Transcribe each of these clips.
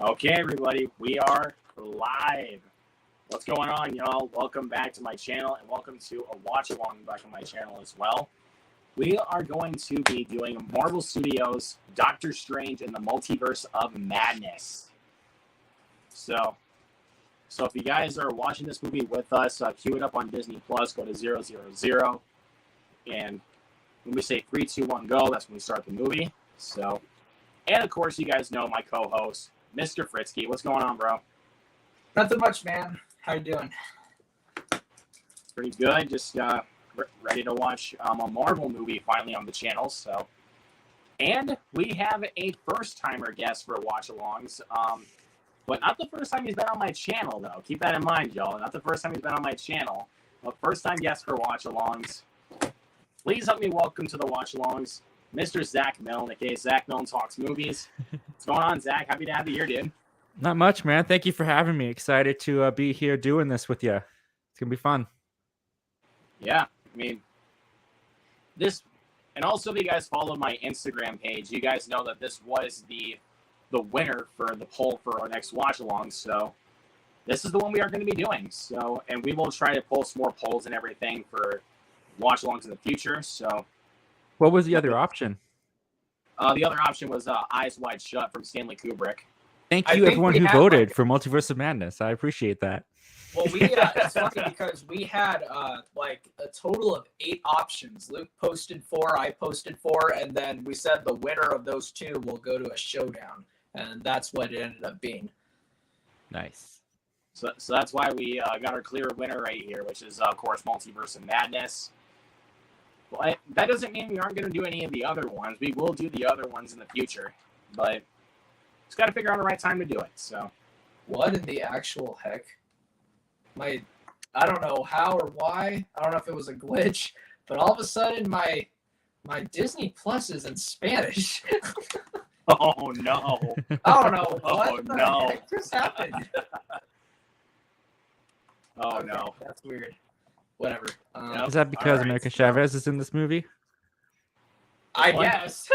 Okay, everybody, we are live. What's going on, y'all? Welcome back to my channel, and welcome to a watch along back on my channel as well. We are going to be doing Marvel Studios' Doctor Strange in the Multiverse of Madness. So if you guys are watching this movie with us, queue it up on Disney Plus. Go to 000, and when we say 3, 2, 1, go, that's when we start the movie. So, and of course, you guys know my co-host, Mr. Fritzky. What's going on, bro? Nothing much, man. How you doing? Pretty good. Just ready to watch a Marvel movie finally on the channel. So, and we have a first-timer guest for watch-alongs. But not the first time he's been on my channel, though. Keep that in mind, y'all. Not the first time he's been on my channel. But first-time guest for watch-alongs. Please help me welcome to the watch-alongs, Mr. Zach Milne, aka Zach Milne Talks Movies. What's going on, Zach? Happy to have you here, dude. Not much, man. Thank you for having me. Excited to be here doing this with you. It's going to be fun. Yeah, I mean, this, and also if you guys follow my Instagram page, you guys know that this was the winner for the poll for our next watch-along. So this is the one we are going to be doing. So, and we will try to post more polls and everything for watch-alongs in the future. So, what was the other option? The other option was Eyes Wide Shut from Stanley Kubrick. Thank you, everyone who voted for Multiverse of Madness. I appreciate that. Well, it's funny because we had like a total of 8 options. Luke posted 4, I posted 4, and then we said the winner of those 2 will go to a showdown, and that's what it ended up being. Nice. So that's why we got our clear winner right here, which is, of course, Multiverse of Madness. But that doesn't mean we aren't going to do any of the other ones. We will do the other ones in the future, but just got to figure out the right time to do it. So, what in the actual heck? I don't know how or why. I don't know if it was a glitch, but all of a sudden my Disney Plus is in Spanish. Oh no! I don't know what the heck just happened. Oh okay, no, that's weird. Whatever. Is that because America Chavez is in this movie? I guess.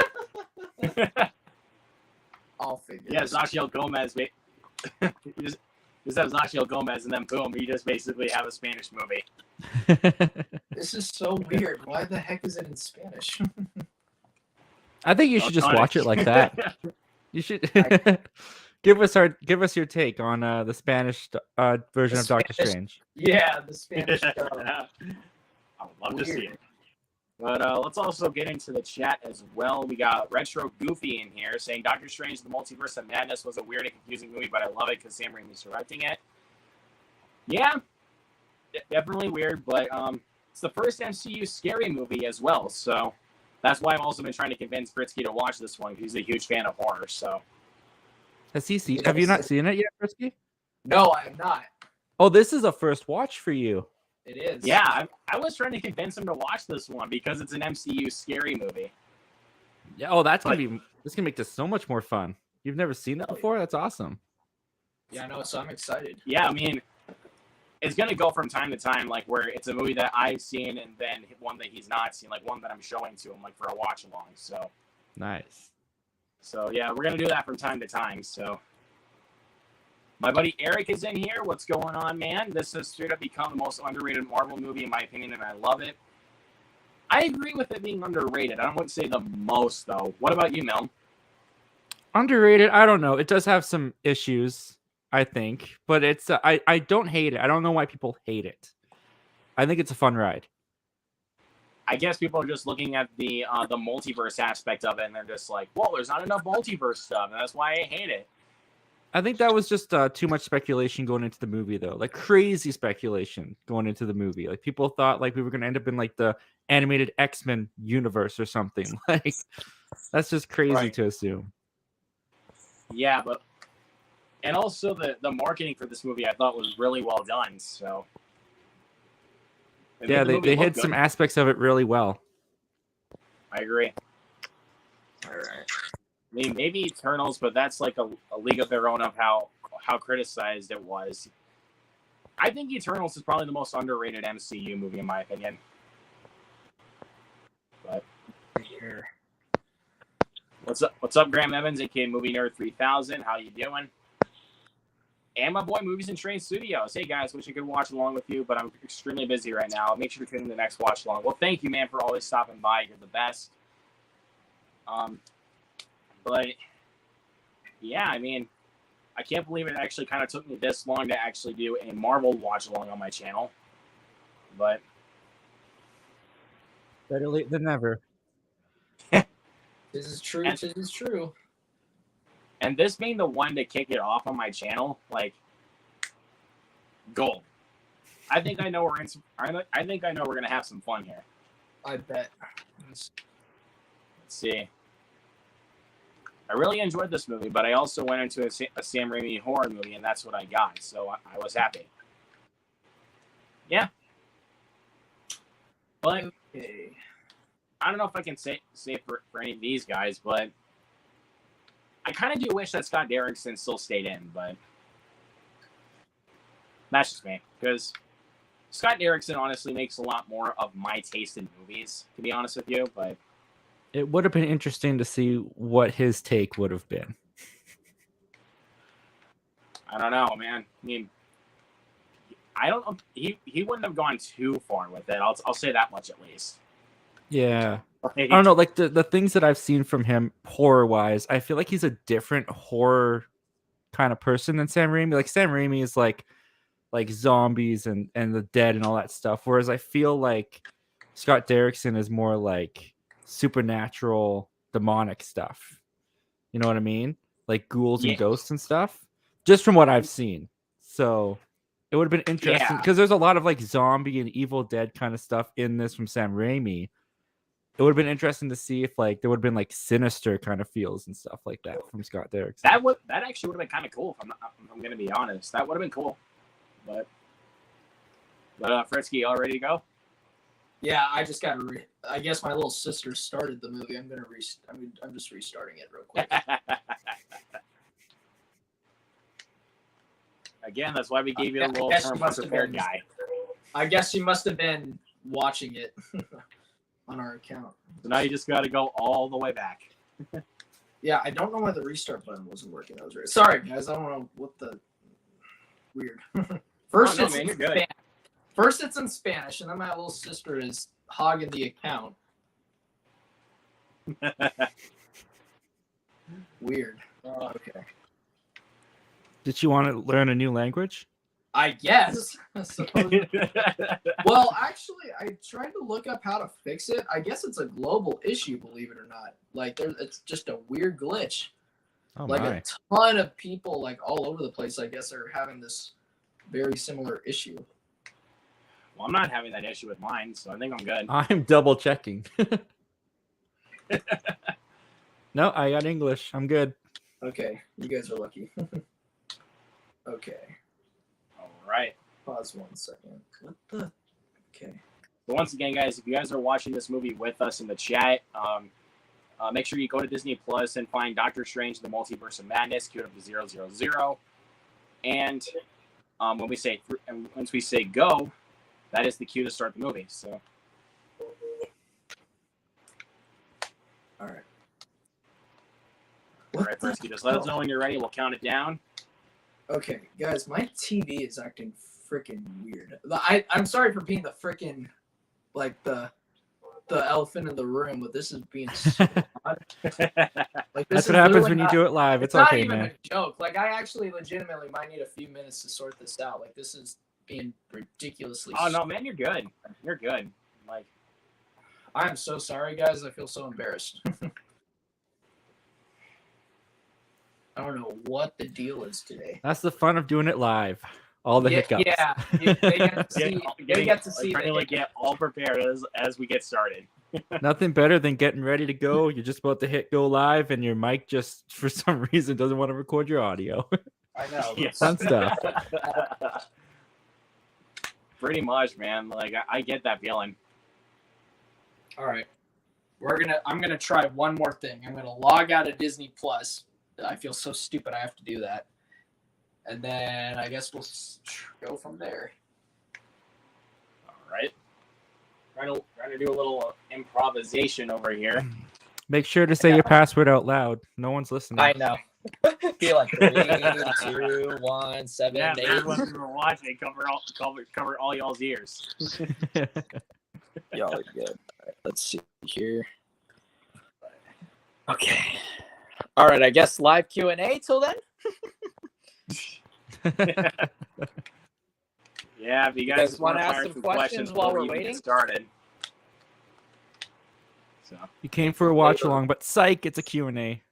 I'll figure. Yeah, Zachiel Gomez. You just have Zachiel Gomez, and then boom, you just basically have a Spanish movie. This is so weird. Why the heck is it in Spanish? I think you should just watch it like that. You should give us your take on the Spanish version of Doctor Strange. Yeah, the Spanish. I would love to see it. But let's also get into the chat as well. We got Retro Goofy in here saying Doctor Strange: The Multiverse of Madness was a weird and confusing movie, but I love it because Sam Raimi's directing it. Yeah, definitely weird, but it's the first MCU scary movie as well, so that's why I've also been trying to convince Fritzky to watch this one because he's a huge fan of horror. So, have you not seen it yet, Fritzky? No, I have not. Oh, this is a first watch for you. It is. Yeah, I was trying to convince him to watch this one because it's an MCU scary movie. Yeah. Oh, this gonna make this so much more fun. You've never seen it before? That's awesome. Yeah, I know. So I'm excited. Yeah, I mean, it's gonna go from time to time, like where it's a movie that I've seen and then one that he's not seen, like one that I'm showing to him, like for a watch along. So nice. So yeah, we're gonna do that from time to time. So. My buddy Eric is in here. What's going on, man? This has straight up become the most underrated Marvel movie, in my opinion, and I love it. I agree with it being underrated. I wouldn't say the most, though. What about you, Mel? Underrated? I don't know. It does have some issues, I think, but it's I don't hate it. I don't know why people hate it. I think it's a fun ride. I guess people are just looking at the multiverse aspect of it, and they're just like, "Well, there's not enough multiverse stuff, and that's why I hate it." I think that was just too much speculation going into the movie, though. Like crazy speculation going into the movie. Like people thought like we were going to end up in like the animated X-Men universe or something. Like that's just crazy to assume. Yeah, and also the marketing for this movie I thought was really well done. So yeah, they hid some aspects of it really well. I agree. All right. I mean, maybe Eternals, but that's like a league of their own of how criticized it was. I think Eternals is probably the most underrated MCU movie in my opinion. But what's up, Graham Evans, aka Movie Nerd 3000? How you doing? and my boy Movies and Train Studios. Hey guys, wish I could watch along with you, but I'm extremely busy right now. Make sure to tune in the next watch along. Well, thank you, man, for always stopping by. You're the best. But yeah, I mean, I can't believe it actually kind of took me this long to actually do a Marvel watch along on my channel. But Better late than never. This is true. And- This is true. And this being the one to kick it off on my channel, like, gold. I think I know we're in. I think I know we're gonna have some fun here. I bet. Let's see. I really enjoyed this movie, but I also went into a Sam Raimi horror movie, and that's what I got. So I was happy. Yeah. But Okay. I don't know if I can say for any of these guys, but I kind of do wish that Scott Derrickson still stayed in, but that's just me. Because Scott Derrickson honestly makes a lot more of my taste in movies, to be honest with you. But It would have been interesting to see what his take would have been. I don't know, man. I mean, I don't know. He wouldn't have gone too far with it. I'll say that much at least. Yeah. I don't know, like the things that I've seen from him horror wise, I feel like he's a different horror kind of person than Sam Raimi. Like Sam Raimi is like zombies and the dead and all that stuff. Whereas I feel like Scott Derrickson is more like supernatural, demonic stuff. You know what I mean? Like ghouls and ghosts and stuff. Just from what I've seen. So it would have been interesting because there's a lot of like zombie and Evil Dead kind of stuff in this from Sam Raimi. It would have been interesting to see if like there would have been like sinister kind of feels and stuff like that from Scott Derrickson. That actually would have been kind of cool. If I'm going to be honest, that would have been cool. But Fritzky, all ready to go? Yeah, I just got to. I guess my little sister started the movie. I'm just restarting it real quick. Again, that's why we gave you a little term unprepared guy. I guess you must have been watching it on our account. So now you just got to go all the way back. Yeah, I don't know why the restart button wasn't working. That was weird. Sorry, guys. I don't know what the weird. First, Oh, no, man, you're good. First, it's in Spanish, and then my little sister is hogging the account. Weird. Okay. Did you want to learn a new language? I guess. Well, actually, I tried to look up how to fix it. I guess it's a global issue, believe it or not. Like, it's just a weird glitch. Oh Like, my. a ton of people, like, all over the place, I guess, are having this very similar issue. Well, I'm not having that issue with mine, so I think I'm good. I'm double checking. No, I got English. I'm good. Okay, you guys are lucky. Okay, All right. pause 1 second. What the? Okay. So once again, guys, if you guys are watching this movie with us in the chat, make sure you go to Disney Plus and find Doctor Strange: The Multiverse of Madness, queued up to 000. And once we say go, that is the cue to start the movie. So, All right. all right, first, you just let us know when you're ready. We'll count it down. Okay, guys, my TV is acting freaking weird. I'm sorry for being the freaking, like, the elephant in the room, but this is being so odd. Like, That's what happens when you do it live. It's not okay, even man. a joke. Like, I actually legitimately might need a few minutes to sort this out. Like, this is being ridiculously. Oh no, man, you're good. You're good. Like, I'm so sorry, guys. I feel so embarrassed. I don't know what the deal is today. That's the fun of doing it live. All the hiccups. Yeah, they get to see. They get to see. trying to get all prepared as we get started. Nothing better than getting ready to go. You're just about to hit go live, and your mic just for some reason doesn't want to record your audio. I know. Yes. Fun stuff. Pretty much, man. Like I get that feeling. All right, I'm gonna try one more thing. I'm gonna log out of Disney Plus. I feel so stupid. I have to do that, and then I guess we'll go from there. All right. Trying to do a little improvisation over here. Make sure to say your password out loud. No one's listening. I know. Be like 3, 2, 1, 7, Yeah, 8. everyone we were watching cover all y'all's ears. Y'all are good. All right, let's see here. Okay. All right, I guess live Q&A till then. Yeah, if you You guys guys want wanna to ask fire some questions while before we're we even waiting? get started. So, You came for a watch along, but psych, it's a Q&A.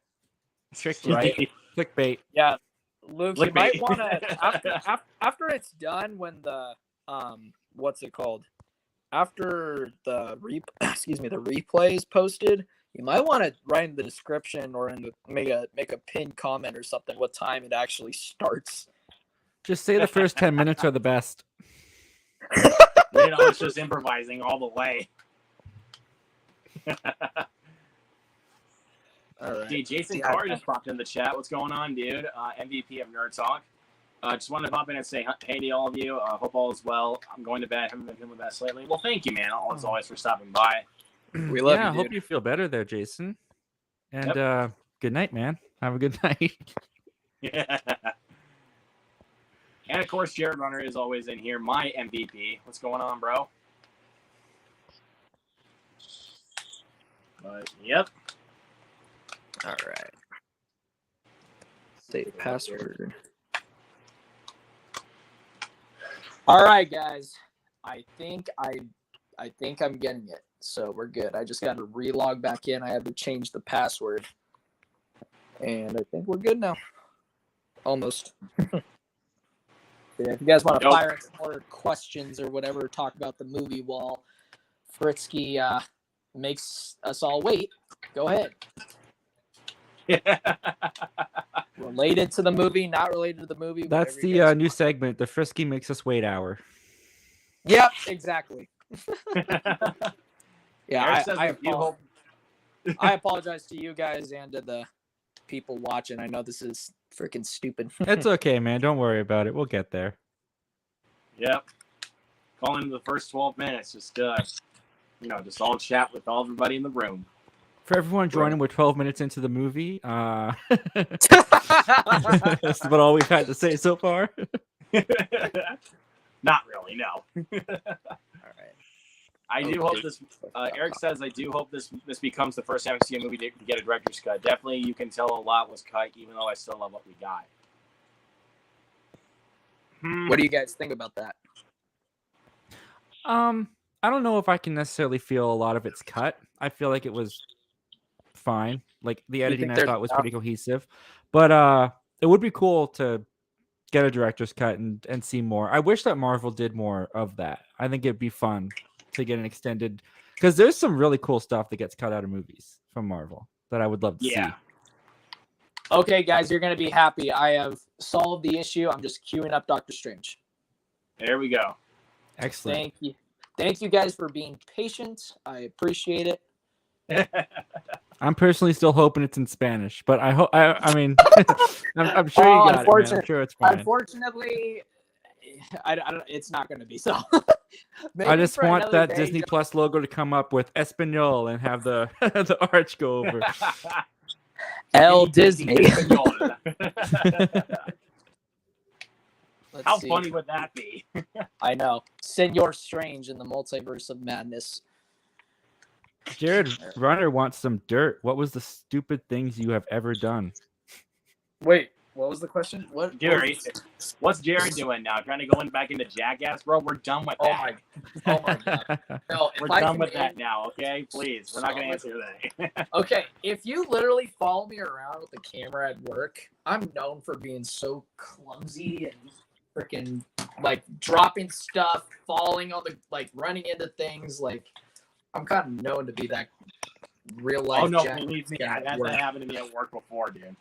Tricked you. right? Clickbait. Yeah, Luke, Look you might me. want to after it's done, when the what's it called? After the the replay is posted, you might want to write in the description or make a pinned comment or something what time it actually starts. Just say the first 10 minutes are the best. It's just improvising all the way. All right. Dude, Jason Yeah. Carr just popped in the chat. What's going on, dude? MVP of Nerd Talk. Just wanted to pop in and say hey to all of you. Hope all is well. I'm going to bed. Haven't been feeling the best lately. Well, thank you, man. As always, for stopping by. We love I you, dude. hope you feel better there, Jason. And good night, man. Have a good night. Yeah. And of course, Jared Runner is always in here. My MVP. What's going on, bro? But yep. All right. Save password. All right, guys. I think I'm getting it. So we're good. I just got to relog back in. I had to change the password. And I think we're good now. Almost. Yeah, if you guys want to fire in some more questions or whatever, talk about the movie while Fritsky makes us all wait, go ahead. Related to the movie, not related to the movie. That's the new segment, the Frisky Makes Us Wait Hour. Yep, exactly. Yeah, I apologize to you guys and to the people watching. I know this is freaking stupid. It's okay, man. Don't worry about it. We'll get there. Yep. Call in the first 12 minutes. Just just all chat with everybody in the room. For everyone joining, we're 12 minutes into the movie. That's about all we've had to say so far. Not really, no. All right. I do hope this. Eric says, "I do hope this becomes the first time I see a movie to get a director's cut. Definitely, you can tell a lot was cut, even though I still love what we got." What do you guys think about that? I don't know if I can necessarily feel a lot of it's cut. I feel like it was fine. Like the editing, I thought was pretty cohesive, but it would be cool to get a director's cut and see more. I wish that Marvel did more of that. I think it'd be fun to get an extended, because there's some really cool stuff that gets cut out of movies from Marvel that I would love to see. Okay, guys, you're gonna be happy. I have solved the issue. I'm just queuing up Doctor Strange. There we go. Excellent. Thank you guys for being patient. I appreciate it. I'm personally still hoping it's in Spanish, but I hope. I mean, I'm sure you got it, man. I'm sure it's fine. Unfortunately, I don't. It's not going to be so. I just want that Disney Plus logo to come up with Espanol and have the the arch go over. El Disney. How funny would that be? I know. Senor Strange in the Multiverse of Madness. Jared Runner wants some dirt. What was the stupid things you have ever done? Wait, what was the question? What's Jared doing now? Trying to go back into Jackass, bro? We're done with that. Oh my god. No, we're done with that now, okay? Please, we're not going to answer that. Okay, if you literally follow me around with the camera at work, I'm known for being so clumsy and freaking like dropping stuff, falling on running into things. Like, I'm kind of known to be that real life. Oh no, believe me, that happened to me at work before, dude.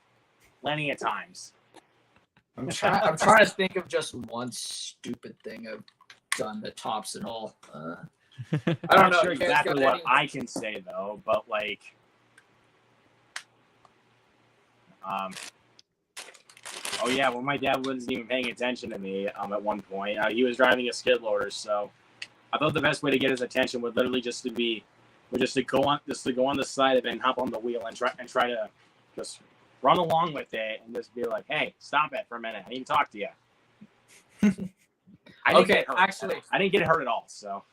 Plenty of times. I'm trying to think of just one stupid thing I've done that tops it all. I don't know sure exactly what I can say though, but oh yeah, well my dad wasn't even paying attention to me at one point. He was driving a skid loader, so I thought the best way to get his attention would literally just to go on the side of it and hop on the wheel and try to just run along with it and just be like, hey, stop it for a minute. I need to talk to you. I didn't get hurt at all. So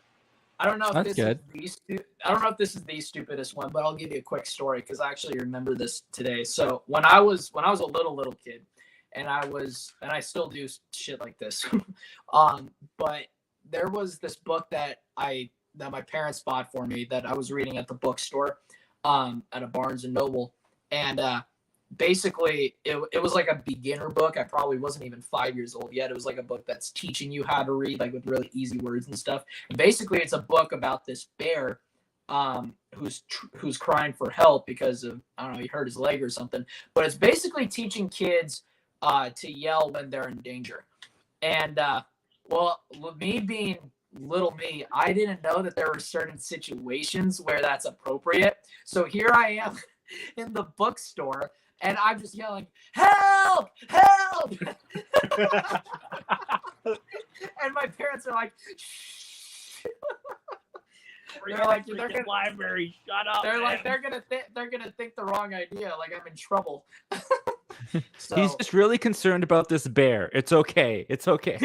I don't know if That's good. I don't know if this is the stupidest one, but I'll give you a quick story because I actually remember this today. So when I was a little kid, and I still do shit like this, but there was this book that my parents bought for me that I was reading at the bookstore, at a Barnes and Noble, and basically it was like a beginner book. I probably wasn't even 5 years old yet. It was like a book that's teaching you how to read, like with really easy words and stuff. And basically it's a book about this bear who's crying for help because of, I don't know, he hurt his leg or something. But it's basically teaching kids to yell when they're in danger. And well, me being little me, I didn't know that there were certain situations where that's appropriate. So here I am in the bookstore, and I'm just yelling, help, help. And my parents are like, shh. They're like, they're gonna, library, shut up. They're like, they're gonna think the wrong idea, like I'm in trouble. So, He's just really concerned about this bear. It's okay. It's okay.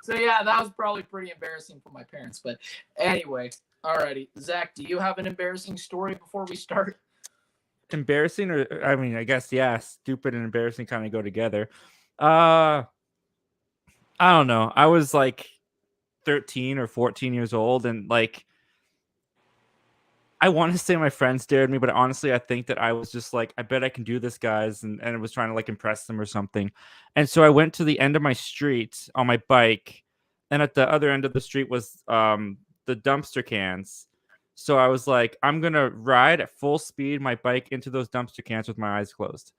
So yeah, that was probably pretty embarrassing for my parents. But anyway, alrighty. Zach, do you have an embarrassing story before we start? Embarrassing, or I mean, I guess yeah, stupid and embarrassing kind of go together. I don't know. I was like 13 or 14 years old, and like I want to say my friends dared me, but honestly, I think that I was just like, I bet I can do this, guys, and I was trying to like impress them or something. And so I went to the end of my street on my bike, and at the other end of the street was the dumpster cans. So I was like, I'm gonna ride at full speed my bike into those dumpster cans with my eyes closed.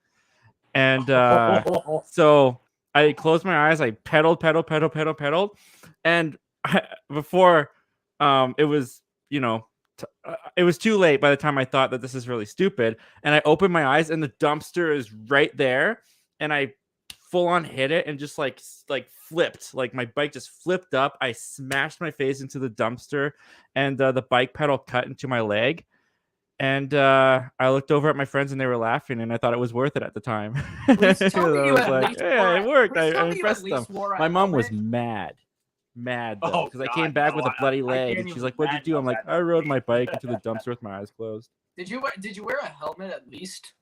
And so I closed my eyes, I pedaled, and before it was, you know, it was too late by the time I thought that this is really stupid. And I opened my eyes, and the dumpster is right there, and I full on hit it and just like flipped, like my bike just flipped up. I smashed my face into the dumpster, and the bike pedal cut into my leg. And I looked over at my friends, and they were laughing, and I thought it was worth it at the time. Please tell me I you was at like, least yeah, it worked. please tell I me you at impressed them. least wore a My mom was helmet. mad though, Oh, because I God, came back no, with a bloody I leg, can't and she's even like, "What'd you do?" I'm imagine like, that. "I rode my bike into the dumpster with my eyes closed." Did you wear a helmet at least?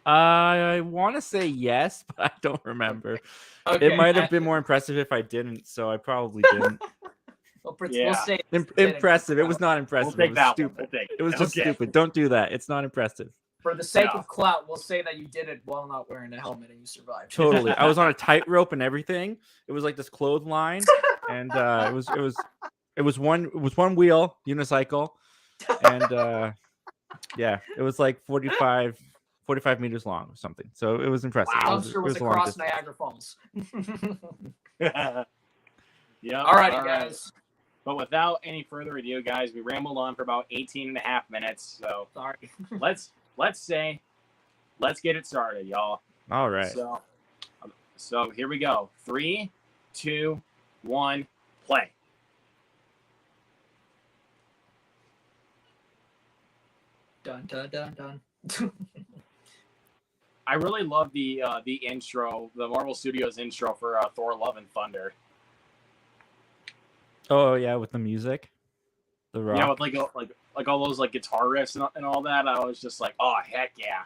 I want to say yes, but I don't remember. Okay. It might have been more impressive if I didn't, so I probably didn't. We'll Yeah. say Impressive. It was not impressive. We'll take It was that stupid. one. We'll take It was just okay. stupid. Don't do that. It's not impressive. For the sake No. of clout, we'll say that you did it while not wearing a helmet and you survived. Totally. I was on a tightrope and everything. It was like this clothesline, and it was one wheel unicycle, and yeah, it was like 45 meters long or something. So it was impressive. Wow. Dumpster was a long across distance. Niagara Falls. Yeah. Alrighty, guys. But without any further ado, guys, we rambled on for about 18 and a half minutes. So Sorry. let's get it started, y'all. All right. So here we go. 3, 2, 1, play. Dun dun dun dun. I really love the intro, the Marvel Studios intro for Thor: Love and Thunder. Oh yeah, with the music, the rock. Yeah, with like all those like guitar riffs and all that. I was just like, oh heck yeah.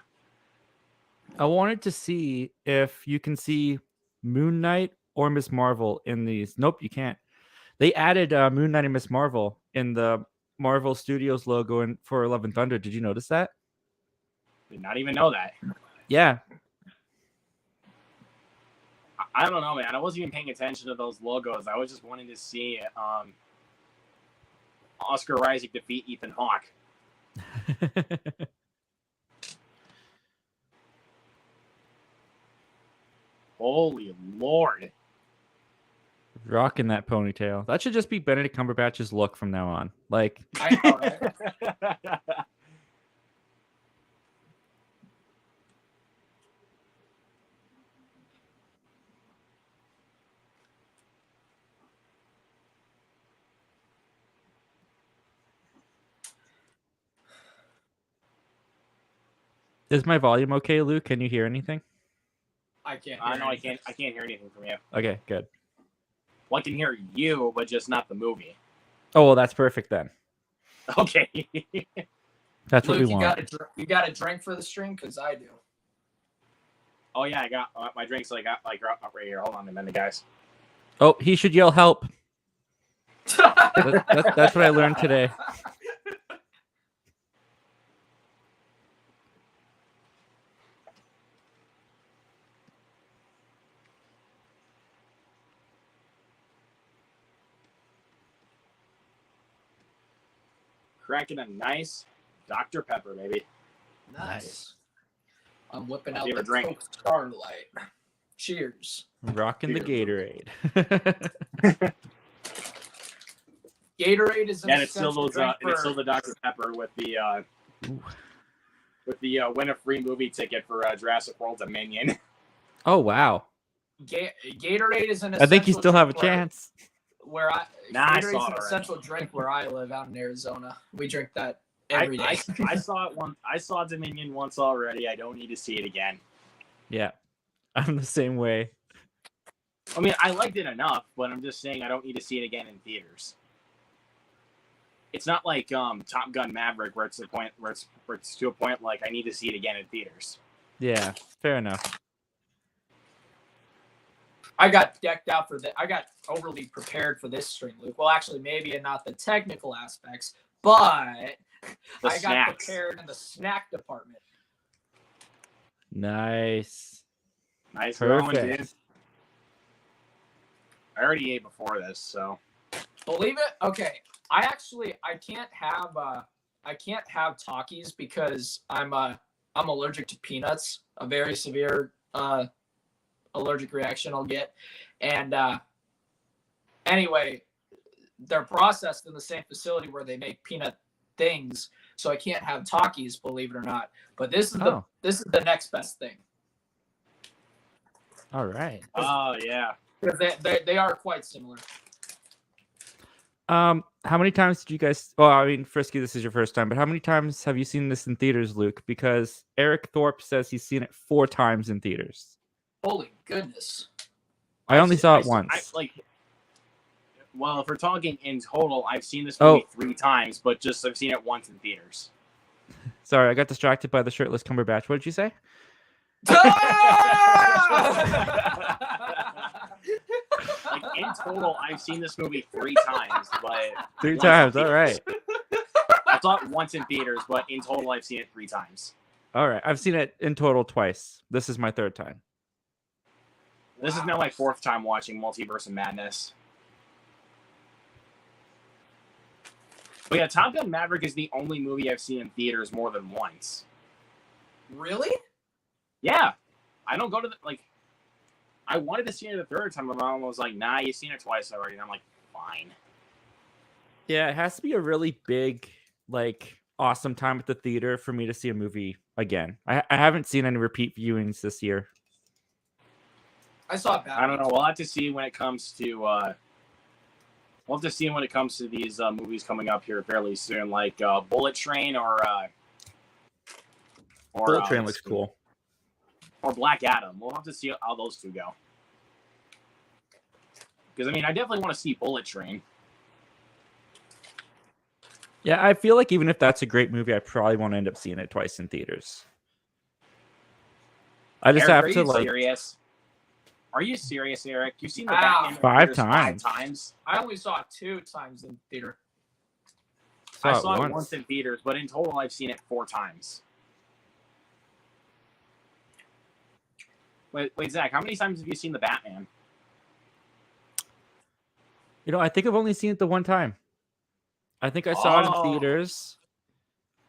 I wanted to see if you can see Moon Knight or Miss Marvel in these. Nope, you can't. They added Moon Knight and Miss Marvel in the Marvel Studios logo and for Love and Thunder. Did you notice that? Did not even know that. Yeah. I don't know, man. I wasn't even paying attention to those logos. I was just wanting to see Oscar Isaac defeat Ethan Hawke. Holy Lord. Rocking that ponytail. That should just be Benedict Cumberbatch's look from now on. Like, I know, right? Is my volume okay, Luke? Can you hear anything? I can't. No, I can't. I can't hear anything from you. Okay, good. Well, I can hear you, but just not the movie. Oh, well, that's perfect then. Okay. That's Luke, what we want. you got a drink for the stream? Because I do. Oh yeah, I got my drinks. Like up right here. Hold on a minute, guys. Oh, he should yell help. That's what I learned today. Cracking a nice Dr. Pepper, baby. Nice. I'm whipping My out favorite the drink. Coke Starlight. Cheers. Rocking the Cheers. Gatorade. Gatorade is an And it's still essential those. drink And it's for- still the Dr. Pepper with the win a free movie ticket for Jurassic World Dominion. Oh wow! Gatorade is an. I think you essential still have a drink chance. Where I Nah, I Gatorade's saw an it already. essential drink where I live out in Arizona. We drink that every day. I saw it once. I saw Dominion once already. I don't need to see it again. Yeah, I'm the same way. I mean, I liked it enough, but I'm just saying I don't need to see it again in theaters. It's not like Top Gun Maverick, where it's to a point like I need to see it again in theaters. Yeah, fair enough. I got decked out for that. I got overly prepared for this stream, Luke. Well, actually, maybe not the technical aspects, but The I got snacks. prepared in the snack department. Nice. Nice going, dude. Perfect. I already ate before this, so Believe it? Okay. I can't have Takis because I'm allergic to peanuts. A very severe allergic reaction I'll get. And anyway, they're processed in the same facility where they make peanut things, so I can't have Takis, believe it or not. But this is the next best thing. All right. oh yeah. Because they are quite similar. How many times did you guys? Well, I mean, Frisky, this is your first time, but how many times have you seen this in theaters, Luke? Because Eric Thorpe says he's seen it 4 times in theaters. Holy goodness! I only saw it once. Well, if we're talking in total, I've seen this movie 3 times, but I've seen it once in theaters. Sorry, I got distracted by the shirtless Cumberbatch. What did you say? Like in total, I've seen this movie 3 times, but 3 once times. in All right. I saw it once in theaters, but in total, I've seen it 3 times. All right. I've seen it in total twice. This is my 3rd time. This is now my 4th time watching Multiverse of Madness. But yeah, Top Gun Maverick is the only movie I've seen in theaters more than once. Really? Yeah. I don't go to I wanted to see it the 3rd time, but my mom was like, nah, you've seen it twice already. And I'm like, fine. Yeah, it has to be a really big, awesome time at the theater for me to see a movie again. I haven't seen any repeat viewings this year. I saw it. I don't know. We'll have to see when it comes to these movies coming up here fairly soon, like Bullet Train or Bullet Train looks cool. Or Black Adam. We'll have to see how those 2 go. Because I mean, I definitely want to see Bullet Train. Yeah, I feel like even if that's a great movie, I probably won't end up seeing it twice in theaters. I just Eric, have to serious? Are you serious, Eric? You've seen the Wow. Batman in 5 theaters times. 5 times? I only saw it 2 times in theater. I saw it once in theaters, but in total, I've seen it 4 times. Wait, Zach, how many times have you seen the Batman? I think I've only seen it the 1 time. I think I saw it in theaters.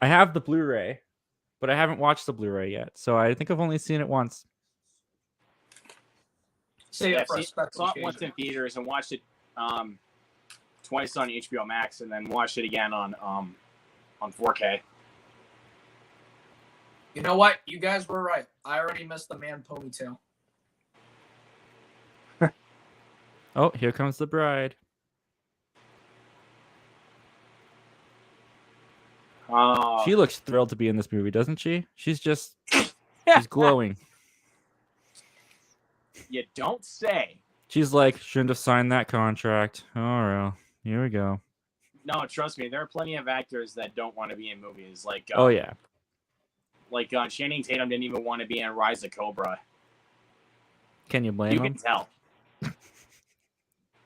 I have the Blu-ray, but I haven't watched the Blu-ray yet. So I think I've only seen it once. Save it for a I special saw it occasion. once in theaters and watched it twice on HBO Max, and then watched it again on 4K. You know what? You guys were right. I already missed the man ponytail. Oh, here comes the bride. She looks thrilled to be in this movie, doesn't she? She's glowing. You don't say. She's like, shouldn't have signed that contract. All right, here we go. No, trust me, there are plenty of actors that don't want to be in movies. Like, Oh yeah, like Channing Tatum didn't even want to be in Rise of Cobra. can you blame You him? can tell.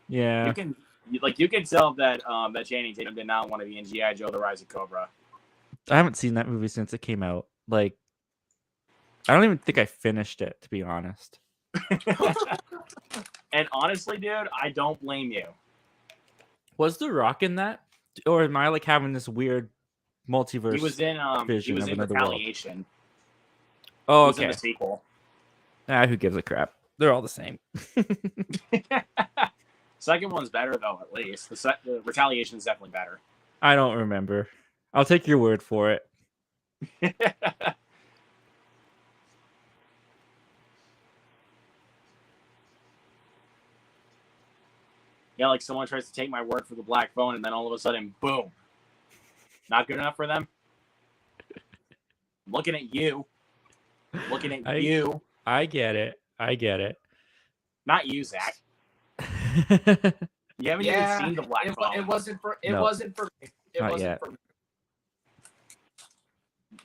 Yeah, you can tell that that Channing Tatum did not want to be in G.I. Joe: The Rise of Cobra. I haven't seen that movie since it came out. Like, I don't even think I finished it, to be honest. And honestly, dude, I don't blame you. Was The Rock in that, or am I like having this weird multiverse? He was in vision of another world? Retaliation. Oh, He was in okay. the sequel. Who gives a crap? They're all the same. Second one's better though, at least. The Retaliation is definitely better. I don't remember. I'll take your word for it. Yeah, like someone tries to take my word for the black phone, and then all of a sudden, boom. Not good enough for them? Looking at you. Looking at you. I get it. Not you, Zach. You haven't even seen the black phone. It wasn't for me. It Not wasn't yet. for me.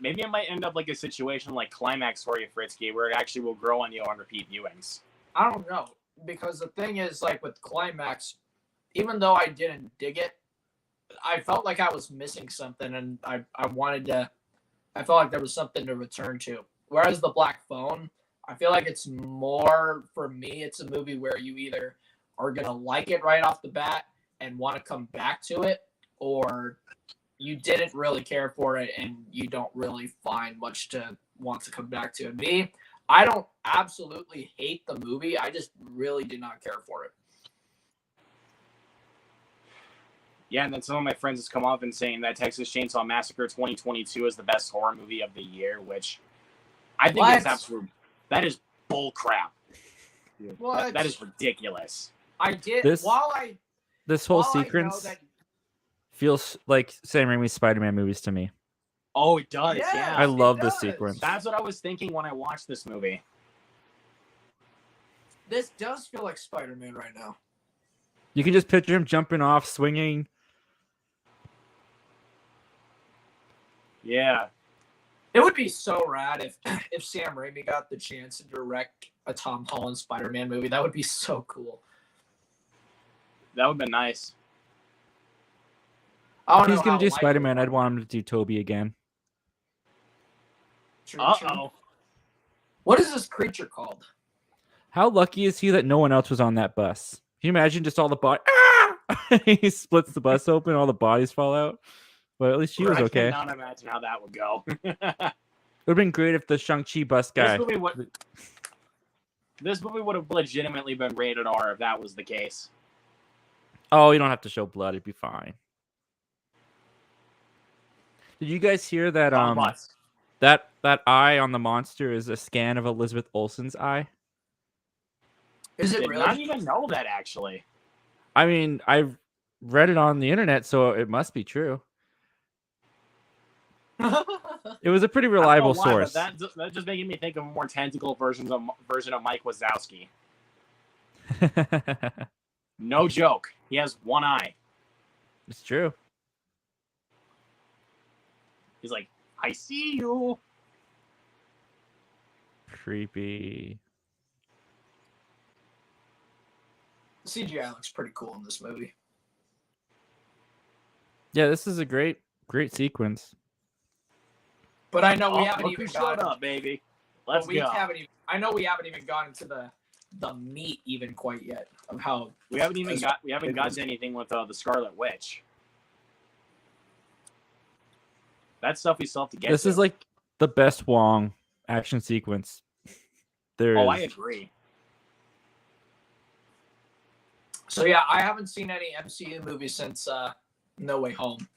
Maybe it might end up like a situation like Climax for you, Fritzky, where it actually will grow on you on repeat viewings. I don't know. Because the thing is, like with Climax, even though I didn't dig it, I felt like I was missing something, and I felt like there was something to return to. Whereas the Black Phone, I feel like it's more, for me, it's a movie where you either are going to like it right off the bat and want to come back to it, or you didn't really care for it and you don't really find much to want to come back to. And me, I don't absolutely hate the movie. I just really did not care for it. Yeah, and then some of my friends has come off and saying that Texas Chainsaw Massacre 2022 is the best horror movie of the year, which I think is absolute. That is bull crap. That is ridiculous. This whole sequence feels like Sam Raimi's Spider-Man movies to me. Oh, it does. Yeah, I love this sequence. That's what I was thinking when I watched this movie. This does feel like Spider-Man right now. You can just picture him jumping off, swinging. Yeah. It would be so rad if Sam Raimi got the chance to direct a Tom Holland Spider-Man movie. That would be so cool. That would have been nice. If he's going to do Spider-Man, I'd want him to do Toby again. Uh-oh. What is this creature called? How lucky is he that no one else was on that bus? Can you imagine just all the bodies? Ah! He splits the bus open, all the bodies fall out. But at least she was okay. I cannot imagine how that would go. It would have been great if the Shang-Chi bus guy... This movie would have legitimately been rated R if that was the case. Oh, you don't have to show blood. It'd be fine. Did you guys hear that that eye on the monster is a scan of Elizabeth Olsen's eye? Is it really? I didn't even know that, actually. I mean, I've read it on the internet, so it must be true. It was a pretty reliable source. That just making me think of a more tentacle version of Mike Wazowski. No joke. He has one eye. It's true. He's like, I see you. Creepy. CGI looks pretty cool in this movie. Yeah, this is a great sequence. But I know we haven't even gotten up, baby. Let's go. I know we haven't even gotten to the meat even quite yet of how we haven't gotten to anything with the Scarlet Witch. That stuff we still have to get. This is like the best Wong action sequence there is. I agree. So yeah, I haven't seen any MCU movies since No Way Home.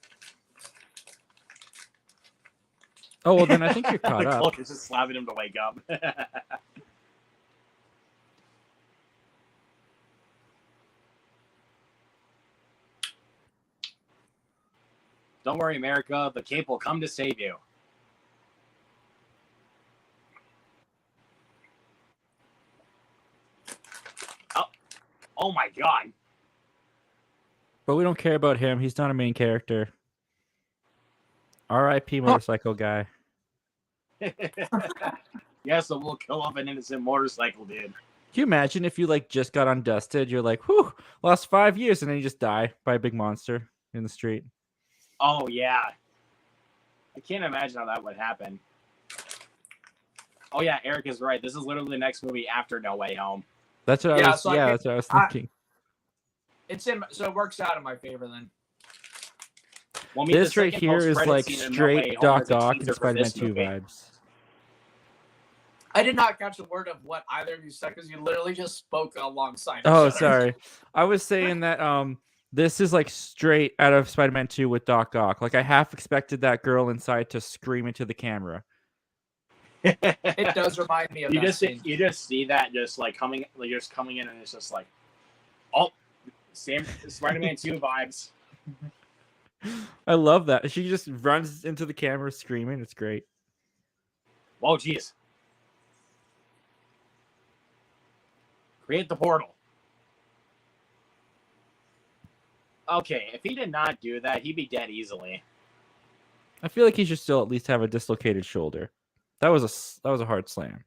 Oh, well, then I think you're caught up. Cloak is just slapping him to wake up. Don't worry, America. The cape will come to save you. Oh my God. But we don't care about him. He's not a main character. R.I.P. motorcycle guy. Yes, so we'll kill off an innocent motorcycle dude. Can you imagine if you like just got undusted? You're like, whew, lost 5 years, and then you just die by a big monster in the street. Oh yeah. I can't imagine how that would happen. Oh yeah, Eric is right. This is literally the next movie after No Way Home. That's what that's what I was thinking. So it works out in my favor then. Well, this right here is like straight Doc Ock and Spider-Man 2 vibes. I did not catch a word of what either of you said because you literally just spoke alongside. Oh, sorry. I was saying that this is like straight out of Spider-Man 2 with Doc Ock. Like I half expected that girl inside to scream into the camera. It does remind me of you just see that just like coming in, and it's just like, oh, same Spider-Man 2 vibes. I love that. She just runs into the camera screaming. It's great. Whoa, jeez. Create the portal. Okay, if he did not do that, he'd be dead easily. I feel like he should still at least have a dislocated shoulder. That was a hard slam.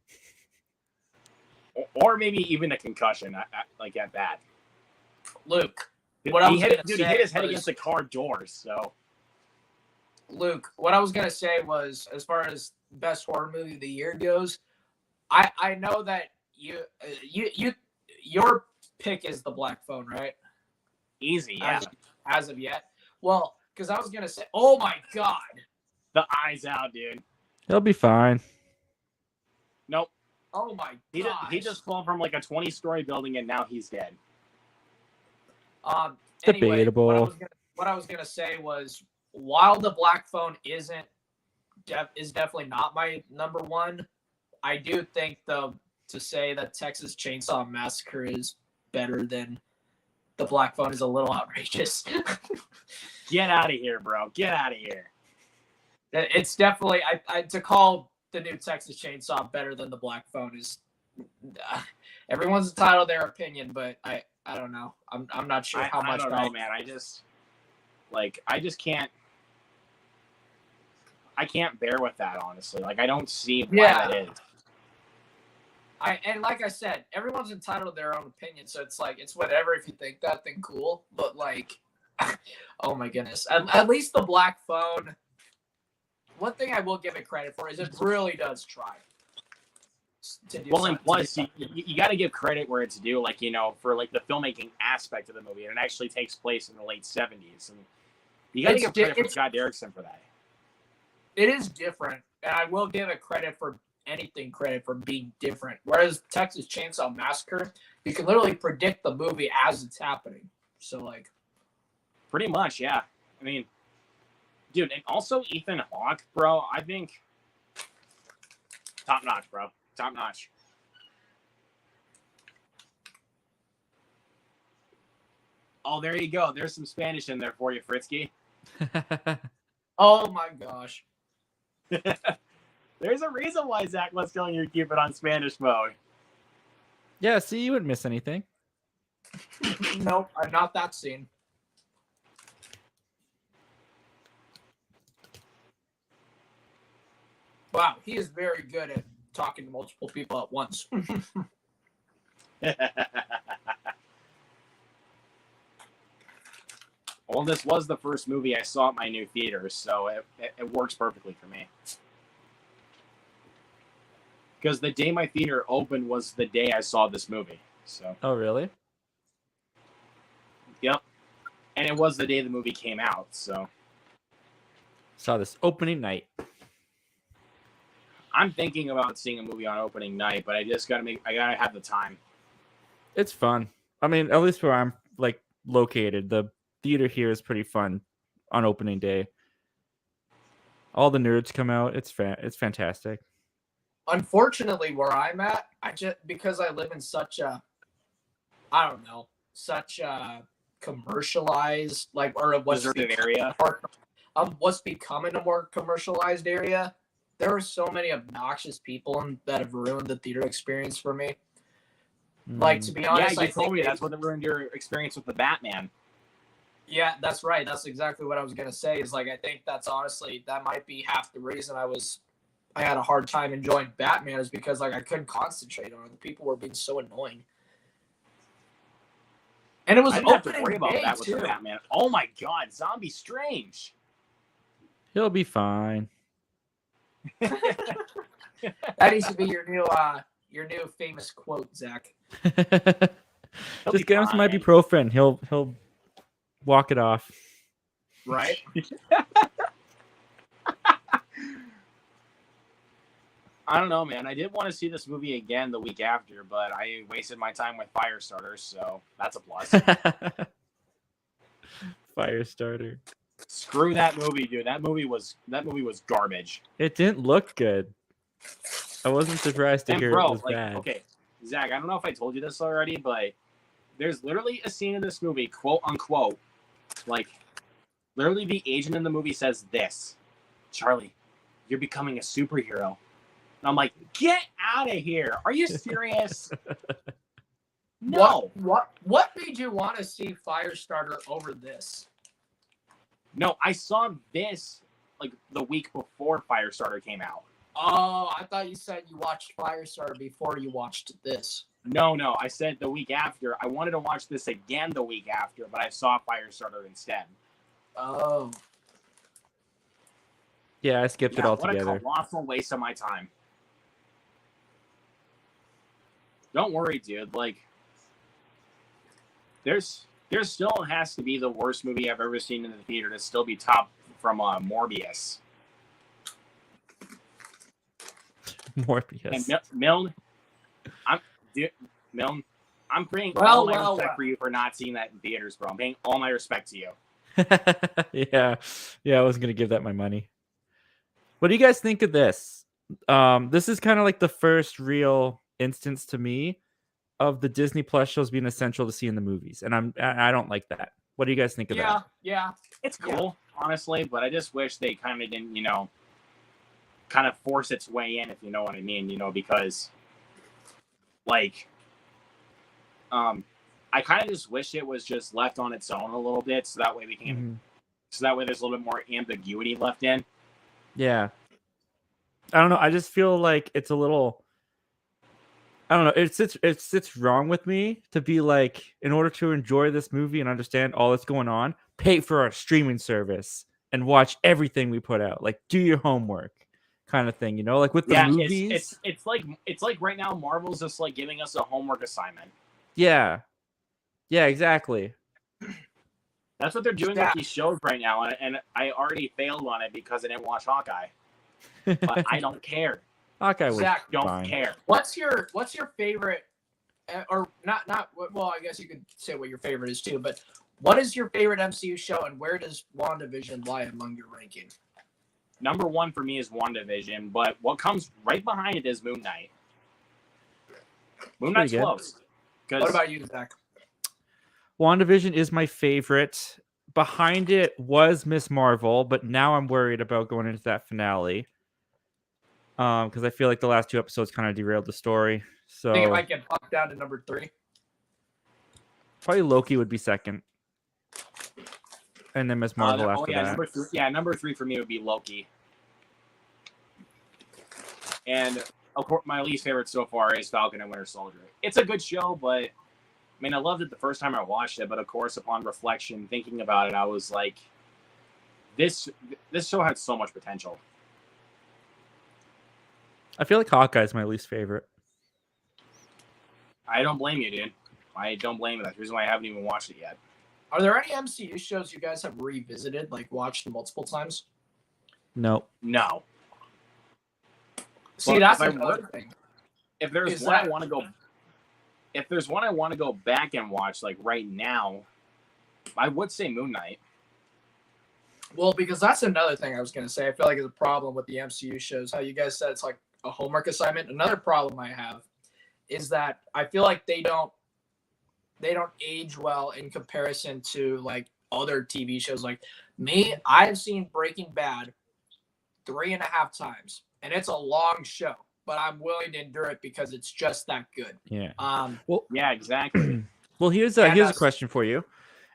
Or maybe even a concussion, like at that. Luke, he hit his head against the car doors. So, Luke, what I was gonna say was, as far as best horror movie of the year goes, I know that your pick is The Black Phone, right? Easy, yeah. As of yet, well, because I was gonna say, oh my God, the eyes out, dude. He'll be fine. Nope. Oh my God. He just fell from like a 20-story building and now he's dead. Anyway, debatable. What I was gonna say was, while The Black Phone is definitely not my number one, I do think to say that Texas Chainsaw Massacre is better than The Black Phone is a little outrageous. Get out of here, bro. Get out of here. It's definitely to call the new Texas Chainsaw better than The Black Phone is everyone's entitled to their opinion, but I don't know. I'm not sure how much. I don't know, man. I just can't. I can't bear with that, honestly. Like, I don't see why that is. And like I said, everyone's entitled to their own opinion, so it's like, it's whatever. If you think that, then cool. But like, oh my goodness, at least The Black Phone. One thing I will give it credit for is it really does try to do. Well, and plus, you got to give credit where it's due. Like, for like the filmmaking aspect of the movie, and it actually takes place in the late 70s, and you got to give credit for Scott Derrickson for that. It is different, and I will give it credit for being different. Whereas Texas Chainsaw Massacre, you can literally predict the movie as it's happening. So, like, pretty much, yeah. I mean, dude, and also Ethan Hawke, bro, I think top notch, bro. Top notch. Oh, there you go. There's some Spanish in there for you, Fritzky. Oh my gosh. There's a reason why Zach was telling you to keep it on Spanish mode. Yeah, see, you wouldn't miss anything. Nope, not that scene. Wow, he is very good at talking to multiple people at once. Well, this was the first movie I saw at my new theater, so it works perfectly for me. Because the day my theater opened was the day I saw this movie. So. Oh, really? Yep. And it was the day the movie came out, so. Saw this opening night. I'm thinking about seeing a movie on opening night, but I gotta have the time. It's fun. I mean, at least where I'm like located, the theater here is pretty fun on opening day. All the nerds come out. It's fantastic. Unfortunately, where I'm at, because I live in such a commercialized, like, or what's deserted area. of what's becoming a more commercialized area, there are so many obnoxious people that have ruined the theater experience for me. Like, to be honest, you told me that's what ruined your experience with the Batman. Yeah, that's right. That's exactly what I was gonna say. Is like, I think that's honestly, that might be half the reason I had a hard time enjoying Batman, is because like I couldn't concentrate on it. The people were being so annoying. And it was I didn't have to opening worry about day, that with too. the Batman. Oh my God, Zombie Strange. He'll be fine. That needs to be your new famous quote, Zach. Just get him some ibuprofen. He'll walk it off. Right? I don't know, man. I did want to see this movie again the week after, but I wasted my time with Firestarter, so that's a plus. Firestarter. Screw that movie, dude. That movie was garbage. It didn't look good. I wasn't surprised to hear it was bad. Okay, Zach, I don't know if I told you this already, but there's literally a scene in this movie, quote unquote, like literally the agent in the movie says this: "Charlie, you're becoming a superhero." And I'm like, get out of here. Are you serious? No. What made you want to see Firestarter over this? No, I saw this like the week before Firestarter came out. Oh, I thought you said you watched Firestarter before you watched this. No, I said the week after. I wanted to watch this again the week after, but I saw Firestarter instead. Oh. Yeah, I skipped it altogether. What a colossal waste of my time. Don't worry, dude. Like, there still has to be the worst movie I've ever seen in the theater to still be top from Morbius. Morbius. And Milne, I'm paying all my respect for you for not seeing that in theaters, bro. I'm paying all my respect to you. Yeah, I wasn't gonna give that my money. What do you guys think of this? This is kind of like the first real instance to me of the Disney Plus shows being essential to see in the movies, and I don't like that. What do you guys think of that? Yeah, it's cool, honestly, but I just wish they kind of didn't, kind of force its way in, if you know what I mean, because, like, I kind of just wish it was just left on its own a little bit, so that way we can, so that way there's a little bit more ambiguity left in. Yeah, I don't know. I just feel like it's a little. I don't know. It sits wrong with me to be like, in order to enjoy this movie and understand all that's going on, pay for our streaming service and watch everything we put out. Like, do your homework, kind of thing. Like with the movies. It's like right now Marvel's just like giving us a homework assignment. Yeah, exactly. That's what they're doing with these shows right now, and I already failed on it because I didn't watch Hawkeye. But I don't care. Hawkeye was Zach, don't care. What's your favorite, or not? Well, I guess you could say what your favorite is too. But what is your favorite MCU show, and where does WandaVision lie among your ranking? Number one for me is WandaVision, but what comes right behind it is Moon Knight. Moon Knight's close. What about you, Zach? WandaVision is my favorite. Behind it was Miss Marvel, but now I'm worried about going into that finale. Because I feel like the last two episodes kind of derailed the story. So I think it might get bumped down to number 3. Probably Loki would be second. And then Miss Marvel after that. Number 3 for me would be Loki. And of course, my least favorite so far is Falcon and Winter Soldier. It's a good show, but I mean, I loved it the first time I watched it. But of course, upon reflection, thinking about it, I was like, this show had so much potential. I feel like Hawkeye is my least favorite. I don't blame you, dude. I don't blame you. That's the reason why I haven't even watched it yet. Are there any MCU shows you guys have revisited, like watched multiple times? No. See, that's another thing. If there's one I want to go back and watch, like right now, I would say Moon Knight. Well, because that's another thing I was going to say. I feel like it's a problem with the MCU shows. How you guys said it's like a homework assignment. Another problem I have is that I feel like they don't age well in comparison to like other TV shows. Like Me, I've seen Breaking Bad 3.5 times, and it's a long show, but I'm willing to endure it because it's just that good. Yeah. Well, Yeah, exactly. Well, here's a question for you,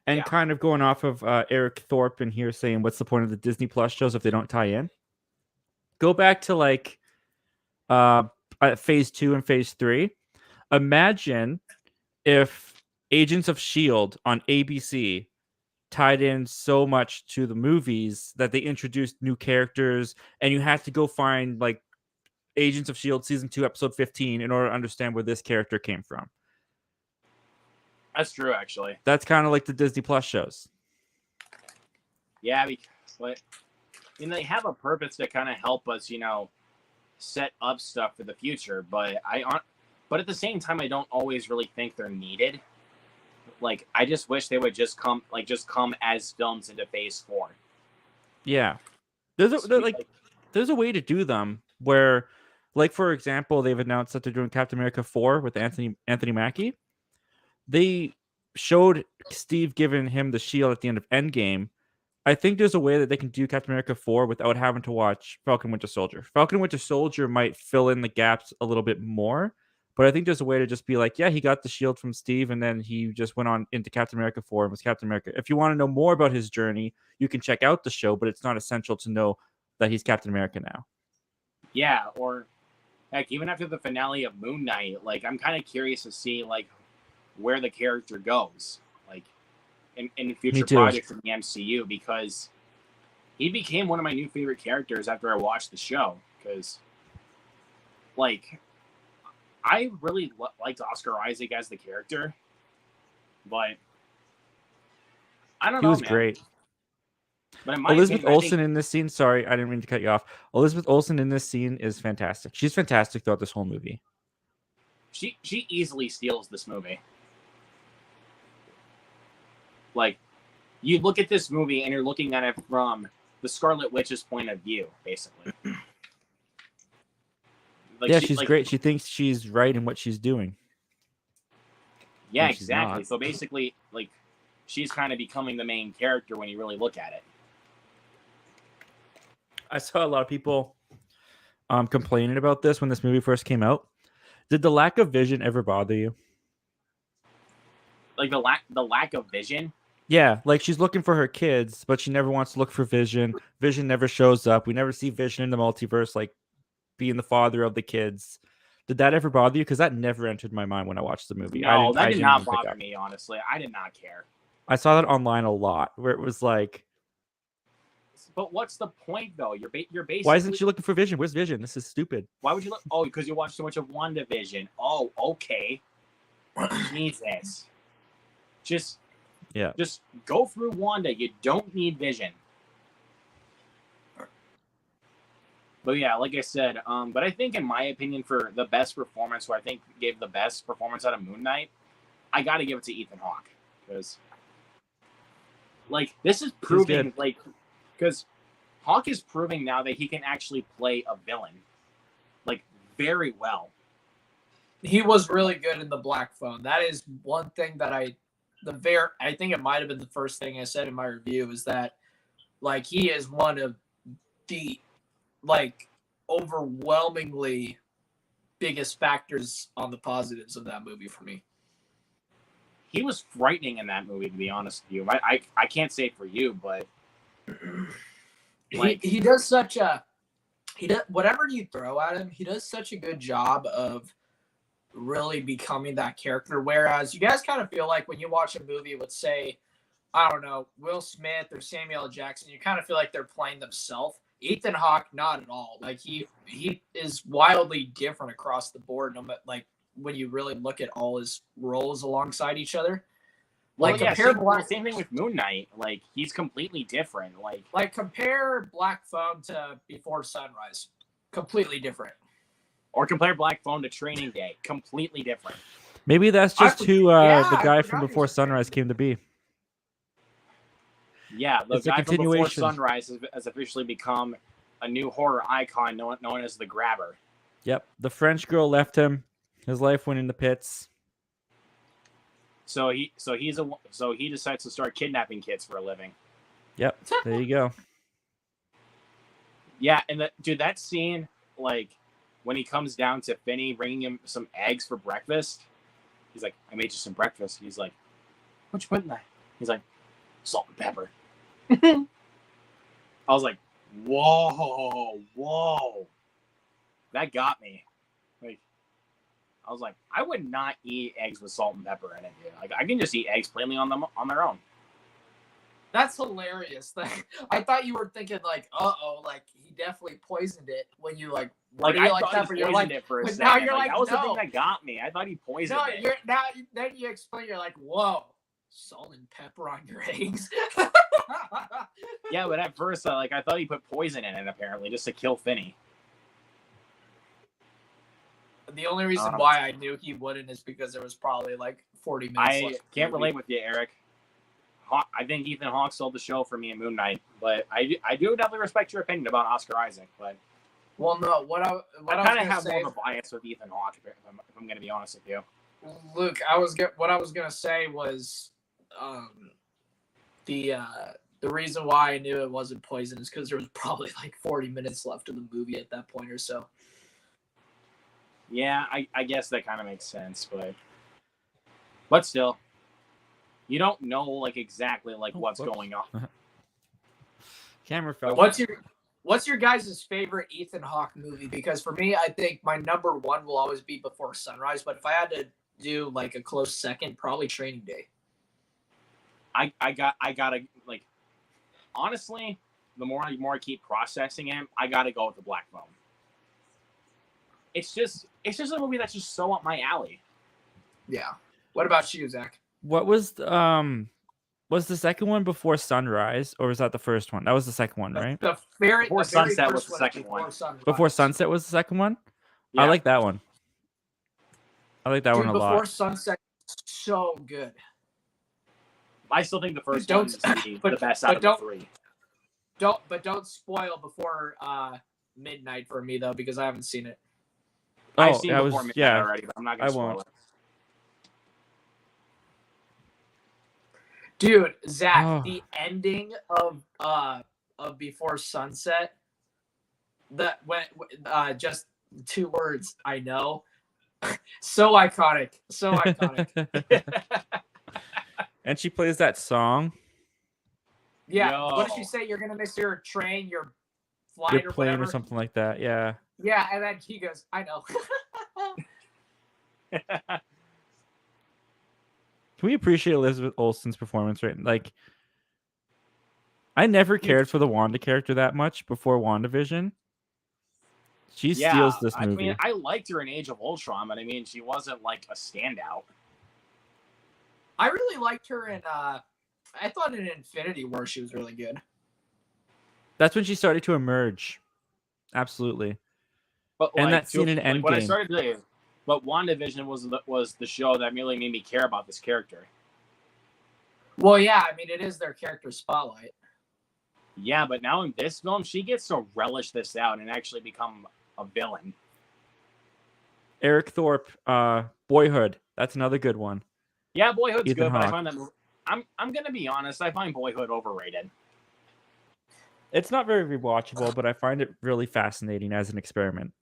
and yeah. kind of going off of Eric Thorpe in here saying, "What's the point of the Disney Plus shows if they don't tie in?" Go back to like phase 2 and phase 3. Imagine if Agents of Shield on ABC tied in so much to the movies that they introduced new characters, and you had to go find like Agents of Shield season 2 episode 15 in order to understand where this character came from. That's true, actually. That's kind of like the Disney Plus shows. Yeah, because they have a purpose to kind of help us, set up stuff for the future. But at the same time, I don't always really think they're needed. Like, I just wish they would just come as films into Phase 4. Yeah, there's a way to do them where, like, for example, they've announced that they're doing Captain America 4 with Anthony Mackie. They showed Steve giving him the shield at the end of Endgame. I think there's a way that they can do Captain America 4 without having to watch Falcon Winter Soldier. Falcon Winter Soldier might fill in the gaps a little bit more, but I think there's a way to just be like, yeah, he got the shield from Steve, and then he just went on into Captain America 4 and was Captain America. If you want to know more about his journey, you can check out the show, but it's not essential to know that he's Captain America now. Yeah, or heck, even after the finale of Moon Knight, like, I'm kind of curious to see, like, where the character goes, like, in future projects in the MCU, because he became one of my new favorite characters after I watched the show, because, like, I really liked Oscar Isaac as the character, but I don't know, He was man. great. But in my Elizabeth opinion, Olsen in this scene, sorry, I didn't mean to cut you off. Elizabeth Olsen in this scene is fantastic. She's fantastic throughout this whole movie. She easily steals this movie. Like, you look at this movie and you're looking at it from the Scarlet Witch's point of view, basically. Like, yeah, she's great. She thinks she's right in what she's doing. Yeah, exactly. So basically, like, she's kind of becoming the main character when you really look at it. I saw a lot of people complaining about this when this movie first came out. Did the lack of vision ever bother you? Like, the lack of vision? Yeah, like she's looking for her kids, but she never wants to look for Vision. Vision never shows up. We never see Vision in the multiverse, like, being the father of the kids. Did that ever bother you? Because that never entered my mind when I watched the movie. No, that did not bother me, honestly. I did not care. I saw that online a lot, where it was like, but what's the point, though? You're basically... Why isn't she looking for Vision? Where's Vision? This is stupid. Why would you look? Oh, because you watched so much of WandaVision. Oh, okay. Jesus. Just go through Wanda. You don't need Vision. But yeah, like I said, but I think, in my opinion, for the best performance, who I think gave the best performance out of Moon Knight, I got to give it to Ethan Hawke, because, like, this is proving, like, because Hawke is proving now that he can actually play a villain, like, very well. He was really good in the Black Phone. That is one thing that I think it might have been the first thing I said in my review, is that, like, he is one of the, like, overwhelmingly biggest factors on the positives of that movie for me. He was frightening in that movie, to be honest with you. I can't say for you, but like, he does whatever you throw at him, he does such a good job of really becoming that character. Whereas you guys kind of feel like when you watch a movie with, say, I don't know, Will Smith or Samuel L. Jackson, you kind of feel like they're playing themselves. Ethan Hawke, not at all. Like, he is wildly different across the board. Like, when you really look at all his roles alongside each other. Like, well, yeah, same thing with Moon Knight. Like, he's completely different. Like compare Black Phone to Before Sunrise. Completely different. Or compare Black Phone to Training Day. Completely different. Maybe that's just who the guy from Before Sunrise came to be. Yeah, the guy from Before Sunrise has officially become a new horror icon known as the Grabber. Yep. The French girl left him. His life went in the pits. So he decides to start kidnapping kids for a living. Yep. There you go. Yeah, and dude, that scene, like, when he comes down to Finney bringing him some eggs for breakfast, he's like, I made you some breakfast. He's like, what you put in that? He's like, salt and pepper. I was like, whoa. That got me. Like, I was like, I would not eat eggs with salt and pepper in it, dude. Like, I can just eat eggs plainly on their own. That's hilarious. I thought you were thinking like, like he definitely poisoned it when you like. Like I thought pepper? he poisoned it for a but second. now you're like, like, that was the no. thing that got me. I thought he poisoned it. Then you explain. You're like, whoa, salt and pepper on your eggs. Yeah, but at first, I thought he put poison in it apparently just to kill Finney. The only reason why I knew he wouldn't is because there was probably like 40 minutes. I can't relate with you, Eric. I think Ethan Hawke stole the show for me in Moon Knight, but I do definitely respect your opinion about Oscar Isaac. But well, no, what I kind of have more of a bias with Ethan Hawke, if I'm going to be honest with you. Luke, what I was gonna say was, the reason why I knew it wasn't poison is because there was probably like 40 minutes left of the movie at that point or so. Yeah, I guess that kind of makes sense, but still, you don't know like exactly like what's going on. Camera fell. What's your guys' favorite Ethan Hawke movie? Because for me, I think my number one will always be Before Sunrise. But if I had to do like a close second, probably Training Day. I gotta like, honestly, the more I keep processing him, I gotta go with The Black Phone. It's just a movie that's just so up my alley. Yeah. What about you, Zach? What was the second one Before Sunrise, or was that the first one? That was the second one, right? Before Sunset was the second one. Before Sunset was the second one? Yeah. I like that one. I like that one a lot. Before Sunset, so good. I still think the first one is the best out of the three. Don't spoil Before Midnight for me though, because I haven't seen it. I've seen Before Midnight already, but I'm not gonna spoil it. Dude, Zach, the ending of Before Sunset, just 2 words, I know. So iconic. So iconic. And she plays that song. Yeah. Yo. What did she say? You're gonna miss your train, your flight, Your or plane whatever? or something like that. Yeah. Yeah, and then he goes, I know. Can we appreciate Elizabeth Olsen's performance? Right, like I never cared for the Wanda character that much before WandaVision. She steals this movie. I mean, I liked her in Age of Ultron, but I mean, she wasn't like a standout. I really liked her in. I thought in Infinity War she was really good. That's when she started to emerge. Absolutely. But and that scene in Endgame. What I started to do, but WandaVision was the show that really made me care about this character. Well, yeah, I mean, it is their character spotlight. Yeah, but now in this film, she gets to relish this out and actually become a villain. Eric Thorpe, Boyhood. That's another good one. Yeah, Boyhood's Ethan good, but I Hawke. find that I'm gonna be honest. I find Boyhood overrated. It's not very rewatchable, but I find it really fascinating as an experiment.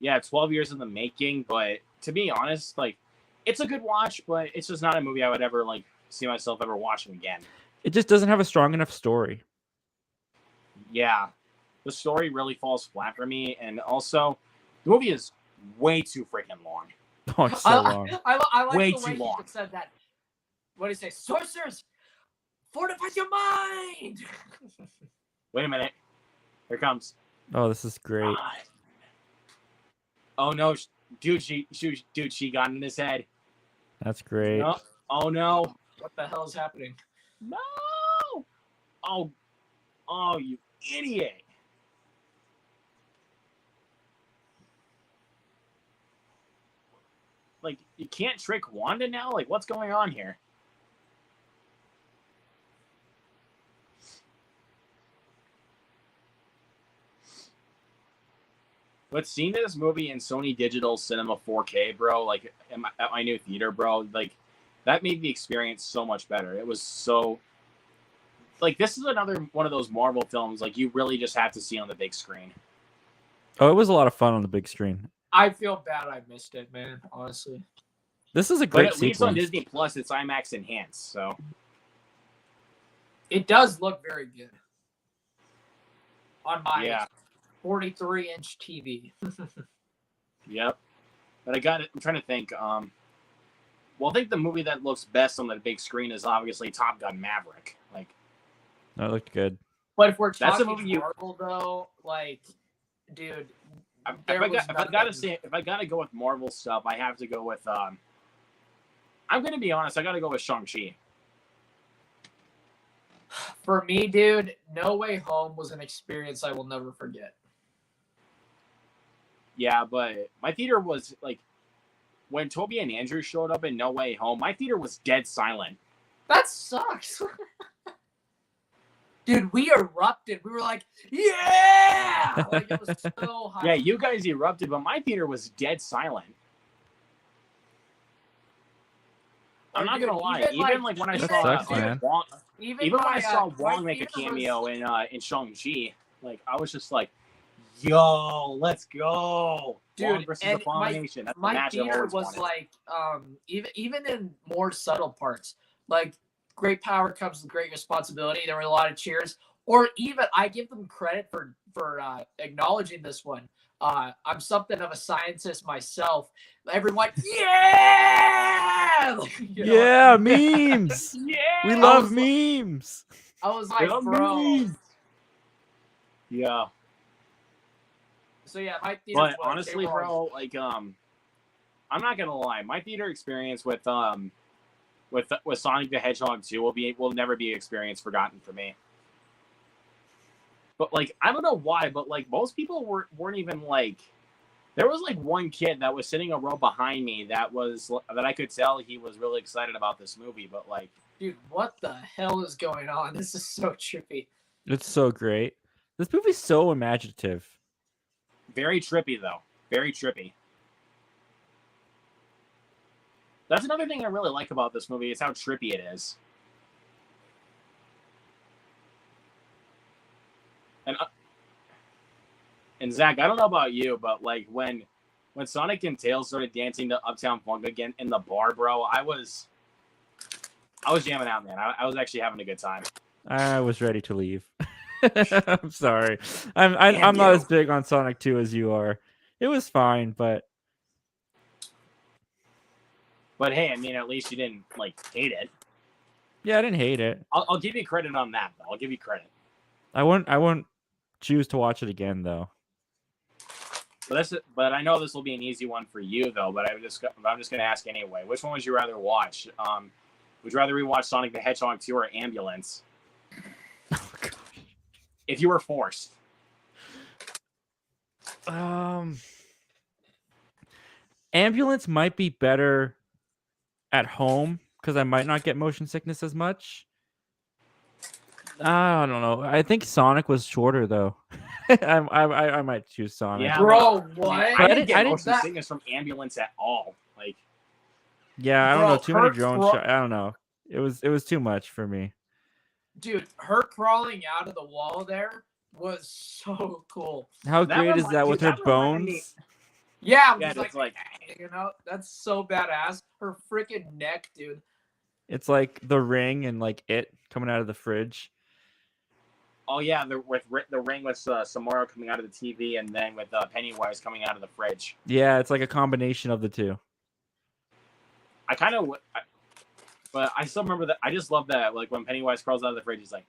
Yeah, 12 years in the making, but to be honest, like, it's a good watch, but it's just not a movie I would ever like see myself ever watching again. It just doesn't have a strong enough story. Yeah, the story really falls flat for me, and also the movie is way too freaking long. Oh, it's so long. I like Way the way too long. he said that. What do you say? Sorcerers, fortify your mind. Wait a minute, here it comes. Oh, this is great. Oh no, dude, she got in his head. That's great. No. Oh no. What the hell is happening? No. Oh, you idiot. Like, you can't trick Wanda now? Like, what's going on here? But seeing this movie in Sony Digital Cinema 4K, bro, like at my new theater, bro, like that made the experience so much better. It was so like this is another one of those Marvel films like you really just have to see on the big screen. Oh, it was a lot of fun on the big screen. I feel bad I missed it, man. Honestly, This is a But great at least on sequence. Disney Plus, it's IMAX enhanced. So it does look very good on my yeah, 43-inch TV. yep. But I'm trying to think. Well, I think the movie that looks best on the big screen is obviously Top Gun Maverick. Like That looked good. But if we're That's a talking movie Marvel, though, like, dude, if there was I gotta go with Marvel stuff, I have to go with. I'm gonna be honest. I gotta go with Shang-Chi. for me, dude, No Way Home was an experience I will never forget. Yeah, but my theater was like when Toby and Andrew showed up in No Way Home. My theater was dead silent. That sucks. Dude, we erupted. We were like, yeah! Like, it was so high. Yeah, you guys erupted, but my theater was dead silent. I'm not gonna lie. Even like when I That saw sucks, man. Wong, Even when I my, saw my Wong make a theater cameo was- in Shang-Chi, like I was just like, "Yo, let's go!" Dude, Wong versus and Abomination. That's the my match I've theater always was wanted. like, even in more subtle parts, like great power comes with great responsibility. There were a lot of cheers, or even I give them credit for acknowledging this one. I'm something of a scientist myself. Everyone, yeah, you know? Yeah, memes. Yeah, We love memes. I was like, Yeah, bro. memes. Yeah, So yeah, my theater. but honestly, bro, like I'm not gonna lie. My theater experience with Sonic the Hedgehog 2 will never be an experience forgotten for me. But like I don't know why, but like most people weren't even like. There was like one kid that was sitting a row behind me that I could tell he was really excited about this movie, but like, dude, what the hell is going on? This is so trippy. It's so great. This movie's so imaginative. very trippy though, very trippy. That's another thing I really like about this movie is how trippy it is. And Zach, I don't know about you, but like when Sonic and Tails started dancing to Uptown Funk again in the bar, bro, I was jamming out, man. I was actually having a good time. I was ready to leave. I'm sorry. I'm not as big on Sonic 2 as you are. It was fine, but hey, I mean, at least you didn't like hate it. yeah, I didn't hate it. I'll give you credit on that, though. I'll give you credit. I won't choose to watch it again, though. But I know this will be an easy one for you, though. But I'm just gonna ask anyway. Which one would you rather watch? Would you rather rewatch Sonic the Hedgehog 2 or Ambulance? Oh, gosh. If you were forced. Ambulance might be better at home because I might not get motion sickness as much. I don't know. I think Sonic was shorter though. I might choose Sonic. Yeah, Bro, what? I didn't get I didn't- motion sickness from Ambulance at all. Like, Yeah, I don't Bro, know. Too many her drone craw- shots. I don't know. It was too much for me. Dude, her crawling out of the wall there was so cool. How That great is remi- that dude, with her that reminded me- bones? Yeah, I'm Yeah, just it's like- you know, that's so badass. Her freaking neck, dude. It's like the ring and like it coming out of the fridge. oh yeah, the ring with Samara coming out of the TV, and then with Pennywise coming out of the fridge. Yeah, it's like a combination of the two. But I still remember that. I just love that. Like when Pennywise crawls out of the fridge, he's like,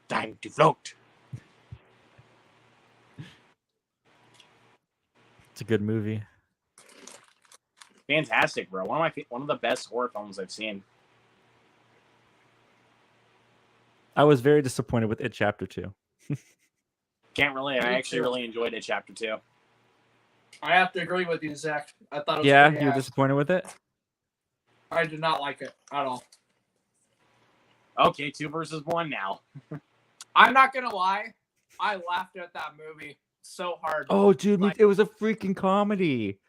"Time to float." It's a good movie. Fantastic, bro. One of the best horror films I've seen. I was very disappointed with It Chapter 2. Can't relate. I Me actually too. really enjoyed it. Chapter 2. I have to agree with you, Zach. I thought it was Yeah, pretty you were ass. disappointed with it? I did not like it at all. Okay, 2 versus 1 now. I'm not gonna lie. I laughed at that movie so hard. Oh, dude, Like- it was a freaking comedy.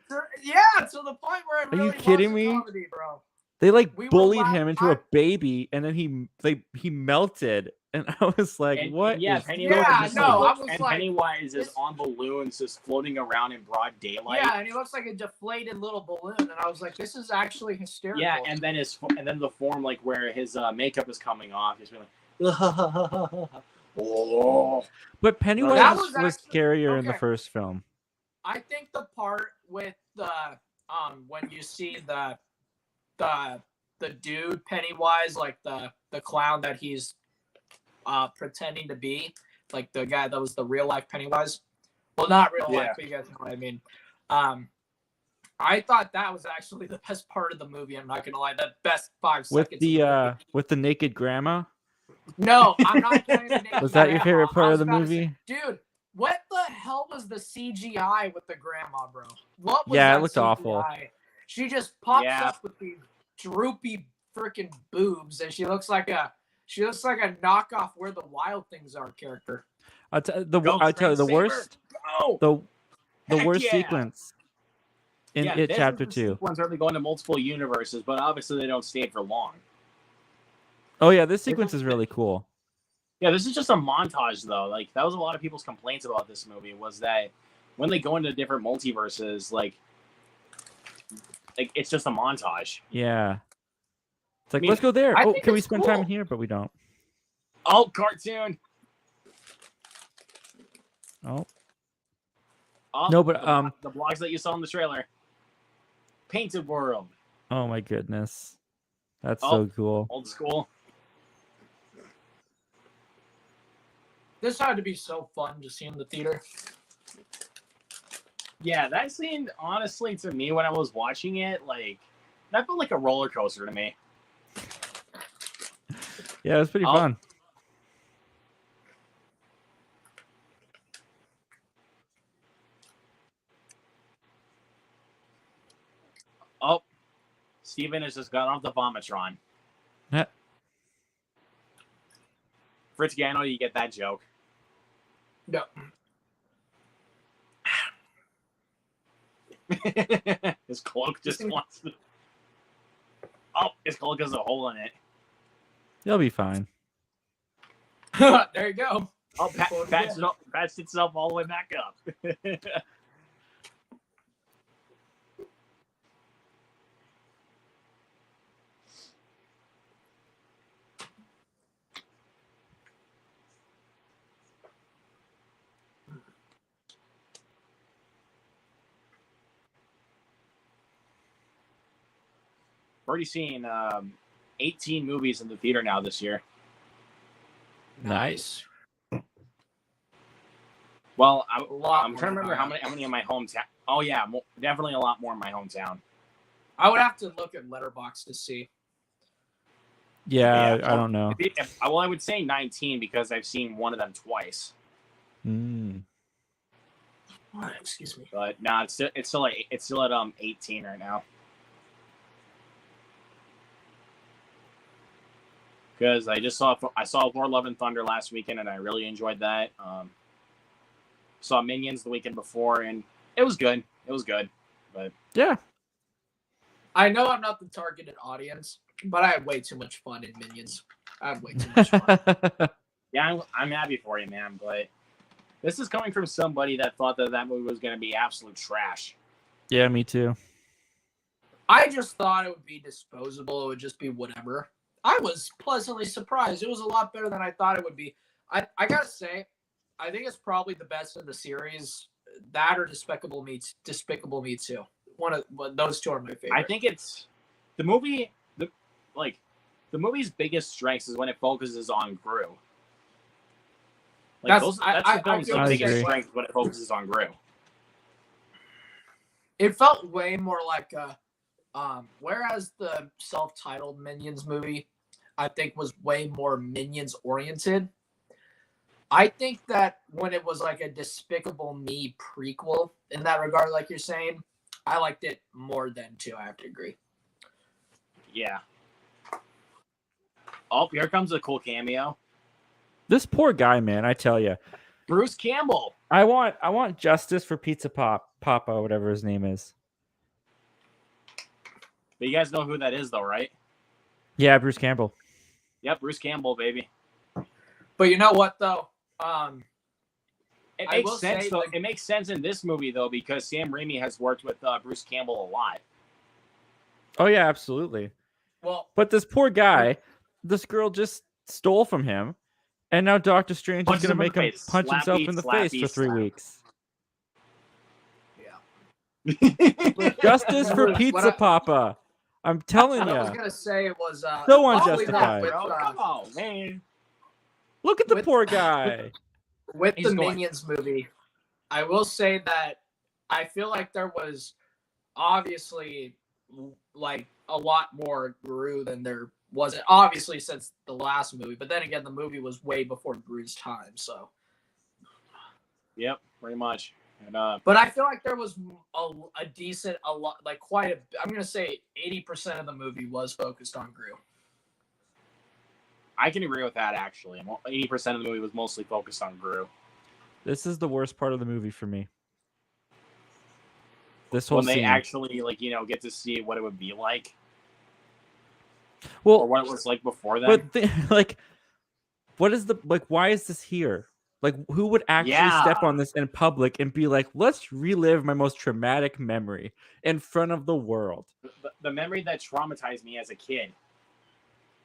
Yeah, to the point where it Are you really kidding was a me? comedy, bro. They like We were bullied laughing- him into a baby, and then he melted. and I was like, And, "What yeah, is Pennywise Yeah, is no, like, I was and like, Pennywise is this- on balloons, just floating around in broad daylight. yeah, and he looks like a deflated little balloon, and I was like, this is actually hysterical. Yeah, and then the form like where his makeup is coming off, he's being like, oh. But Pennywise That was was actually- scarier in the okay. first film. I think the part with the when you see the dude Pennywise, like the clown that he's pretending to be, like the guy that was the real life Pennywise. Well, not real life, but you guys know what I mean. I thought that was actually the best part of the movie. I'm not gonna lie, the best 5 seconds. With the naked grandma. No, I'm not counting the naked Was that your grandma. favorite I part was of the about to say, movie? dude, what the hell was the CGI with the grandma, bro? What was Yeah, it that looked CGI? awful. She just pops Yeah. up with these droopy freaking boobs, and she looks like a knockoff Where the Wild Things Are character. I tell you the Screensaver. worst Go! the Heck worst yeah! sequence in Yeah, it this chapter is the 2. sequence where they go into multiple universes, but obviously they don't stay for long. Oh yeah, this sequence is really cool. Yeah, this is just a montage though. Like that was a lot of people's complaints about this movie was that when they go into different multiverses, like it's just a montage. Yeah. It's like, I mean, let's go there. I Oh, think can we it's spend cool. time in here? But we don't. Oh, cartoon. Oh. Oh, No, but, the blogs that you saw in the trailer. Painted World. Oh my goodness. That's Oh. so cool. Old school. This had to be so fun to see in the theater. Yeah, that scene, honestly, to me, when I was watching it, like, that felt like a roller coaster to me. Yeah, it was pretty Oh. fun. Oh, Steven has just got off the Vomitron. Yeah. Fritz Gano, you get that joke. No. His cloak just wants to... Oh, his cloak has a hole in it. You'll be fine. There you go. Oh, patched itself all the way back up. Already seen 18 movies in the theater now this year. Nice. Well, I'm lot trying to more remember how many in my hometown. Oh yeah, definitely a lot more in my hometown. I would have to look at Letterboxd to see. Yeah, Yeah. I don't know. Well, I would say 19 because I've seen one of them twice. Mm. What? Excuse me. But no, it's still at 18 right now. Because I saw Thor: Love and Thunder last weekend and I really enjoyed that. Saw Minions the weekend before and it was good. It was good, but Yeah. I know I'm not the targeted audience, but I had way too much fun in Minions. I had way too much fun. yeah, I'm happy for you, man. But this is coming from somebody that thought that movie was going to be absolute trash. Yeah, me too. I just thought it would be disposable. It would just be whatever. I was pleasantly surprised. It was a lot better than I thought it would be. I gotta say, I think it's probably the best in the series. That or Despicable Me 2. Those two are my favorite. I think it's the movie. The movie's biggest strengths is when it focuses on Gru. That's the film's I biggest agree. strength when it focuses on Gru. It felt way more like a whereas the self-titled Minions movie, I think, was way more Minions oriented. I think that when it was like a Despicable Me prequel in that regard, like you're saying, I liked it more than 2. I have to agree. Yeah. Oh, here comes a cool cameo. This poor guy, man, I tell you. Bruce Campbell. I want justice for Pizza Papa, whatever his name is. But you guys know who that is, though, right? Yeah, Bruce Campbell. Yep, Bruce Campbell, baby. But you know what though? It I makes will sense say, though. like- It makes sense in this movie though because Sam Raimi has worked with Bruce Campbell a lot. Oh yeah, absolutely. Well, But this poor guy, this girl just stole from him, and now Doctor Strange Punches is gonna him in make the him face. punch himself Slappy, in the face slappy, for 3 slap. weeks. yeah. Justice for What Pizza I- Papa. I'm telling What I was you. gonna say was So luckily unjustified. with, Bro, come on, man. Look at the with- poor guy. with He's the going- Minions movie, I will say that I feel like there was obviously like a lot more Gru than there wasn't, obviously since the last movie. But then again, the movie was way before Gru's time, so. Yep, pretty much. And But I feel like there was a decent, a lot, like quite a. I'm gonna say 80% of the movie was focused on Gru. I can agree with that actually. 80% of the movie was mostly focused on Gru. This is the worst part of the movie for me. This whole When they scene. actually get to see what it would be like, Well, or what it was like before then. but like, what is the like? Why is this here? Like, who would actually step Yeah. on this in public and be like, "Let's relive my most traumatic memory in front of the world"? The memory that traumatized me as a kid.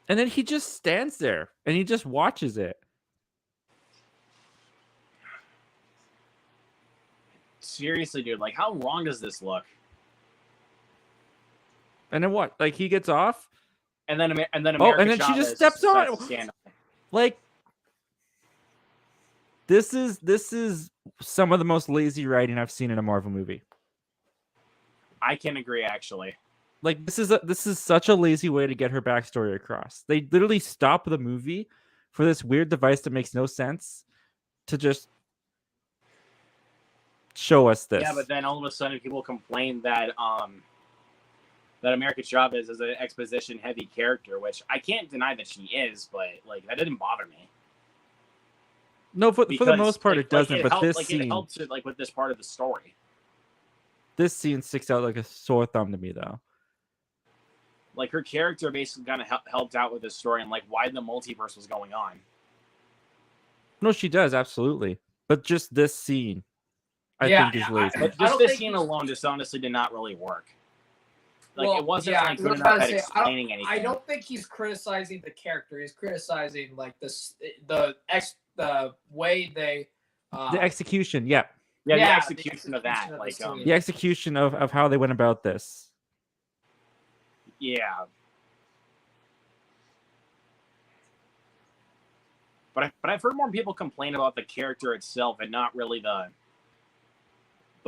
And then he just stands there and he just watches it. Seriously, dude, like how wrong does this look? And then what? Like he gets off? And then Oh, and America then she just Chavez steps on. decides to stand up. Like this is some of the most lazy writing I've seen in a Marvel movie. I can agree, actually. Like this is such a lazy way to get her backstory across. They literally stop the movie for this weird device that makes no sense to just show us this. Yeah, but then all of a sudden people complain that that America Chavez is an exposition heavy character, which I can't deny that she is, but like that didn't bother me. No, for the most part it doesn't. But helped, this it scene, helps it, like with this part of the story. this scene sticks out like a sore thumb to me, though. Like her character basically kind of helped out with this story and like why the multiverse was going on. No, she does absolutely, but just this scene, I think is lazy. But I just don't this think scene he's- alone just honestly did not really work. Like Well, it wasn't yeah, like I was good about enough to at say, explaining anything. I don't think he's criticizing the character. He's criticizing like the way they. The execution, yeah, Yeah, Yeah, the the execution of that, execution of like the scene. the execution of how they went about this. yeah. But I've heard more people complain about the character itself and not really the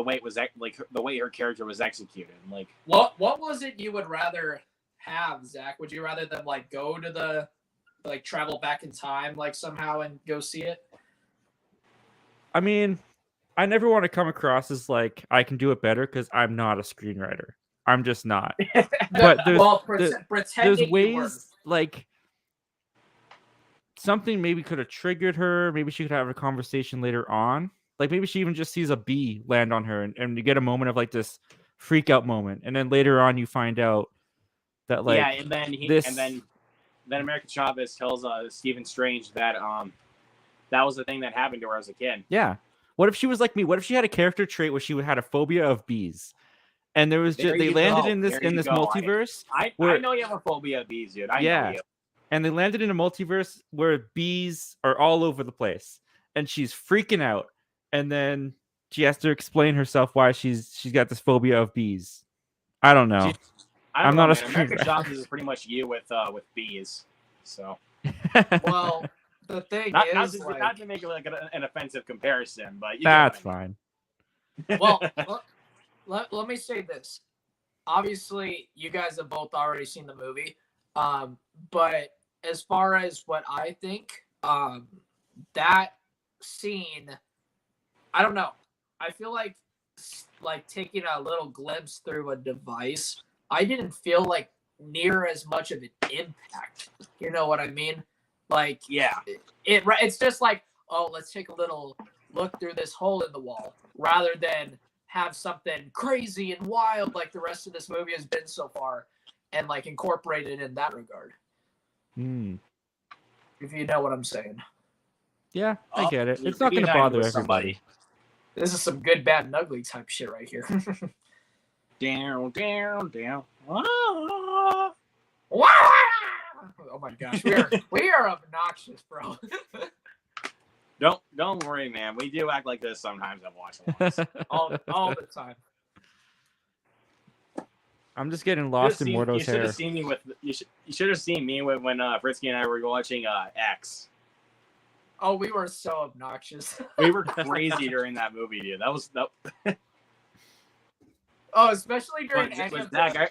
way it was like the way her character was executed. Like What was it you would rather have, Zach? Would you rather them like go to the like travel back in time like somehow and go see it? I mean, I never want to come across as like I can do it better because I'm not a screenwriter. I'm just not. But there's well, there's pretending you were. ways like something maybe could have triggered her. Maybe she could have a conversation later on. Like maybe she even just sees a bee land on her and you get a moment of like this freak out moment. And then later on you find out that like yeah, and then this- then America Chavez tells Stephen Strange that that was the thing that happened to her as a kid. Yeah. What if she was like me? What if she had a character trait where she had a phobia of bees? And there was There just they you landed go. in this There in you this go. multiverse. I Where- know you have a phobia of bees, dude. I Yeah. know you. And they landed in a multiverse where bees are all over the place. And she's freaking out. And then she has to explain herself why she's got this phobia of bees. I don't know. I'm not a man. America screenwriter. Chavez is pretty much you with bees. So Well, the thing not is, to make it like an offensive comparison, but you get That's what I mean. fine. well, let me say this. Obviously, you guys have both already seen the movie. But as far as what I think, that scene, I don't know. I feel like taking a little glimpse through a device, I didn't feel like near as much of an impact. You know what I mean? Like, Yeah. it's just like, oh, let's take a little look through this hole in the wall, rather than have something crazy and wild like the rest of this movie has been so far, and like incorporate it in that regard. Hmm. If you know what I'm saying. Yeah, I Oh, get it. you're It's not going to reuniting bother with everybody. This is some good, bad, and ugly type shit right here. Down, down, down. Ah. Oh my gosh, we are obnoxious, bro. Don't worry, man. We do act like this sometimes at watch-alongs. all the time. I'm just getting lost in Mordo's You should hair. have seen me with. You should have seen me when Fritsky and I were watching X. Oh, we were so obnoxious. We were crazy during that movie, dude. That was that. Oh, especially during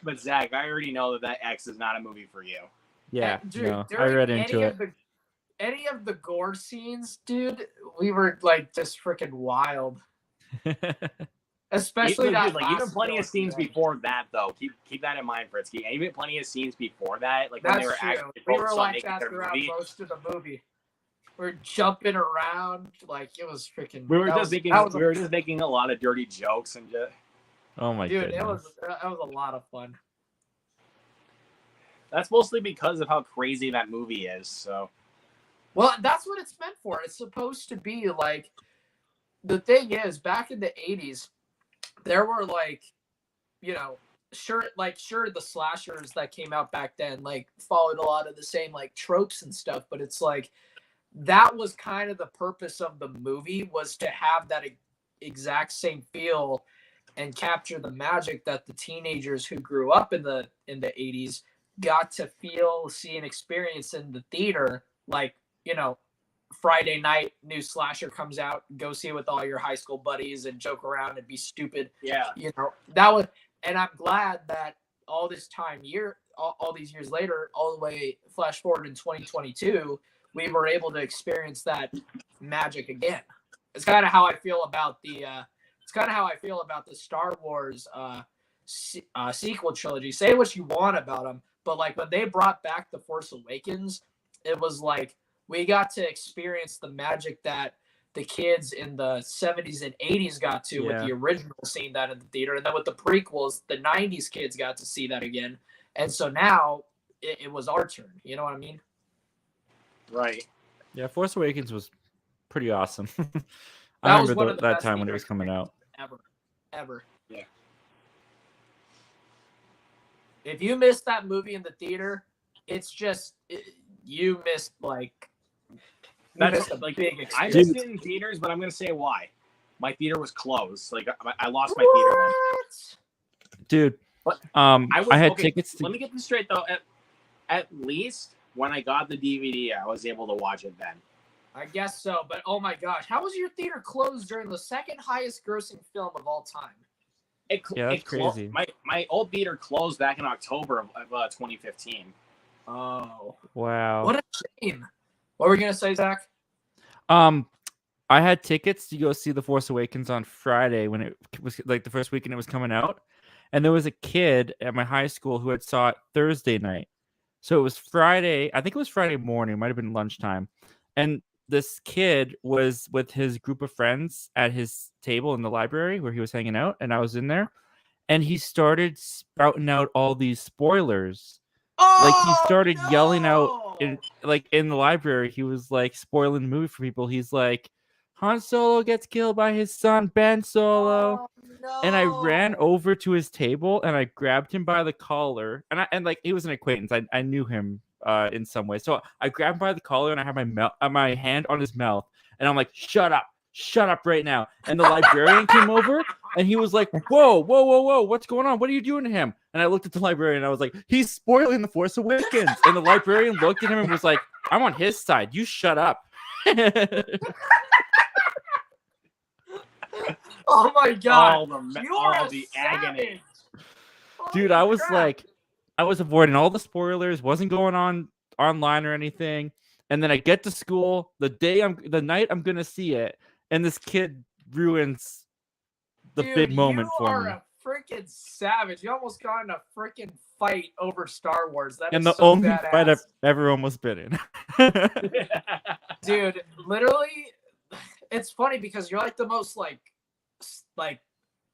But Zach, I already know that X is not a movie for you. Yeah, dude, no, I read into it. Any of the gore scenes, dude, we were like just freaking wild. Especially that like even plenty of scenes before that though. Keep that in mind, Fritsky. And even plenty of scenes before that, like when they were actually we were like making that their throughout movie. most of the movie. We're jumping around like it was freaking. We were just making a lot of dirty jokes and just. Oh my dude, goodness. that was a lot of fun. That's mostly because of how crazy that movie is. So. Well, that's what it's meant for. It's supposed to be like. The thing is, back in the 80s, there were like, you know, sure the slashers that came out back then like followed a lot of the same like tropes and stuff, but it's like that was kind of the purpose of the movie, was to have that exact same feel and capture the magic that the teenagers who grew up in the 80s got to feel, see, and experience in the theater. Like, you know, Friday night, new slasher comes out, go see it with all your high school buddies and joke around and be stupid. Yeah. You know, that was, and I'm glad that all this time all these years later, all the way flash forward in 2022, we were able to experience that magic again. It's kind of how I feel about the Star Wars sequel trilogy. Say what you want about them, but like when they brought back The Force Awakens, it was like we got to experience the magic that the kids in the 70s and 80s got to with the original, seeing that in the theater. And then with the prequels, the 90s kids got to see that again. And so now it was our turn. You know what I mean? Right. Yeah, Force Awakens was pretty awesome. I That was remember one of the that best time when it was coming out. Ever. Yeah. If you missed that movie in the theater, it's just you missed like That's a big experience. I missed it in theaters, but I'm gonna say why. My theater was closed. Like I lost my theater then. Dude, But I had tickets to... Let me get this straight though. At least when I got the DVD, I was able to watch it then. I guess so, but oh my gosh, how was your theater closed during the second highest grossing film of all time? That's crazy. My old theater closed back in October of 2015. Oh. Wow. What a shame. What were you going to say, Zach? I had tickets to go see The Force Awakens on Friday when it was like the first weekend it was coming out. And there was a kid at my high school who had saw it Thursday night. So it was Friday. I think it was Friday morning. It might have been lunchtime. And this kid was with his group of friends at his table in the library where he was hanging out. And I was in there. And he started spouting out all these spoilers. Like he started yelling out in the library. He was like spoiling the movie for people. He's like, Han Solo gets killed by his son Ben Solo. Oh, no. And I ran over to his table and I grabbed him by the collar. And like he was an acquaintance. I knew him in some way. So I grabbed him by the collar and I had my hand on his mouth. And I'm like, shut up right now. And the librarian came over and he was like, whoa, what's going on? What are you doing to him? And I looked at the librarian and I was like, he's spoiling The Force Awakens. And the librarian looked at him and was like, I'm on his side. You shut up. Oh my God. All the agony. Dude, I was like, I was avoiding all the spoilers, wasn't going on online or anything. And then I get to school the night I'm going to see it. And this kid ruins the big moment for me. You are a freaking savage. You almost got in a freaking fight over Star Wars. That and is the so only badass. fight I've ever almost been in. Dude, literally, it's funny because you're like the most like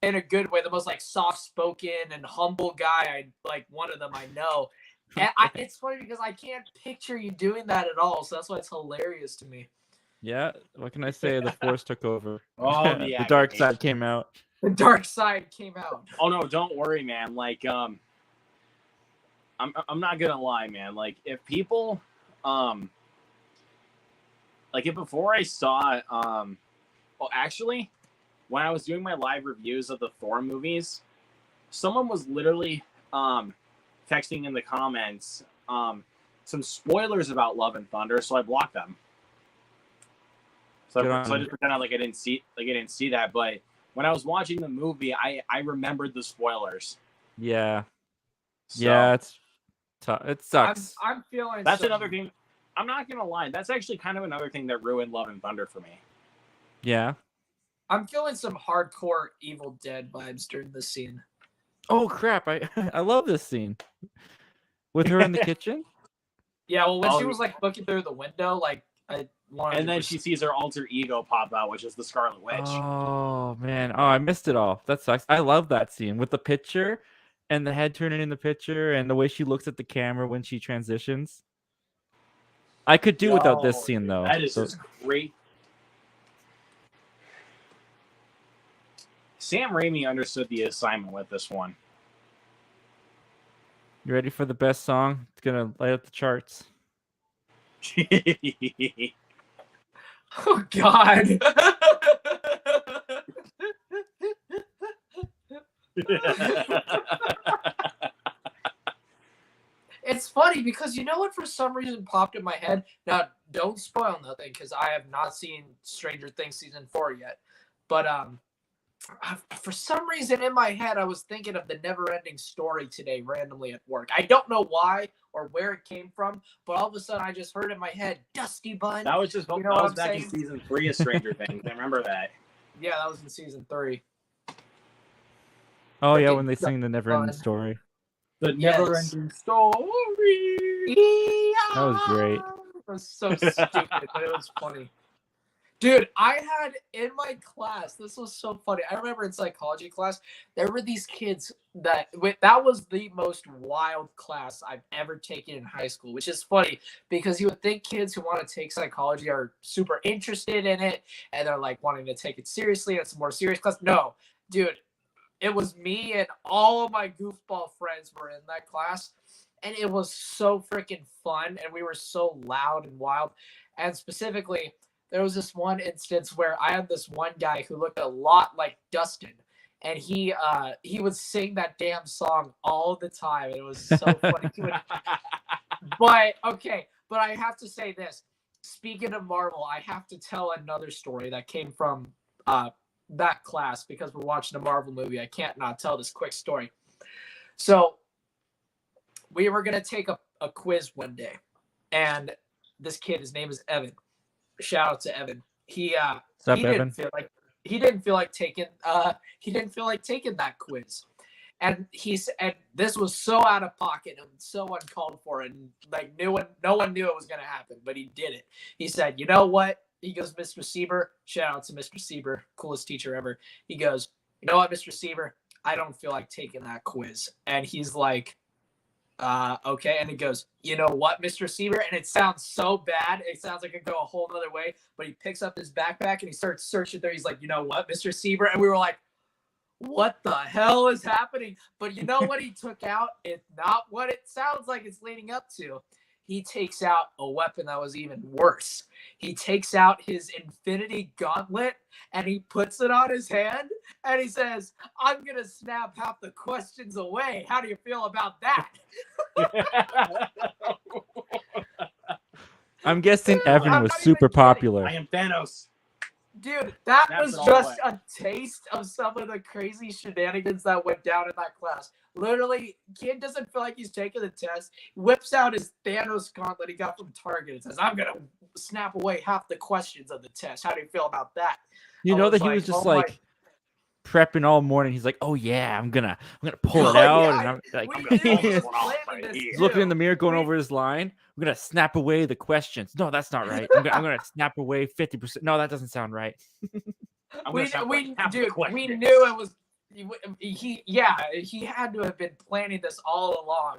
in a good way, the most like soft-spoken and humble guy. One of them I know. And it's funny because I can't picture you doing that at all. So that's why it's hilarious to me. Yeah, what can I say? The Force took over. Oh, The the dark agony. side came out. The dark side came out. Oh no, don't worry, man. Like, I'm not gonna lie, man. Like, if people, like, if before I saw, well, actually, when I was doing my live reviews of the Thor movies, someone was literally, texting in the comments, some spoilers about Love and Thunder, so I blocked them. So I just pretended like I didn't see that. But when I was watching the movie, I remembered the spoilers. Yeah. So, Yeah, it's tough. It sucks. I'm feeling. That's another thing. I'm not gonna lie. That's actually kind of another thing that ruined Love and Thunder for me. Yeah. I'm feeling some hardcore Evil Dead vibes during this scene. Oh crap! I love this scene with her in the kitchen. Yeah, well, when she was like looking through the window, like I wanted. And then she sees her alter ego pop out, which is the Scarlet Witch. Oh man! Oh, I missed it all. That sucks. I love that scene with the picture and the head turning in the picture and the way she looks at the camera when she transitions. I could do without this scene though. That is just great. Sam Raimi understood the assignment with this one. You ready for the best song? It's gonna light up the charts. Oh God. It's funny because you know what for some reason popped in my head? Now, don't spoil nothing because I have not seen Stranger Things season 4 yet. But for some reason in my head, I was thinking of the Never-Ending Story today randomly at work. I don't know why or where it came from, but all of a sudden I just heard in my head, Dusty Bun. That was just You know that what was I'm back saying? in season 3 of Stranger Things. I remember that. Yeah, that was in season 3. Oh yeah, when they sing the Never-Ending Story. The Never-Ending Story. That was great. It was so stupid, but it was funny. Dude, I had in my class, this was so funny. I remember in psychology class, there were these kids that was the most wild class I've ever taken in high school, which is funny because you would think kids who want to take psychology are super interested in it and they're like wanting to take it seriously. It's a more serious class. No, dude, it was me and all of my goofball friends were in that class. And it was so freaking fun. And we were so loud and wild. And specifically, there was this one instance where I had this one guy who looked a lot like Dustin. And he would sing that damn song all the time. And it was so funny. But I have to say this. Speaking of Marvel, I have to tell another story that came from that class because we're watching a Marvel movie. I can't not tell this quick story. So we were going to take a quiz one day. And this kid, his name is Evan. Shout out to Evan. He didn't feel like taking that quiz. And this was so out of pocket and so uncalled for, and like no one knew it was gonna happen, but he did it. He said, "You know what?" He goes, "Mr. Sieber," shout out to Mr. Sieber, coolest teacher ever. He goes, "You know what, Mr. Sieber? I don't feel like taking that quiz." And he's like, okay. And he goes, "You know what, Mr. Sieber?" And it sounds so bad. It sounds like it go a whole other way, but he picks up his backpack and he starts searching there. He's like, "You know what, Mr. Sieber?" And we were like, what the hell is happening? But you know what he took out? It's not what it sounds like it's leading up to. He takes out a weapon that was even worse. He takes out his Infinity Gauntlet and he puts it on his hand and he says, "I'm going to snap half the questions away. How do you feel about that?" I'm guessing Evan was super popular. I am Thanos. Dude, that was just a taste of some of the crazy shenanigans that went down in that class. Literally, kid doesn't feel like he's taking the test. Whips out his Thanos gauntlet he got from Target and says, "I'm going to snap away half the questions of the test. How do you feel about that?" You know that he was just like prepping all morning. He's like, "Oh yeah, I'm gonna pull it out," and I'm like, he's looking in the mirror, going over his line. "I'm gonna snap away the questions." "No, that's not right. I'm gonna snap away 50%. "No, that doesn't sound right." We knew it was he had to have been planning this all along.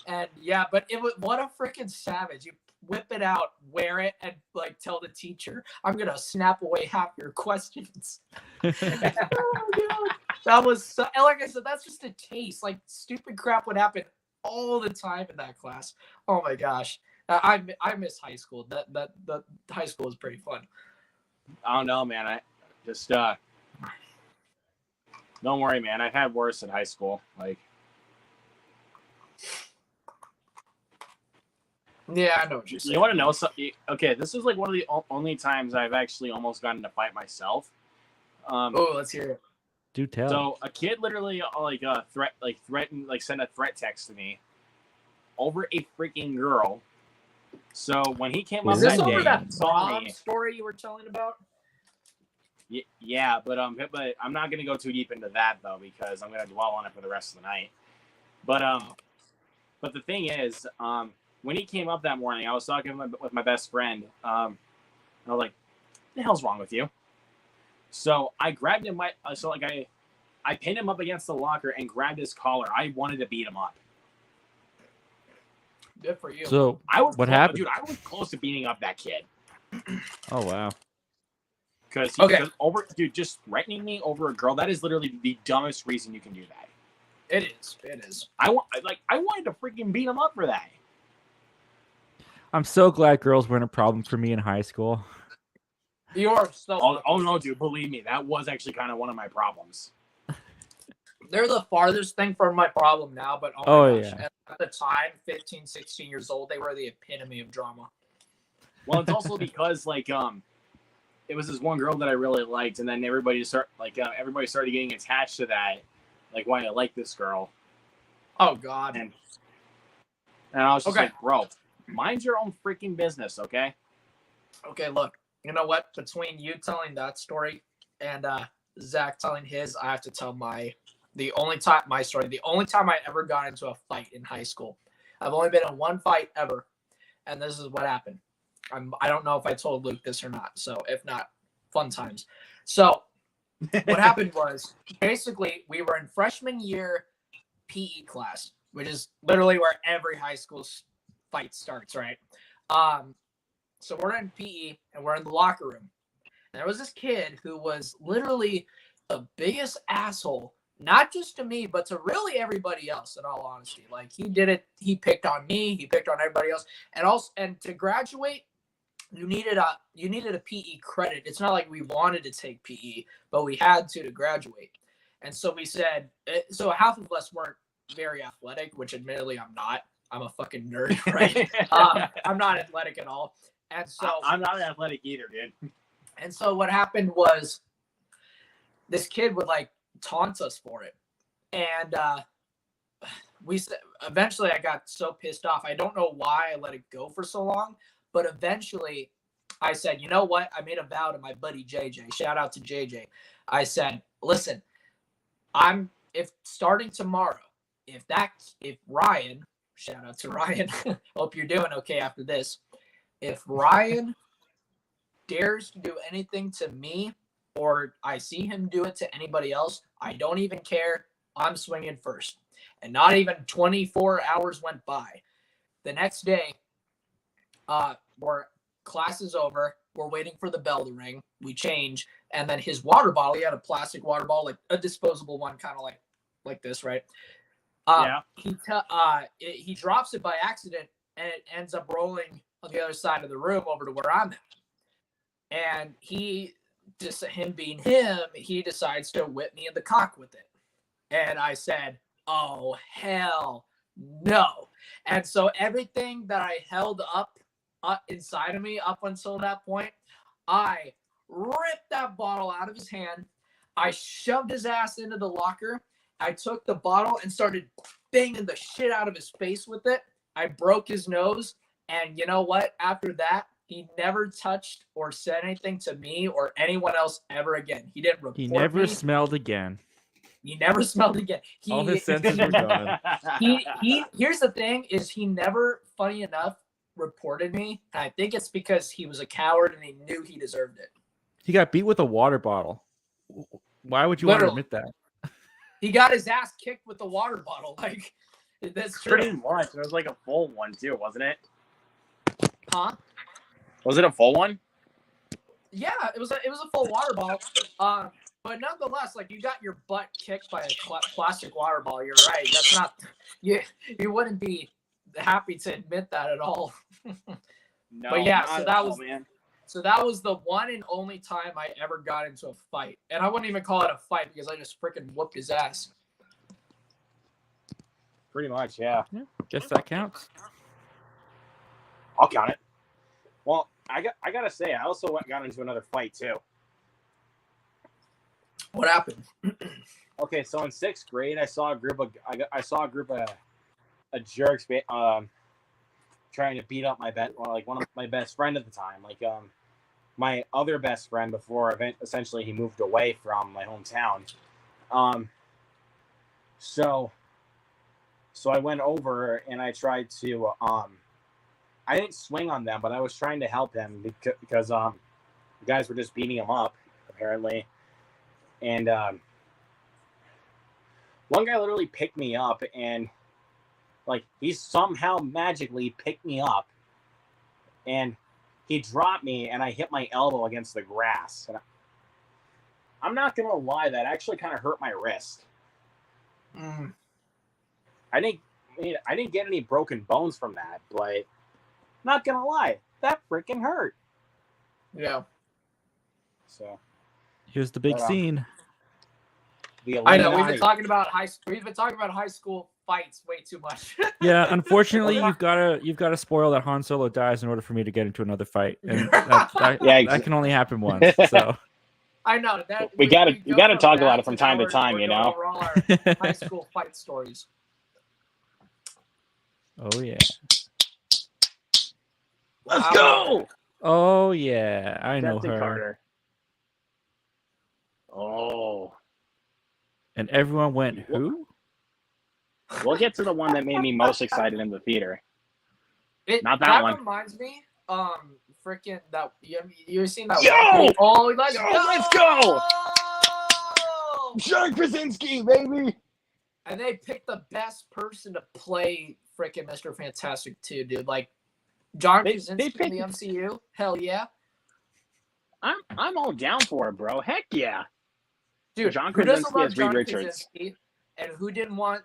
And yeah, but it was what a freaking savage. whip it out, wear it, and like tell the teacher, I'm gonna snap away half your questions. Oh, God. That was so, and like I said, that's just a taste. Like stupid crap would happen all the time in that class. Oh my gosh. I miss high school. That high school was pretty fun. I don't know, man. I just don't worry, man. I've had worse in high school. Like, yeah, I know what you're saying. you want to know something? Okay, this is like one of the only times I've actually almost gotten to fight myself. Oh, let's hear it. Do tell. So a kid literally threatened, like sent a threat text to me over a freaking girl. So when he came up, Is this that over game. that Bob story you were telling about? Yeah, but I'm not gonna go too deep into that though because I'm gonna dwell on it for the rest of the night. But the thing is, when he came up that morning, I was talking with my best friend. I was like, "What the hell's wrong with you?" So I grabbed him. I pinned him up against the locker and grabbed his collar. I wanted to beat him up. Good for you. So what happened? Dude, I was close to beating up that kid. Oh wow. Because just threatening me over a girl, that is literally the dumbest reason you can do that. It is. I wanted to freaking beat him up for that. I'm so glad girls weren't a problem for me in high school. You are so. Oh no, dude! Believe me, that was actually kind of one of my problems. They're the farthest thing from my problem now, but Oh, gosh. yeah. At the time, 15, 16 years old, they were the epitome of drama. Well, it's also because it was this one girl that I really liked, and then everybody started getting attached to that, like why I like this girl. Oh God. And I was just like, bro, mind your own freaking business, okay? Okay, look. You know what? Between you telling that story and Zach telling his, I have to tell the only time I ever got into a fight in high school. I've only been in one fight ever, and this is what happened. I don't know if I told Luke this or not, so if not, fun times. So what happened was basically we were in freshman year PE class, which is literally where every high school fight starts, right? So we're in PE and we're in the locker room. And there was this kid who was literally the biggest asshole, not just to me, but to really everybody else, in all honesty. Like he picked on me, he picked on everybody else. And to graduate, you needed a PE credit. It's not like we wanted to take PE, but we had to graduate. And so we said, so half of us weren't very athletic, which admittedly I'm not. I'm a fucking nerd, right? I'm not athletic at all. And so I'm not athletic either, dude. And so what happened was this kid would like taunt us for it. And eventually I got so pissed off. I don't know why I let it go for so long, but eventually I said, you know what? I made a vow to my buddy JJ. Shout out to JJ. I said, listen, if starting tomorrow, if Ryan, shout out to Ryan, hope you're doing okay after this. If Ryan dares to do anything to me or I see him do it to anybody else, I don't even care. I'm swinging first. And not even 24 hours went by. The next day, class is over. We're waiting for the bell to ring. We change. And then his water bottle, he had a plastic water bottle, like a disposable one, kind of like this, right? Yeah. He drops it by accident and it ends up rolling on the other side of the room over to where I'm at. And him being him, he decides to whip me in the cock with it. And I said, oh, hell no. And so everything that I held up inside of me up until that point, I ripped that bottle out of his hand. I shoved his ass into the locker. I took the bottle and started banging the shit out of his face with it. I broke his nose. And you know what? After that, he never touched or said anything to me or anyone else ever again. He didn't report me. He never smelled again. He never smelled again. All his senses were gone. Here's the thing: is he never, funny enough, reported me. And I think it's because he was a coward and he knew he deserved it. He got beat with a water bottle. Why would you want to admit that? He got his ass kicked with the water bottle. Like that's true. Pretty much. It was like a full one too, wasn't it? Huh? Was it a full one? Yeah, it was a full water bottle. But nonetheless, like you got your butt kicked by a plastic water bottle. You're right. That's not you. You wouldn't be happy to admit that at all. No, but yeah, not so at that all, was man. so that was the one and only time I ever got into a fight, and I wouldn't even call it a fight because I just freaking whooped his ass. Pretty much, yeah. Guess that counts. I'll count it. Well, I gotta say, I also got into another fight too. What happened? Okay, so in 6th grade, I saw a group of jerks trying to beat up one of my best friend at the time, my other best friend before essentially he moved away from my hometown. So I went over and I tried to I didn't swing on them, but I was trying to help him because the guys were just beating him up apparently, and one guy literally picked me up and he somehow magically picked me up and he dropped me and I hit my elbow against the grass. And I'm not gonna lie, that actually kind of hurt my wrist. I didn't get any broken bones from that, but not gonna lie, that freaking hurt. Yeah. So Here's the big scene. I know we've been talking about high school fights way too much. Yeah, unfortunately, you've got to spoil that Han Solo dies in order for me to get into another fight, and that can only happen once. So I know that we gotta talk about it from time to time, you know. We're all our high school fight stories. Oh yeah. Let's go. Oh yeah, I know Justin her. Carter. Oh. And everyone went, who? We'll get to the one that made me most excited in the theater. Not that one. That reminds me, freaking that you've seen that? Yo! Oh, let's go! John Krasinski, baby. And they picked the best person to play freaking Mr. Fantastic too, dude. Like John Krasinski in the MCU. Hell yeah. I'm all down for it, bro. Heck yeah. Dude, John who doesn't Krasinski love as John Reed Richards. Krasinski, and who didn't want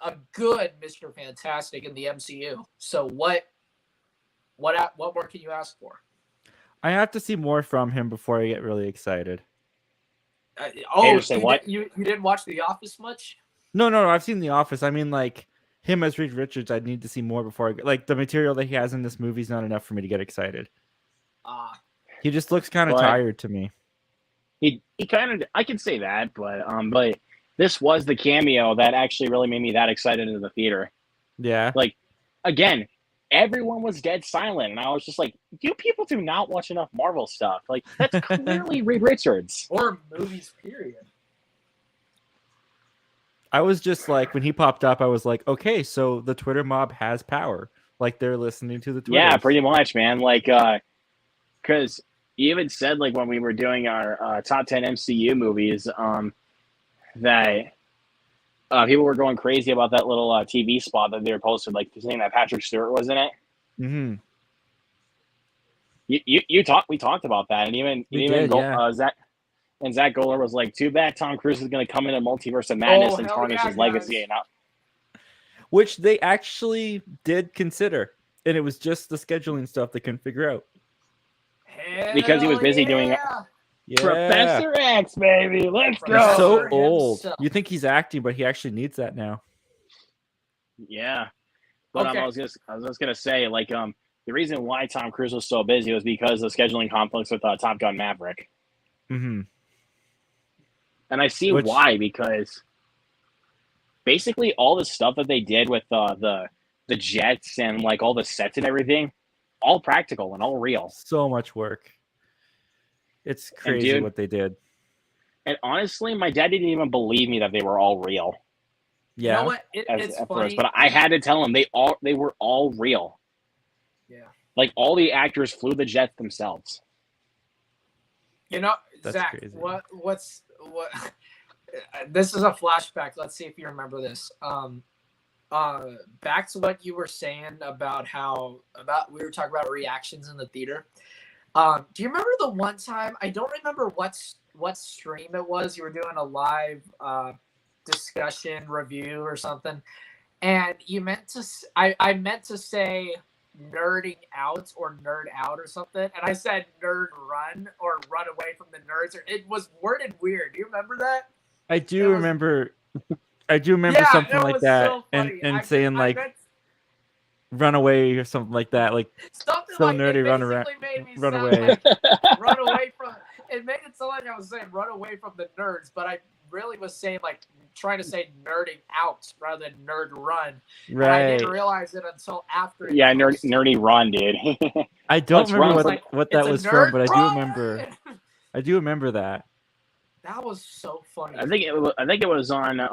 a good Mr. Fantastic in the MCU? So what more can you ask for? I have to see more from him before I get really excited. You didn't watch The Office much? No, I've seen The Office. I mean, like him as Reed Richards, I'd need to see more before the material that he has in this movie is not enough for me to get excited. He just looks kind of tired to me. He kind of, I can say that, but this was the cameo that actually really made me that excited in the theater. Yeah. Like, again, everyone was dead silent, and I was just like, you people do not watch enough Marvel stuff. Like, that's clearly Reed Richards. Or movies, period. I was just like, when he popped up, I was like, okay, so the Twitter mob has power. Like, they're listening to the Twitter. Yeah, pretty much, man. Like, because you even said, like, when we were doing our top 10 MCU movies, that people were going crazy about that little TV spot that they were posted, like saying that Patrick Stewart was in it. Mm-hmm. We talked about that, and Zach Goller was like, "Too bad Tom Cruise is going to come in a Multiverse of Madness and tarnish his legacy." Which they actually did consider, and it was just the scheduling stuff they couldn't figure out. Because he was busy doing Professor X, baby. Let's go. He's so old. You think he's acting, but he actually needs that now. Yeah, but I was just gonna say, like, the reason why Tom Cruise was so busy was because of scheduling conflicts with Top Gun Maverick. Mm-hmm. And I see why, because basically all the stuff that they did with the jets and like all the sets and everything, all practical and all real. So much work. It's crazy what they did. And honestly, my dad didn't even believe me that they were all real. Yeah. You know what? It's funny. First, but I had to tell him they were all real. Yeah. Like all the actors flew the jets themselves. You know, that's Zach, crazy. what this is a flashback. Let's see if you remember this. back to what you were saying about we were talking about reactions in the theater. Do you remember the one time? I don't remember what stream it was. You were doing a live discussion review or something, and you meant to. I meant to say nerding out or nerd out or something, and I said nerd run or run away from the nerds. Or it was worded weird. Do you remember that? I do remember. I do remember Yeah, something it like was that, so funny. and I saying like meant run away or something like that. Like something so like nerdy, it run around, basically made me run sound away. like run away from. It made it sound like I was saying run away from the nerds, but I really was saying like trying to say nerding out rather than nerd run. And I Right. didn't realize it until after. Yeah, nerdy run, dude. I don't remember run. what that It's a was from, nerd but I do run! remember. I do remember that. That was so funny. I think it was on. I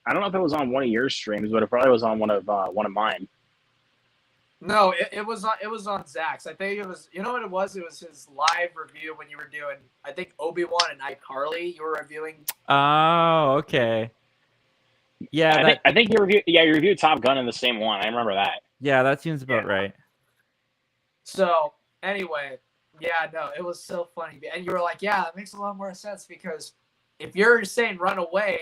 don't know if it was on one of your streams, but it probably was on one of mine. No, it was on Zach's. I think it was. You know what it was? It was his live review when you were doing. I think Obi-Wan and iCarly. You were reviewing. Oh, okay. Yeah, I think you reviewed Top Gun in the same one. I remember that. Yeah, that seems about right. So anyway, yeah, no, it was so funny, and you were like, "Yeah, it makes a lot more sense because if you're saying run away,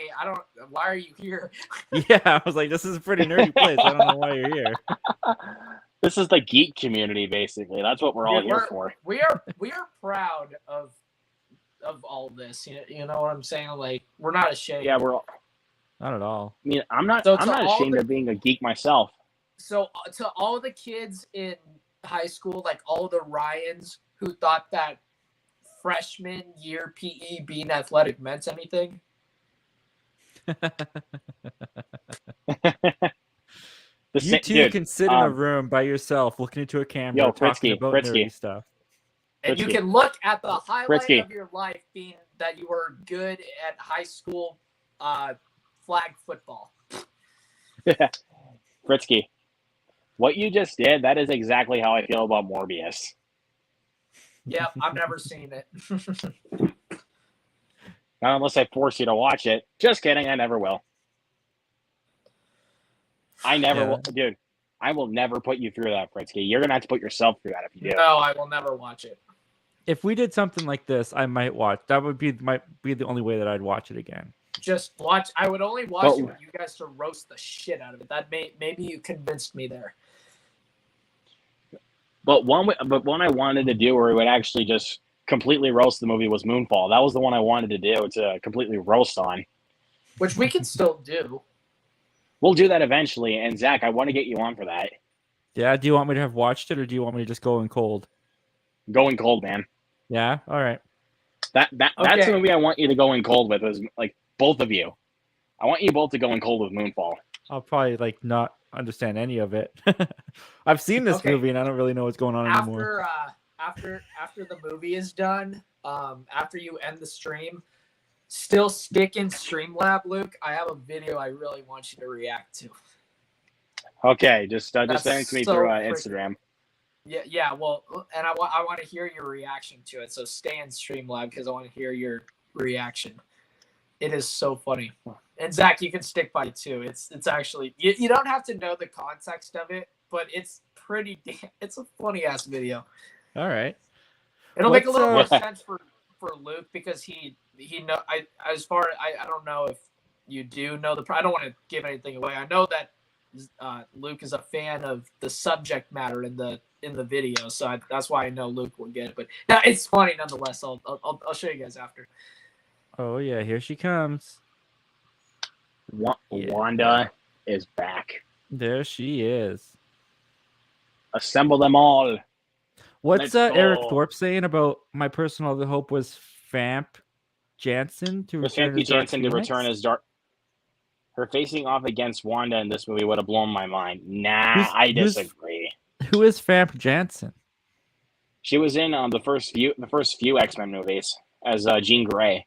why are you here?" Yeah, I was like, this is a pretty nerdy place. I don't know why you're here. This is the geek community, basically. That's what we're all here for. We are proud of all this. You know what I'm saying? Like, we're not ashamed. Yeah, we're all. Not at all. I mean, I'm not So ashamed of being a geek myself. So to all the kids in high school, like all the Ryans who thought that freshman year PE being athletic meant anything. You two can sit in a room by yourself, looking into a camera, talking about nerdy stuff. And you can look at the highlight of your life being that you were good at high school flag football. Fritzky, what you just did, that is exactly how I feel about Morbius. Yep, I've never seen it. Not unless I force you to watch it. Just kidding, I never will. I never will. Dude, I will never put you through that, Fritzky. You're going to have to put yourself through that if you do. No, I will never watch it. If we did something like this, I might watch. That might be the only way that I'd watch it again. Just watch. I would only watch it with you guys to roast the shit out of it. That maybe you convinced me there. But one I wanted to do where we would actually just completely roast the movie was Moonfall. That was the one I wanted to do to completely roast on. Which we can still do. We'll do that eventually. And Zach, I want to get you on for that. Yeah. Do you want me to have watched it, or do you want me to just go in cold? Going cold, man. Yeah. All right. That's the movie I want you to go in cold with. Is like both of you. I want you both to go in cold with Moonfall. I'll probably not understand any of it. I've seen this movie and I don't really know what's going on anymore. After the movie is done, after you end the stream, still stick in Streamlab, Luke. I have a video I really want you to react to. Okay, just send it to me through Instagram. Yeah. Well, and I want to hear your reaction to it. So stay in Streamlab because I want to hear your reaction. It is so funny. And Zach, you can stick by it too. It's actually you don't have to know the context of it, but it's it's a funny ass video. All right. It'll make a little more sense for Luke because he know I don't know if you do know I don't want to give anything away. I know that Luke is a fan of the subject matter in the video, so that's why I know Luke will get it. But now it's funny nonetheless. I'll show you guys after. Oh yeah, here she comes. Wanda is back. There she is. Assemble them all. What's Eric Thorpe saying about my personal hope was Famke Janssen to return as Dark. Her facing off against Wanda in this movie would have blown my mind. Nah, I disagree. Who is Famke Janssen? She was in the first few X-Men movies as Jean Grey.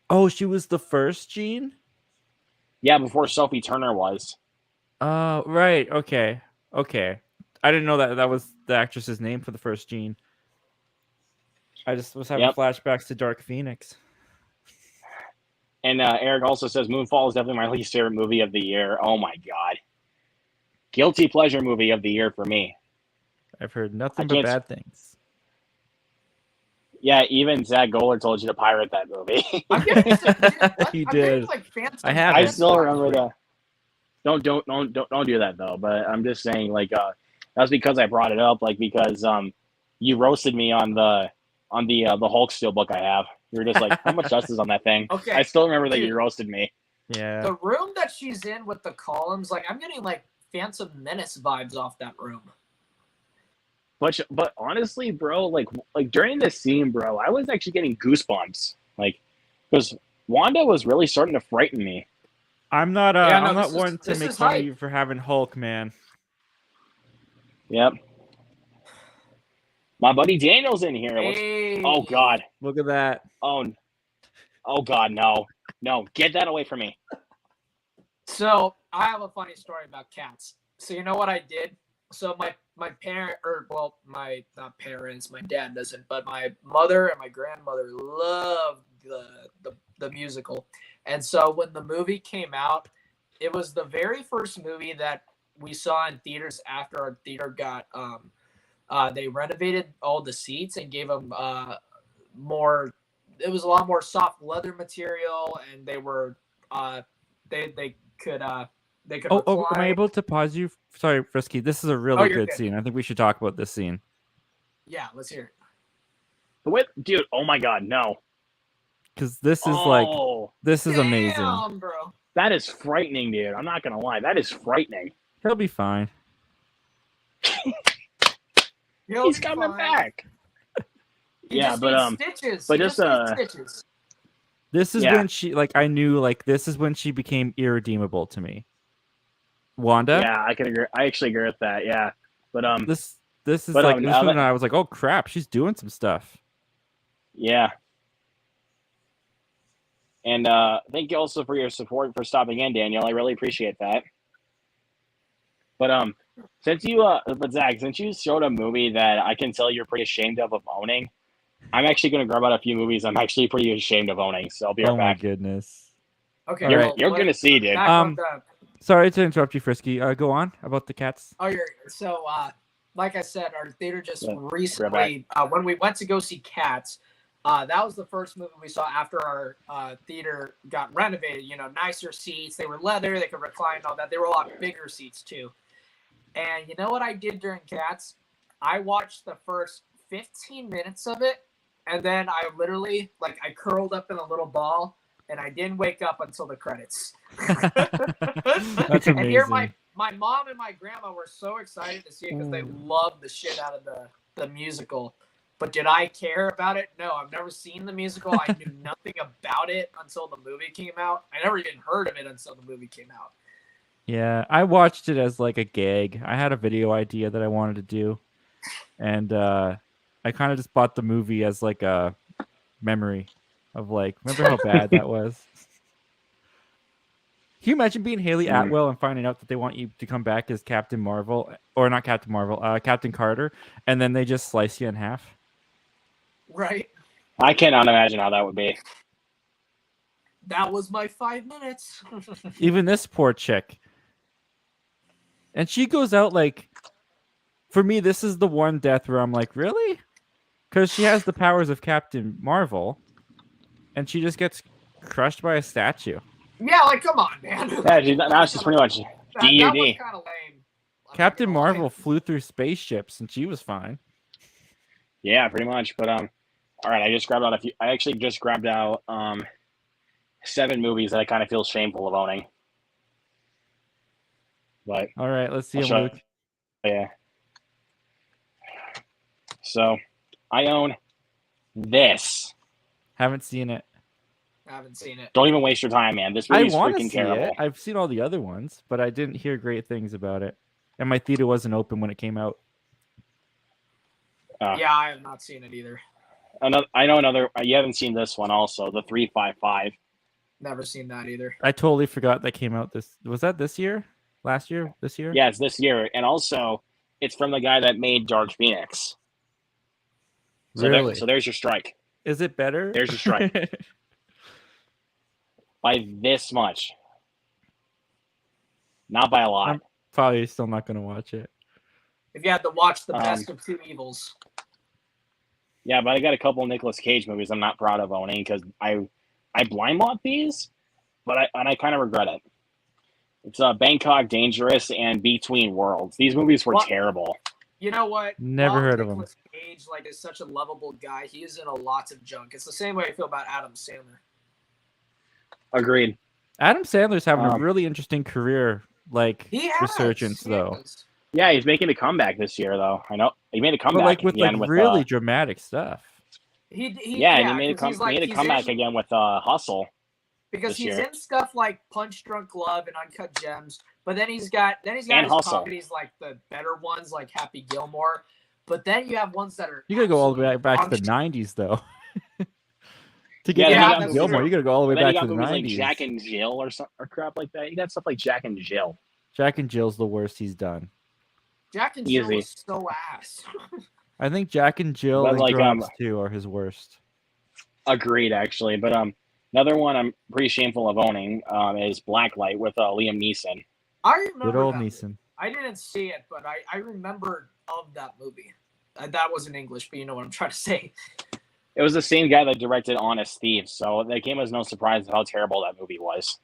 Oh, she was the first Jean? Yeah, before Sophie Turner was. Oh, right. Okay. I didn't know that was the actress's name for the first Jean. I just was having flashbacks to Dark Phoenix. And Eric also says Moonfall is definitely my least favorite movie of the year. Oh my god, guilty pleasure movie of the year for me. I've heard nothing I but can't- bad things. Yeah, even Zach Goller told you to pirate that movie. I'm getting some, what? He I'm getting, did. like Phantom I haven't. I Menace still vibes remember right the. Don't do that though. But I'm just saying, like, that's because I brought it up, like because you roasted me on the Hulk steelbook I have. You were just like, how much dust is on that thing? Okay, I still remember that dude. you roasted me. Yeah. The room that she's in with the columns, like I'm getting like Phantom Menace vibes off that room. But honestly, bro, like during this scene, bro, I was actually getting goosebumps, like, because Wanda was really starting to frighten me. I'm not. Yeah, no, I'm not this is- one to this make is fun hype. of you for having Hulk, man. Yep. My buddy Daniel's in here. Hey. Oh God. Look at that. Oh God. No. Get that away from me. So I have a funny story about cats. So you know what I did? So my parent, or well, my not parents, my dad doesn't, but my mother and my grandmother loved the musical. And so when the movie came out, it was the very first movie that we saw in theaters after our theater got they renovated all the seats and gave them more. It was a lot more soft leather material, and they were they could Oh, am I recline. able to pause you? Sorry, Frisky. This is a really you're good good. scene. I think we should talk about this scene. Yeah, let's hear it. What, dude? Oh my God, no. Because this is this is amazing. Damn, bro. That is frightening, dude. I'm not gonna lie. That is frightening. He'll be fine. He's coming back. He Yeah, just but, needs stitches. but He just, needs stitches. This is Yeah. when she I knew this is when she became irredeemable to me. Wanda. Yeah, I can agree. I actually agree with that. Yeah, but This is But, like now this when that- I was like, oh crap, she's doing some stuff. yeah. And thank you also for your support for stopping in, Daniel. I really appreciate that. But but Zach, since you showed a movie that I can tell you're pretty ashamed of owning, I'm actually going to grab out a few movies I'm actually pretty ashamed of owning. So I'll be right Oh my back. goodness. Okay, All right. You're going to see, dude. back on the- Sorry to interrupt you, Frisky. Go on about the cats. Oh, so like I said, our theater just Yeah, recently when we went to go see Cats, that was the first movie we saw after our theater got renovated. You know, nicer seats. They were leather. They could recline and all that. They were a lot bigger seats too. And you know what I did during Cats? I watched the first 15 minutes of it, and then I literally I curled up in a little ball, and I didn't wake up until the credits. That's And here amazing. my mom and my grandma were so excited to see it because they loved the shit out of the musical. But did I care about it? No, I've never seen the musical. I knew nothing about it until the movie came out. I never even heard of it until the movie came out. Yeah, I watched it as like a gag. I had a video idea that I wanted to do, and I kind of just bought the movie as like a memory of remember how bad that was? Can you imagine being Haley Atwell and finding out that they want you to come back as Captain Marvel, or not Captain Marvel, Captain Carter, and then they just slice you in half? Right. I cannot imagine how that would be. That was my 5 minutes. Even this poor chick. And she goes out for me, this is the one death where I'm like, really? Because she has the powers of Captain Marvel, and she just gets crushed by a statue. Yeah, come on, man. Yeah, now it's just pretty much That was DUD. kind of lame. I'm not Captain gonna lie. Marvel flew through spaceships, and she was fine. Yeah, pretty much. But all right, I just grabbed out a few. I actually just grabbed out 7 movies that I kind of feel shameful of owning. But All right, let's see I'll him, show Luke. yeah. So I own this. Haven't seen it. I haven't seen it. Don't even waste your time, man. This I movie's want to freaking see terrible. it. I've seen all the other ones, but I didn't hear great things about it. And my theater wasn't open when it came out. Yeah, I have not seen it either. I know another. You haven't seen this one, also the 355. Never seen that either. I totally forgot that came out was that this year? Last year? This year? Yeah, it's this year, and also it's from the guy that made Dark Phoenix. So Really? so there's your strike. Is it better? There's your strike. by this much. Not by a lot. I'm probably still not gonna watch it. If you had to watch the best of two evils. Yeah, but I got a couple of Nicolas Cage movies I'm not proud of owning because I blind bought these, but I kind of regret it. It's Bangkok Dangerous and Between Worlds. These movies were terrible. You know what? Never heard of him. Nicolas Cage, like, is such a lovable guy. He is in a lot of junk. It's the same way I feel about Adam Sandler. Agreed. Adam Sandler's having a really interesting career, like resurgence though. Yeah, he's making a comeback this year, though. I know he made a comeback, but like with again like really dramatic stuff. He made a comeback again with Hustle. Because he's in stuff like Punch Drunk Love and Uncut Gems, but then he's got his comedies like the better ones like Happy Gilmore, but then you have ones that are you gotta go all the way back to the '90s though. To get Happy Gilmore, you gotta go all the way back to the '90s. Like Jack and Jill or crap like that. You got stuff like Jack and Jill. Jack and Jill's the worst he's done. Jack and Jill is so ass. I think Jack and Jill and Grown-Ups 2 are his worst. Agreed, actually. But another one I'm pretty shameful of owning is Blacklight with Liam Neeson. I remember good old Neeson. I didn't see it, but I remember of that movie. That wasn't English, but you know what I'm trying to say. It was the same guy that directed Honest Thieves, so that came as no surprise how terrible that movie was.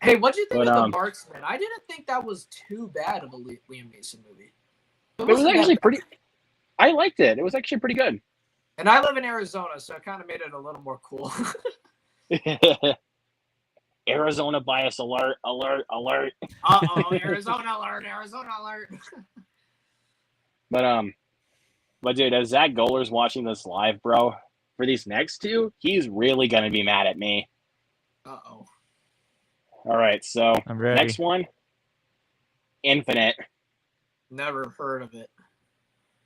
Hey, what'd you think of The Marksman? I didn't think that was too bad of a Liam Neeson movie. It was actually pretty... I liked it. It was actually pretty good. And I live in Arizona, so it kind of made it a little more cool. Arizona bias alert. Uh-oh, Arizona alert. But dude, as Zach Goler's watching this live, bro, for these next two, he's really going to be mad at me. Uh-oh. All right, so I'm ready. Next one, Infinite. Never heard of it.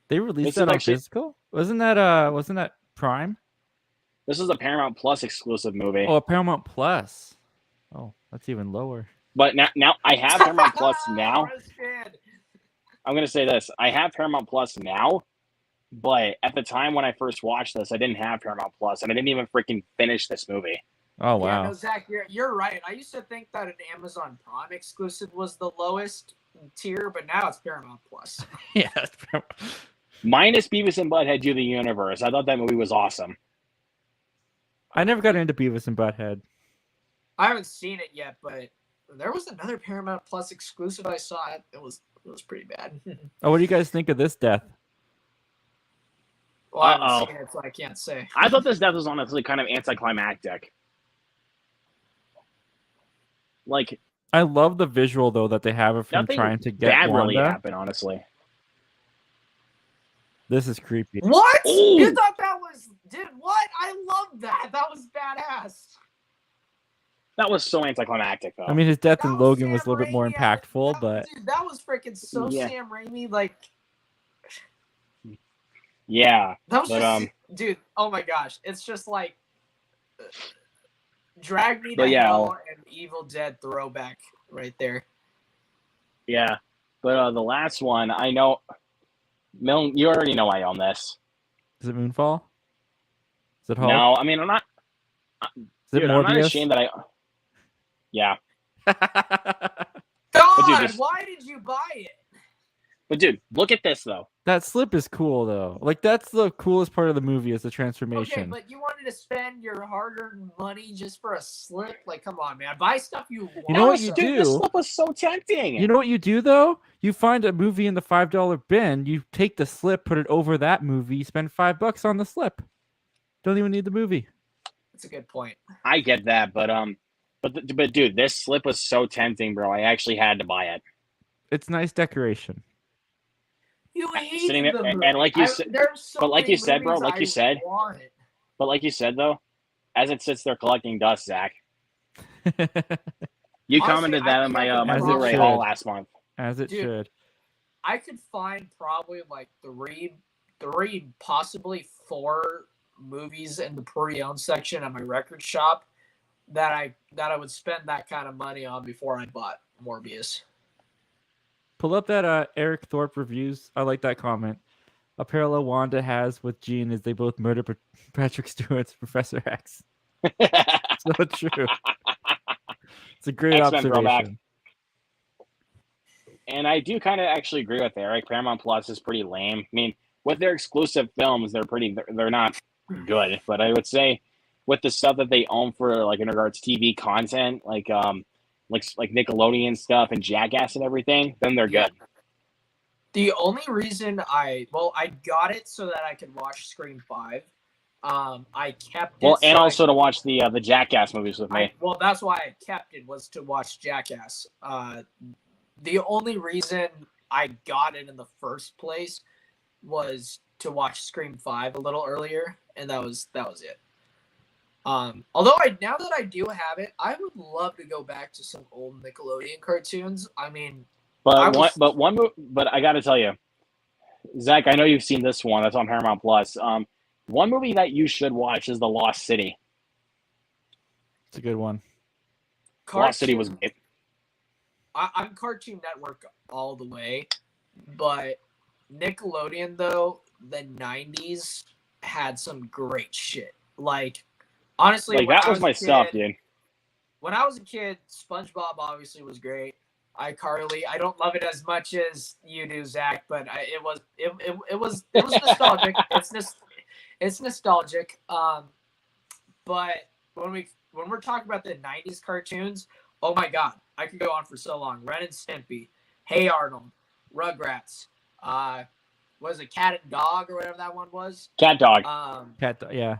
They released that on physical? Wasn't that Prime? This is a Paramount Plus exclusive movie. Oh, a Paramount Plus. Oh, that's even lower. But now I have Paramount Plus now. I'm gonna say this: I have Paramount Plus now, but at the time when I first watched this, I didn't have Paramount Plus, and I didn't even freaking finish this movie. Oh wow! Yeah, no, Zach, you're right. I used to think that an Amazon Prime exclusive was the lowest tier, but now it's Paramount Plus. Yeah, minus Beavis and Butthead Do the Universe. I thought that movie was awesome. I never got into Beavis and Butthead. I haven't seen it yet, but there was another Paramount Plus exclusive I saw. It was pretty bad. Oh, what do you guys think of this death? Well, I haven't seen it, so I can't say. I thought this death was honestly kind of anticlimactic. Like, I love the visual though that they have of him trying to get bad Wanda. Really happened, honestly. This is creepy. What? Ooh. You thought that was... Dude, what? I love that. That was badass. That was so anticlimactic, though. I mean, his death in Logan was a little bit more impactful, but... Dude, that was freaking so Sam Raimi, like... Yeah. That was just... Dude, oh my gosh. It's just like... Drag Me to Hell and Evil Dead throwback right there. Yeah. But the last one, I know... Milton, you already know I own this. Is it Moonfall? Is it Hulk? No, I mean, I'm not... Is it Morbius? I'm not ashamed that I... Yeah. God, why did you buy it? But dude, look at this, though. That slip is cool, though. Like, that's the coolest part of the movie is the transformation. Okay, but you wanted to spend your hard-earned money just for a slip? Like, come on, man. Buy stuff you want. You know what you do? This slip was so tempting. You know what you do, though? You find a movie in the $5 bin, you take the slip, put it over that movie, you spend $5 on the slip. Don't even need the movie. That's a good point. I get that, but dude, this slip was so tempting, bro. I actually had to buy it. It's nice decoration. You hate sitting there, and like you said, but like you said, bro, like you said, but like you said, though, as it sits there collecting dust, Zach. You commented that on my Blu-ray haul last month. As it should. I could find probably like three, possibly 4 movies in the pre-owned section at my record shop that I would spend that kind of money on before I bought Morbius. Pull up that Eric Thorpe reviews. I like that comment. A parallel Wanda has with Jean is they both murder Patrick Stewart's Professor X. so true. It's a great X-Men throwback. observation. And I do kind of actually agree with Eric. Paramount Plus is pretty lame. I mean, with their exclusive films, they're not good. But I would say with the stuff that they own for like in regards to TV content, like Nickelodeon stuff and Jackass and everything, then they're good. The only reason I got it so that I could watch Scream 5. I kept it. Well, and also to watch the Jackass movies with me. Well, that's why I kept it, was to watch Jackass. The only reason I got it in the first place was to watch Scream 5 a little earlier, and that was it. Although now that I do have it, I would love to go back to some old Nickelodeon cartoons. I mean, but I got to tell you, Zach, I know you've seen this one. That's on Paramount Plus. One movie that you should watch is The Lost City. It's a good one. Lost City was great. I'm Cartoon Network all the way, but Nickelodeon, though, the 90s had some great shit. Like, honestly, like that was my stuff, dude. When I was a kid, SpongeBob obviously was great. iCarly, I don't love it as much as you do, Zach, but it was nostalgic. It's nostalgic. But when we're talking about the 90s cartoons, oh my god, I could go on for so long. Ren and Stimpy, Hey Arnold, Rugrats, was it Cat and Dog or whatever that one was? Cat Dog. Yeah.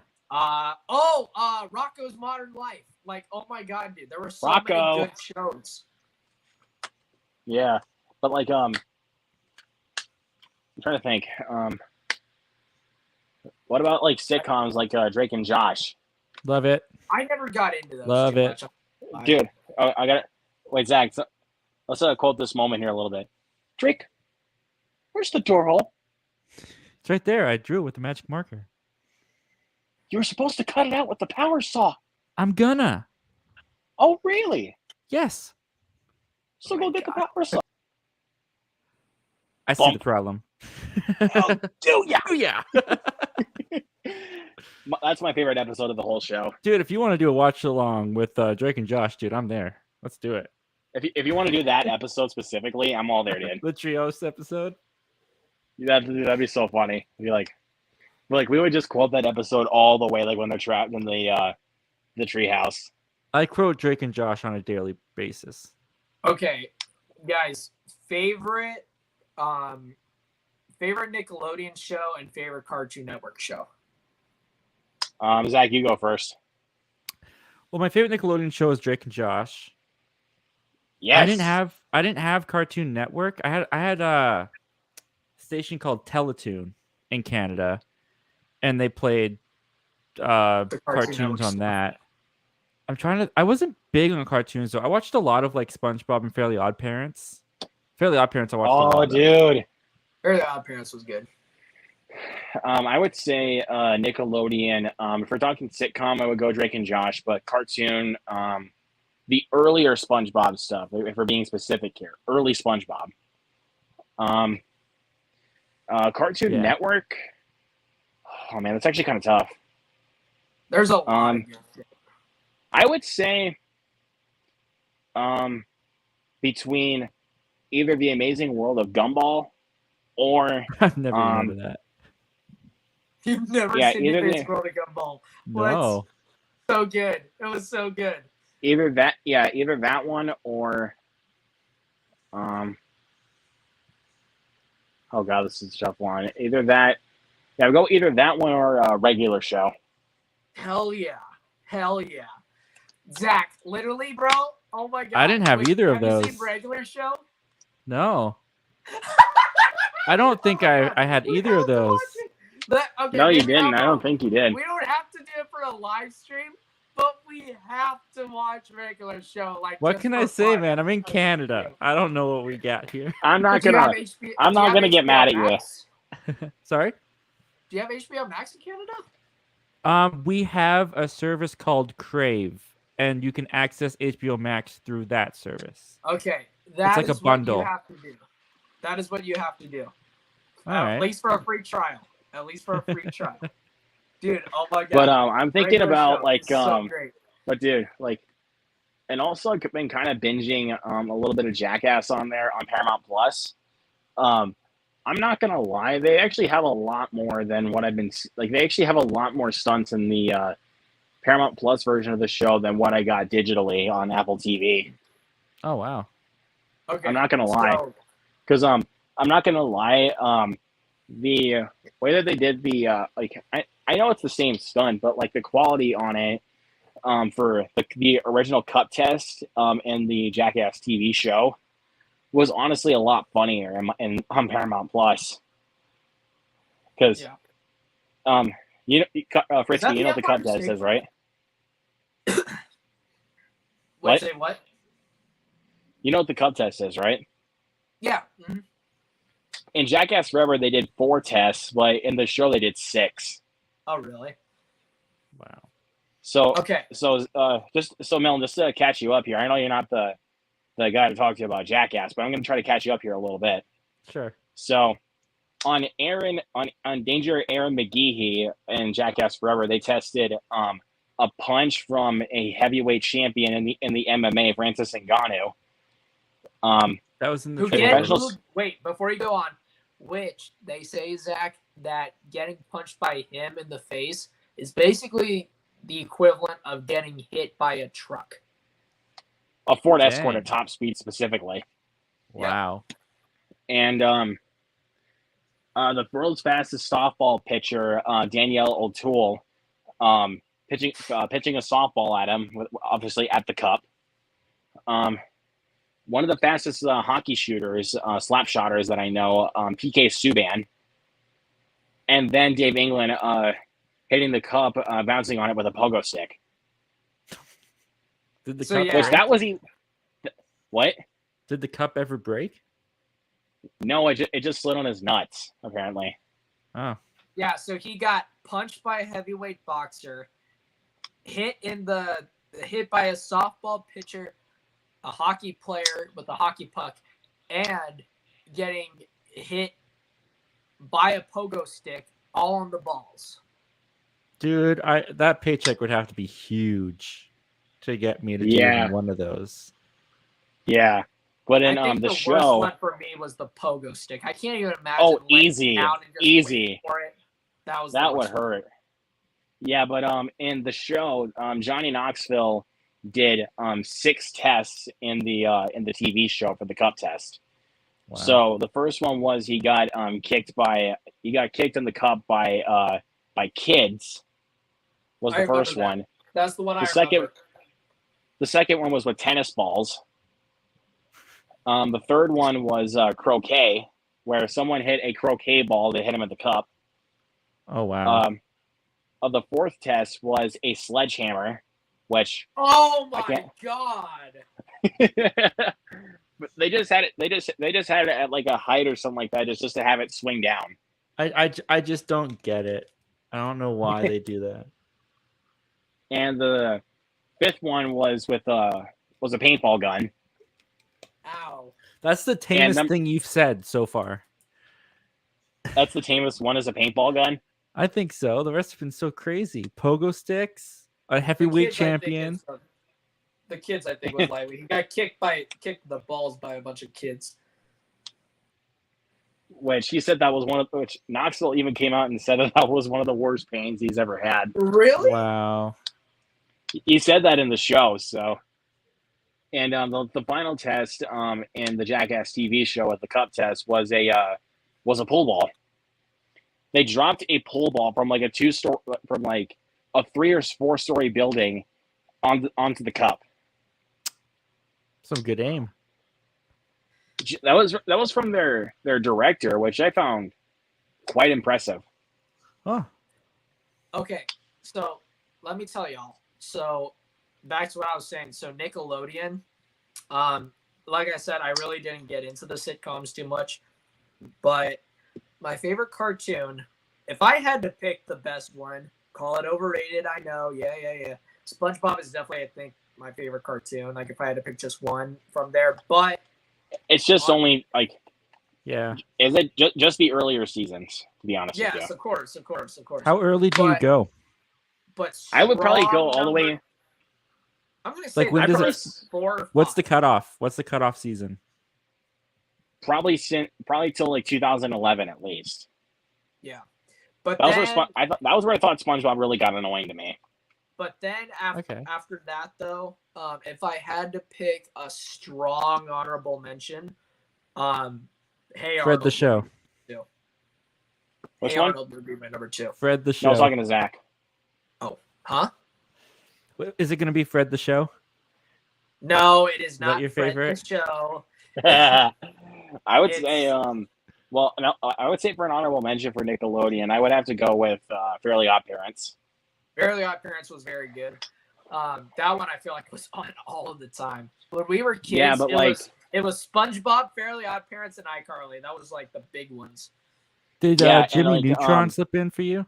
Rocco's Modern Life. Like, oh my god, dude, there were so many good shows. Yeah, but like, I'm trying to think. What about like sitcoms like Drake and Josh? Love it. I never got into those. Love it, dude. I got it. Wait, Zach. Let's quote this moment here a little bit. Drake, where's the door hole? It's right there. I drew it with the magic marker. You were supposed to cut it out with the power saw. I'm gonna. Oh, really? Yes. So go get the power saw. I see the problem. Oh, do ya? Yeah. That's my favorite episode of the whole show. Dude, if you want to do a watch along with Drake and Josh, dude, I'm there. Let's do it. If you want to do that episode specifically, I'm all there, dude. The Trios episode? That'd be so funny. Be like we would just quote that episode all the way, like when they're trapped in the treehouse. I quote Drake and Josh on a daily basis. Okay, guys, favorite Nickelodeon show and favorite Cartoon Network show. Zach, you go first. Well, my favorite Nickelodeon show is Drake and Josh. Yes. I didn't have Cartoon Network. I had a station called Teletoon in Canada, and they played cartoons on that. I wasn't big on cartoons though. I watched a lot of like SpongeBob and Fairly Odd Parents. Fairly Odd Parents I watched a lot. Oh, dude. Fairly Odd Parents was good. I would say Nickelodeon. If we're talking sitcom, I would go Drake and Josh, but cartoon, the earlier SpongeBob stuff, if we're being specific here, early SpongeBob. Cartoon Network. Oh man, that's actually kind of tough. There's a lot. I would say between either The Amazing World of Gumball or I've never heard of that. You've never seen The Amazing World of Gumball? No. So good. It was so good. Either that one or oh god, this is a tough one. Either that go either that one or a regular show. Hell yeah. Zach, literally, bro. Oh my god. I didn't have either of those. Have you seen regular show? No. I don't think I had either of those. No, you didn't. I don't think you did. We don't have to do it for a live stream, but we have to watch regular show. Like, what can I say, man? I'm in Canada. I don't know what we got here. I'm not gonna get mad at you. Sorry? Do you have HBO Max in Canada? We have a service called Crave, and you can access HBO Max through that service. Okay, it's like a bundle. What you have to do. That is what you have to do. At least for a free trial. Dude, oh my god. But I'm thinking about like so great. But dude, like, and also I've been kind of binging a little bit of Jackass on there on Paramount Plus. Um, I'm not gonna lie, they actually have a lot more than what I've been like. They actually have a lot more stunts in the Paramount Plus version of the show than what I got digitally on Apple TV. Oh wow. Okay. I'm not gonna lie, So, because I'm not gonna lie. The way that they did the like I know it's the same stunt, but like the quality on it for the original cup test and the Jackass TV show was honestly a lot funnier on Paramount Plus. Because yeah. you know, Is that Frisky, you know what the cup Empire test State? is, right? Wait, What? say what? You know what the cup test is, right? Yeah. Mm-hmm. In Jackass Forever, they did 4 tests, but in the show they did 6. Oh, really? Wow. So Okay. just so Mel, just to catch you up here. I know you're not the guy to talk to about Jackass, but I'm going to try to catch you up here a little bit. Sure. So on Danger Aaron McGeehee and Jackass Forever, they tested a punch from a heavyweight champion in the MMA, Francis Ngannou. That was in the Who trailer. get who, wait, before you go on, which they say, Zach, that getting punched by him in the face is basically the equivalent of getting hit by a truck. A Ford Dang. Escort at top speed specifically. Wow. And the world's fastest softball pitcher, Danielle O'Toole, pitching a softball at him, obviously at the cup. One of the fastest hockey shooters, slap shotters that I know, PK Subban. And then Dave England hitting the cup, bouncing on it with a pogo stick. Did the So, cup yeah. Which that was what? Did the cup ever break? No, it just slid on his nuts, apparently. Oh. Yeah, so he got punched by a heavyweight boxer, hit by a softball pitcher, a hockey player with a hockey puck, and getting hit by a pogo stick all on the balls. Dude, that paycheck would have to be huge to get me to do even one of those. Yeah. But in I think the worst show, one for me was the pogo stick. I can't even imagine. Oh, laying easy. down and just Easy. waiting for it. That would hurt. Yeah, but in the show, Johnny Knoxville did 6 tests in the TV show for the cup test. Wow. So the first one was he got kicked in the cup by kids. Was the first one. That's the one I remember. The second one was with tennis balls. The third one was croquet, where someone hit a croquet ball to hit him at the cup. Oh wow. The fourth test was a sledgehammer, which oh my god. But they just had it. They just had it at like a height or something like that, just to have it swing down. I just don't get it. I don't know why they do that. And the fifth one was with a paintball gun. Ow. That's the tamest thing you've said so far. That's the tamest one, is a paintball gun? I think so. The rest have been so crazy. Pogo sticks, a heavyweight champion. The kids, I think, was lightweight. He got kicked the balls by a bunch of kids. Which he said that was which Knoxville even came out and said that was one of the worst pains he's ever had. Really? Wow. He said that in the show, so. And the final test in the Jackass TV show at the cup test was a pool ball. They dropped a pool ball from like a 3 or 4 story building onto the cup. Some good aim. That was from their director, which I found quite impressive. Oh. Okay, so let me tell y'all. So back to what I was saying. So Nickelodeon, like I said, I really didn't get into the sitcoms too much, but my favorite cartoon, if I had to pick the best one, call it overrated, I know, yeah. SpongeBob is definitely, I think, my favorite cartoon. Like if I had to pick just one from there, but it's just only like, yeah. Is it just the earlier seasons? To be honest with you. Yes, of course. How early do you go? But I would probably go all the way. I'm gonna say Like, when does number it- 4 or What's the 5. cutoff? What's the cutoff season? Probably till like 2011 at least. Yeah, but That was then where that was where I thought SpongeBob really got annoying to me. But then after Okay. after that, though, if I had to pick a strong honorable mention, Hey Fred Arnold the Show. would be two. Which Hey one? Arnold would be my number 2. Fred the No, I was Show. talking to Zach. Huh? Is it going to be Fred the Show? No, it is that not your Fred favorite? the Show. I would It's- say, well, no, I would say for an honorable mention for Nickelodeon, I would have to go with Fairly Odd Parents. Fairly Odd Parents was very good. That one I feel like was on all of the time. When we were kids, Yeah, but it was SpongeBob, Fairly Odd Parents, and iCarly. That was like the big ones. Did Yeah, and, Jimmy like, Neutron slip in for you?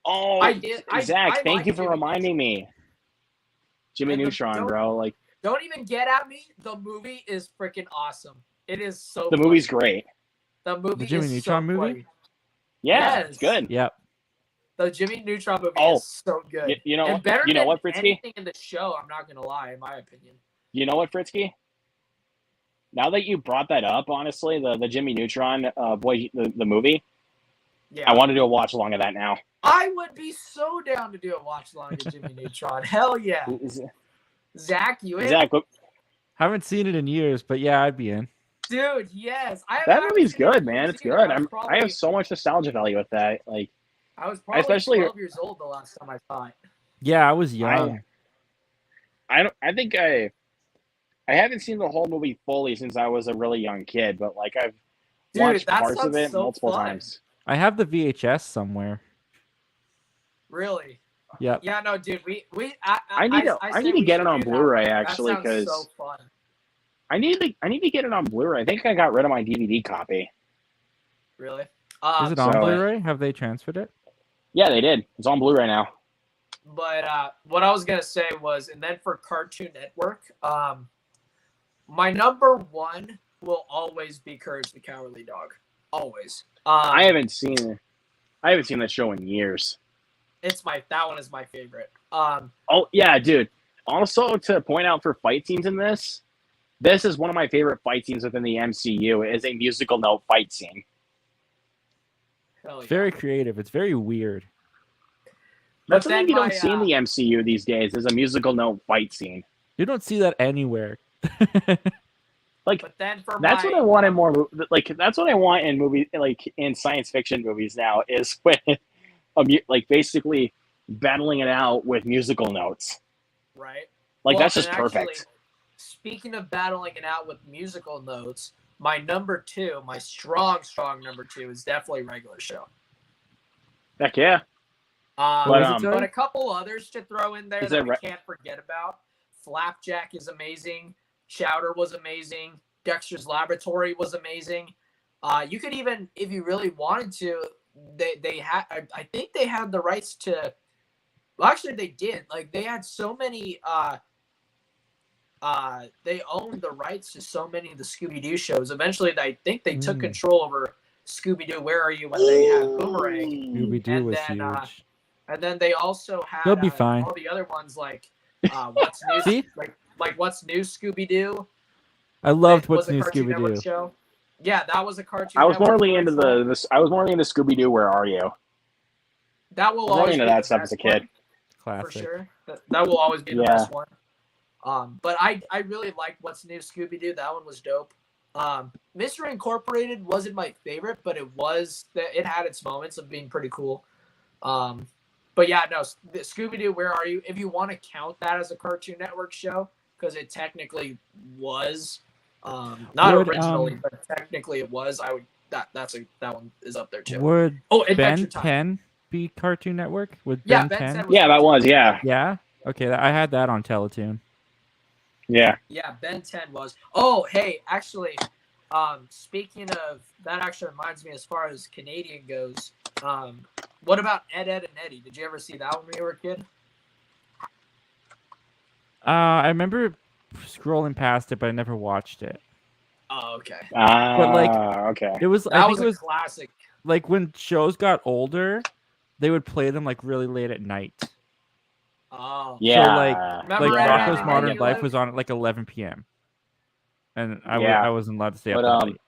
Oh, I did. Zach, I thank like you for Jimmy reminding me. Jimmy And Neutron, bro. Like, Don't even get at me. The movie is freaking awesome. It is so. the funny. movie's great. The movie The Jimmy is Neutron so movie? funny. Yeah, Yes. it's good. Yep. The Jimmy Neutron movie Oh, is so good. You know, and better you know than what, Fritzky? anything in the show. I'm not gonna lie, in my opinion. You know what, Fritzky? Now that you brought that up, honestly, the Jimmy Neutron the movie, Yeah, I want to do a watch along of that now. I would be so down to do a watch along to Jimmy Neutron. Hell yeah, Zach, you in? Zach, look, Haven't seen it in years, but yeah, I'd be in. Dude, yes. I that haven't movie's seen it good, in man. years It's either. good. I was I probably- have so much nostalgia value with that. Like, I was probably especially- 12 years old the last time I saw it. Yeah, I was young. I think I haven't seen the whole movie fully since I was a really young kid, but like I've Dude, watched that parts of sounds it so multiple fun. times. I have the VHS somewhere. Really? Yep. Yeah, no, dude. I need to say we get it should on do that. Blu-ray That actually sounds because so fun. I need to get it on Blu-ray. I think I got rid of my DVD copy. Really? Is it on so- Blu-ray? Have they transferred it? Yeah, they did. It's on Blu-ray now. But what I was gonna say was, and then for Cartoon Network, my number 1 will always be Courage the Cowardly Dog. Always. I haven't seen that show in years. That one is my favorite. Oh yeah, dude. Also, to point out for fight scenes in this is one of my favorite fight scenes within the MCU. It is a musical note fight scene. Hell yeah. Very creative. It's very weird. That's But something then you don't my, see in the MCU these days. Is a musical note fight scene. You don't see that anywhere. But then for That's my, what I want in more. Like that's what I want in movies, like in science fiction movies now. Is when like basically battling it out with musical notes. right. Like Well, that's just and perfect. actually, speaking of battling it out with musical notes, my number 2, my strong number 2 is definitely Regular Show. Heck yeah. Um, What But, was it, but Joey? a couple others to throw in there Is that it we can't forget about. Flapjack is amazing. Chowder was amazing. Dexter's Laboratory was amazing. You could even, if you really wanted to, they had. I think they had the rights to. Well, actually, they did. Like they had so many. They owned the rights to so many of the Scooby Doo shows. Eventually, I think they took control over Scooby Doo. Where are you when they had Boomerang? Scooby Doo And was then, huge. And then they also had They'll be fine. all the other ones like What's New, See? like What's New Scooby Doo. I loved was What's a New Cartoon Scooby Network Doo. show. Yeah, that was a cartoon. I was Network more into original. I was more into Scooby Doo. Where are you? That will I was more always into be that the stuff as a best one, kid. for Classic. sure. That will always be the Yeah. best one. But I really liked What's New Scooby Doo. That one was dope. Mystery Incorporated wasn't my favorite, but it had its moments of being pretty cool. But yeah, no, Scooby Doo, Where Are You? If you want to count that as a Cartoon Network show, because it technically was, not Would, originally, but technically it was. I would that one is up there too. Would Oh, Ben Adventure Time. 10 be Cartoon Network? Would Yeah, Ben Ben 10? 10 was Yeah, that Cartoon was. Yeah, Yeah. Okay, I had that on Teletoon. yeah. Yeah, Ben 10 was. Oh, hey, actually, speaking of that, actually reminds me as far as Canadian goes. What about Ed, Ed, and Eddie? Did you ever see that when you were a kid? I remember scrolling past it, but I never watched it. Oh, okay. Okay. It was. I That think was it a was classic. like when shows got older, they would play them like really late at night. Oh. Yeah. So like Remember Rocco's Andy Modern Andy Life Luke? was on at like 11 p.m. and Yeah. I wasn't allowed to stay up But that late.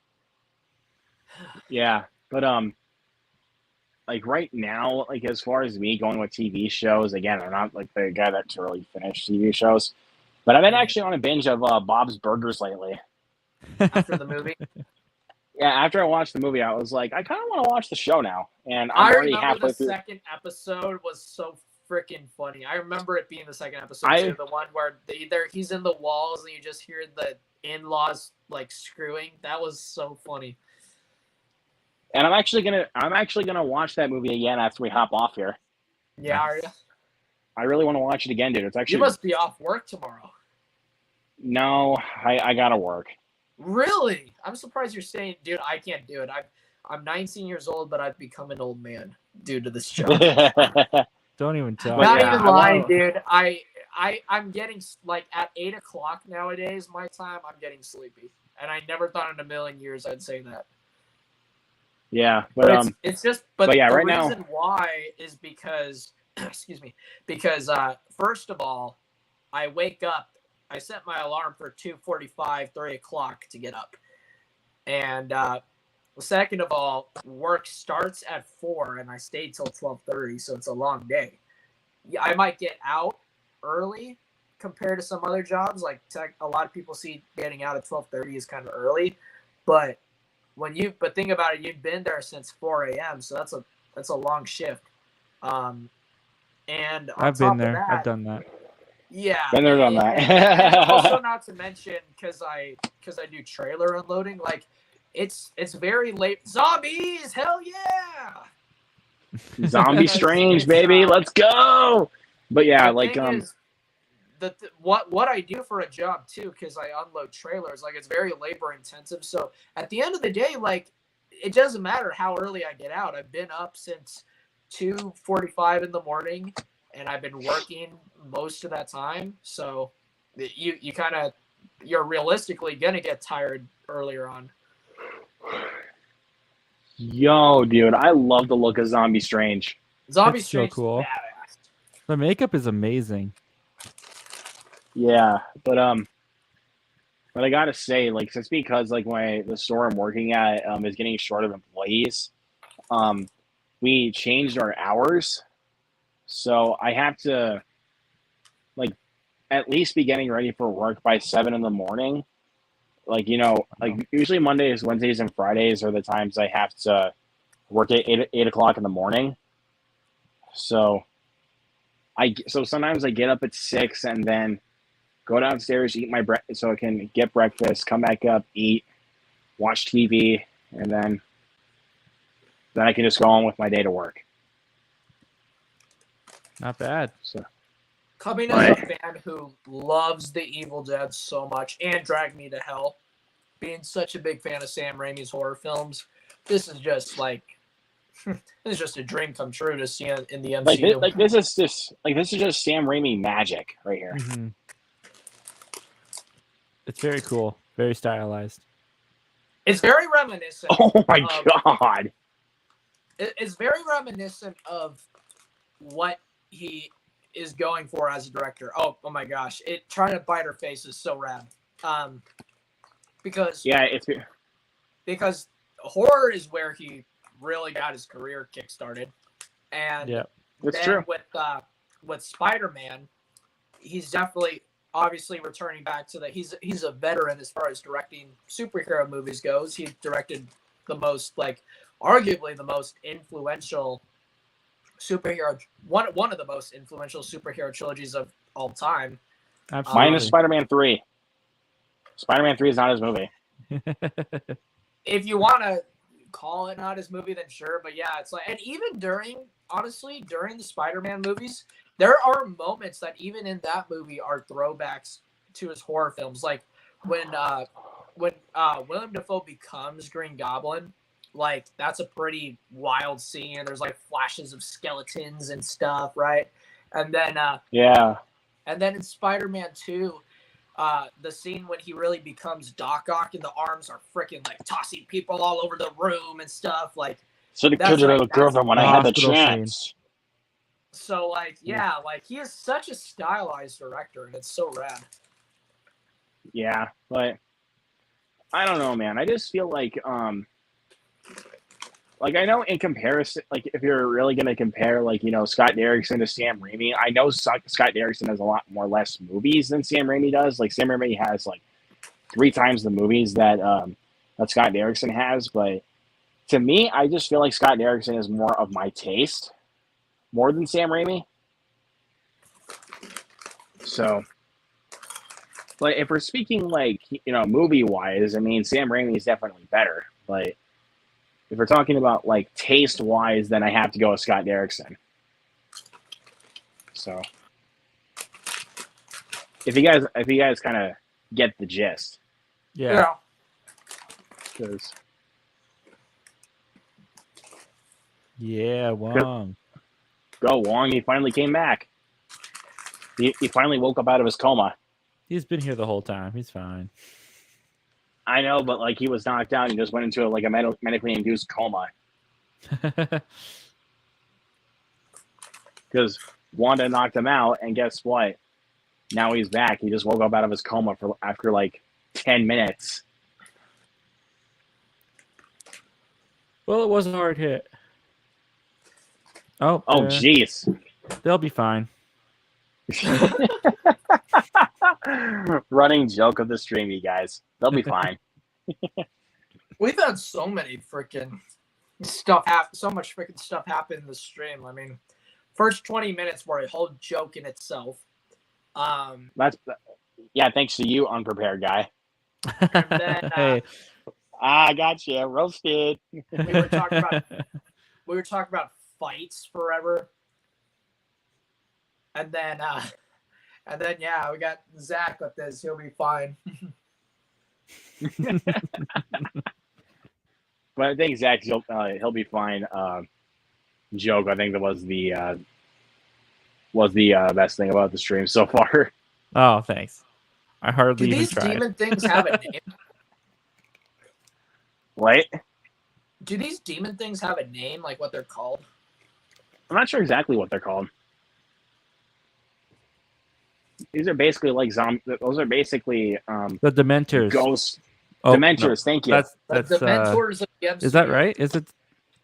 yeah, but like right now, like as far as me going with TV shows, again, I'm not like the guy that's really finished TV shows, but I've been actually on a binge of Bob's Burgers lately. After the movie. Yeah, after I watched the movie, I was like, I kind of want to watch the show now, and I'm I already remember halfway the through. second episode was so freaking funny. I remember it being the second episode too, the one where he's in the walls and you just hear the in-laws like screwing. That was so funny. And I'm actually gonna watch that movie again after we hop off here. Yeah, are you? I really want to watch it again, dude. It's actually You must be off work tomorrow. no, I gotta work. Really? I'm surprised you're saying, dude, I can't do it. I'm 19 years old, but I've become an old man due to this job. Don't even tell. Not yeah, even lying, dude. I'm getting like at 8 o'clock nowadays, my time. I'm getting sleepy, and I never thought in a million years I'd say that. Yeah, but it's just. but yeah, the right reason now, why is because, excuse me, because first of all, I wake up. I set my alarm for 2:45, 3 o'clock to get up, and second of all, work starts at 4 and I stay till 12:30, so it's a long day. Yeah, I might get out early compared to some other jobs. Like a lot of people see getting out at 12:30 is kind of early, but think about it, you've been there since 4 a.m., so that's a long shift. And on I've top been there. of that, I've done that. yeah, been there, done that. and also not to mention because I do trailer unloading, like it's very late. Zombies, hell yeah! Zombie Strange, baby, let's go. But yeah, The like thing is, what I do for a job too, because I unload trailers, like it's very labor intensive. So at the end of the day, like it doesn't matter how early I get out. I've been up since 2:45 in the morning, and I've been working most of that time. So you're realistically gonna get tired earlier on. yo, dude, I love the look of Zombie Strange. Zombie That's so Strange is cool. badass. The makeup is amazing. Yeah, but I gotta say, like, just because like the store I'm working at is getting short of employees, we changed our hours, so I have to like at least be getting ready for work by 7 in the morning. Like, you know, like usually Mondays, Wednesdays, and Fridays are the times I have to work at 8 o'clock in the morning. So sometimes I get up at 6 and then go downstairs, eat my breakfast so I can get breakfast, come back up, eat, watch TV, and then I can just go on with my day to work. Not bad. So Coming as a fan who loves the Evil Dead so much and Drag Me to Hell, being such a big fan of Sam Raimi's horror films, this is just like this is just a dream come true to see in the MCU. This is just Sam Raimi magic right here. Mm-hmm. It's very cool, very stylized. It's very reminiscent. Oh my god! It's very reminiscent of what he is going for as a director. Oh my gosh! Trying to bite her face is so rad. Because horror is where he really got his career kickstarted, and yeah, that's true. With Spider-Man, he's definitely obviously returning back to that. He's a veteran as far as directing superhero movies goes. He directed the most, like, arguably the most influential superhero one of the most influential superhero trilogies of all time. Absolutely. Minus Spider-Man 3. Spider-Man 3 is not his movie. If you want to call it not his movie, then sure. But yeah, it's like, and even during the Spider-Man movies, there are moments that even in that movie are throwbacks to his horror films. Like when Willem Dafoe becomes Green Goblin, like that's a pretty wild scene. There's like flashes of skeletons and stuff, right? And then and then in Spider-Man 2, the scene when he really becomes Doc Ock and the arms are freaking like tossing people all over the room and stuff. Like, so the killed your little girlfriend when I had the chance. So like, yeah, like he is such a stylized director, and it's so rad. Yeah, but I don't know, man. I just feel like I know in comparison, like if you're really gonna compare, like, you know, Scott Derrickson to Sam Raimi, I know Scott Derrickson has a lot more less movies than Sam Raimi does. Like Sam Raimi has like 3 times the movies that Scott Derrickson has, but to me, I just feel like Scott Derrickson is more of my taste, more than Sam Raimi. So, but if we're speaking like, you know, movie wise, I mean, Sam Raimi is definitely better. But if we're talking about like taste wise, then I have to go with Scott Derrickson. So, if you guys kind of get the gist, Yeah. because Yeah, Wong. go Wong, he finally came back. He finally woke up out of his coma. He's been here the whole time. He's fine. I know, but like he was knocked out and just went into like a medically induced coma because Wanda knocked him out, and guess what? Now he's back. He just woke up out of his coma after like 10 minutes. Well, it was a hard hit. Oh, Jeez. they'll be fine. Running joke of the stream, you guys. They'll be fine. We've had so many freaking stuff so much freaking stuff happen in the stream. I mean, first 20 minutes were a whole joke in itself. Yeah, thanks to you, unprepared guy. And then, Hey. I got you roasted. we were talking about fights forever. And then yeah, we got Zach with this. He'll be fine. But I think Zach, he'll be fine. Joke, I think that was the best thing about the stream so far. Oh, thanks. I hardly Do even these tried. demon things have a name? What? Do these demon things have a name, like what they're called? I'm not sure exactly what they're called. These are basically like zombies. Those are basically The Dementors. ghosts. Oh, Dementors, no. thank you. That's the mentors of the MCU. Is that right? Is it,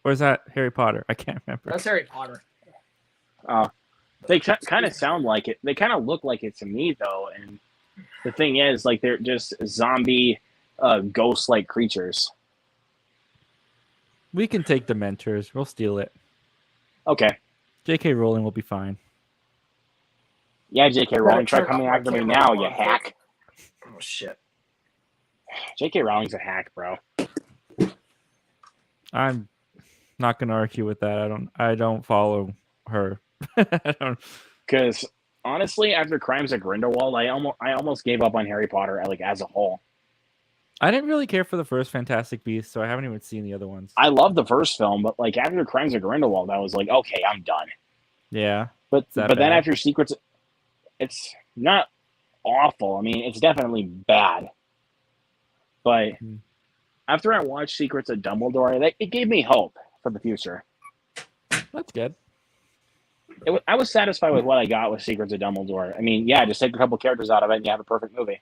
or is that Harry Potter? I can't remember. That's Harry Potter. They kind of sound like it. They kind of look like it to me, though. And the thing is, like, they're just zombie, ghost-like creatures. We can take Dementors. We'll steal it. Okay. J.K. Rowling will be fine. Yeah, J.K. Rowling, try coming after me now, you hack. Oh, shit. J.K. Rowling's a hack, bro. I'm not going to argue with that. I don't follow her. I don't. Because honestly, after Crimes at Grindelwald, I almost gave up on Harry Potter, like, as a whole. I didn't really care for the first Fantastic Beasts, so I haven't even seen the other ones. I love the first film, but like after Crimes of Grindelwald, I was like, okay, I'm done. Yeah. But Then after Secrets, it's not awful. I mean, it's definitely bad. But after I watched Secrets of Dumbledore, it gave me hope for the future. That's good. I was satisfied with what I got with Secrets of Dumbledore. I mean, yeah, just take a couple characters out of it and you have a perfect movie.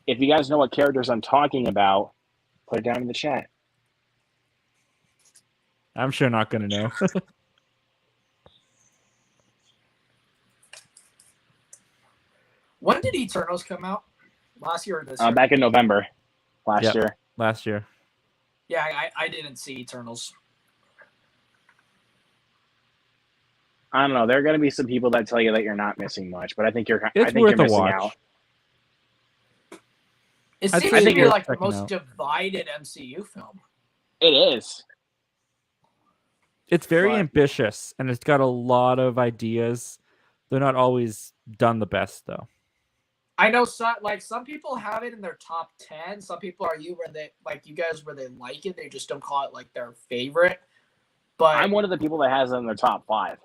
If you guys know what characters I'm talking about, put it down in the chat. I'm sure not going to know. When did Eternals come out? Last year or this year? Back in November last year. Last year. Yeah, I didn't see Eternals. I don't know. There are going to be some people that tell you that you're not missing much, but I think you're It's you're worth a missing watch. out. It I'd seems say to it's be worth like the checking most out. divided MCU film. It is. It's very But- ambitious, and it's got a lot of ideas. They're not always done the best, though. I know some people have it in their top 10. Some people are you guys where they like it. They just don't call it like their favorite. But I'm one of the people that has it in their top 5.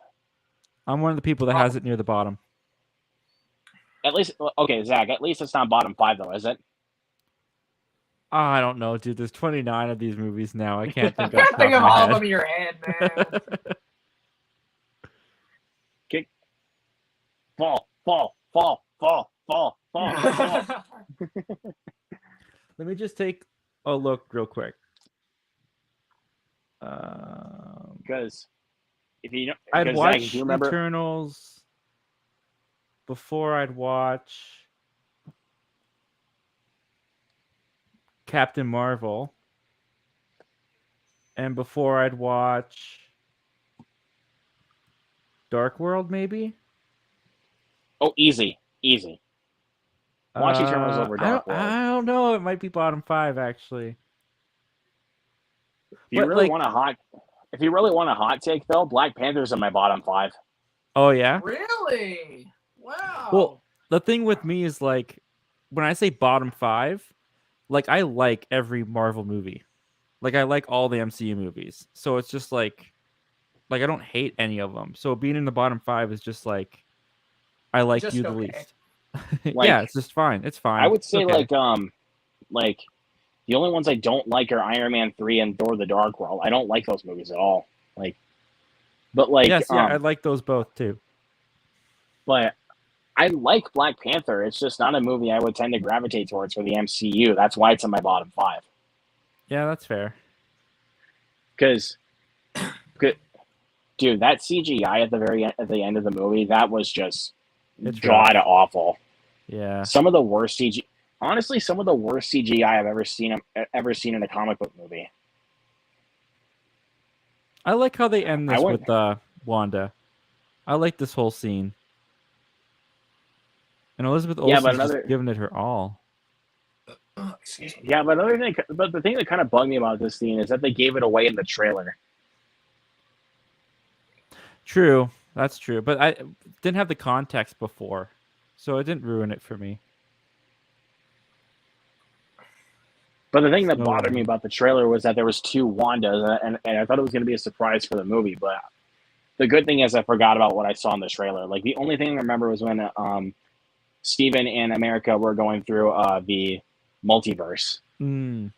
I'm one of the people that has it near the bottom. At least, okay, Zach, at least it's not bottom 5, though, is it? I don't know, dude. There's 29 of these movies now. I can't think I of can't think of all of them in your head, man. fall, fall, fall, fall, fall, fall, fall. Let me just take a look real quick. Because if you know, I'd because watch Zach, if you remember, Eternals before I'd watch Captain Marvel, and before I'd watch Dark World, maybe. oh, easy. Watch Eternals over Dark World. I don't know. It might be bottom 5 actually. If you But, really like- want a hot take, though, Black Panther's in my bottom 5. Oh yeah. Really? Wow. Well, the thing with me is like when I say bottom 5, like I like every Marvel movie. Like I like all the MCU movies. So it's just like I don't hate any of them. So being in the bottom 5 is just like I like Just you the okay. least. Like, yeah, it's just fine. It's fine. I would say It's okay. like the only ones I don't like are Iron Man 3 and Thor: The Dark World. I don't like those movies at all. Yes, yeah, I like those both too. But I like Black Panther. It's just not a movie I would tend to gravitate towards for the MCU. That's why it's in my bottom 5. Yeah, that's fair. Because, dude, that CGI at the end of the movie, that was just It's god rough. awful. Yeah. Some of the worst CGI. Honestly, some of the worst CGI I've ever seen in a comic book movie. I like how they end this wouldn't- with Wanda. I like this whole scene. And Elizabeth Olsen's just giving it her all. Excuse me. Yeah, but the thing that kind of bugged me about this scene is that they gave it away in the trailer. True. That's true. But I didn't have the context before. So it didn't ruin it for me. But the thing that bothered me about the trailer was that there was 2 Wandas, and I thought it was going to be a surprise for the movie. But the good thing is I forgot about what I saw in the trailer. Like, the only thing I remember was when Steven and America were going through the multiverse. Mm.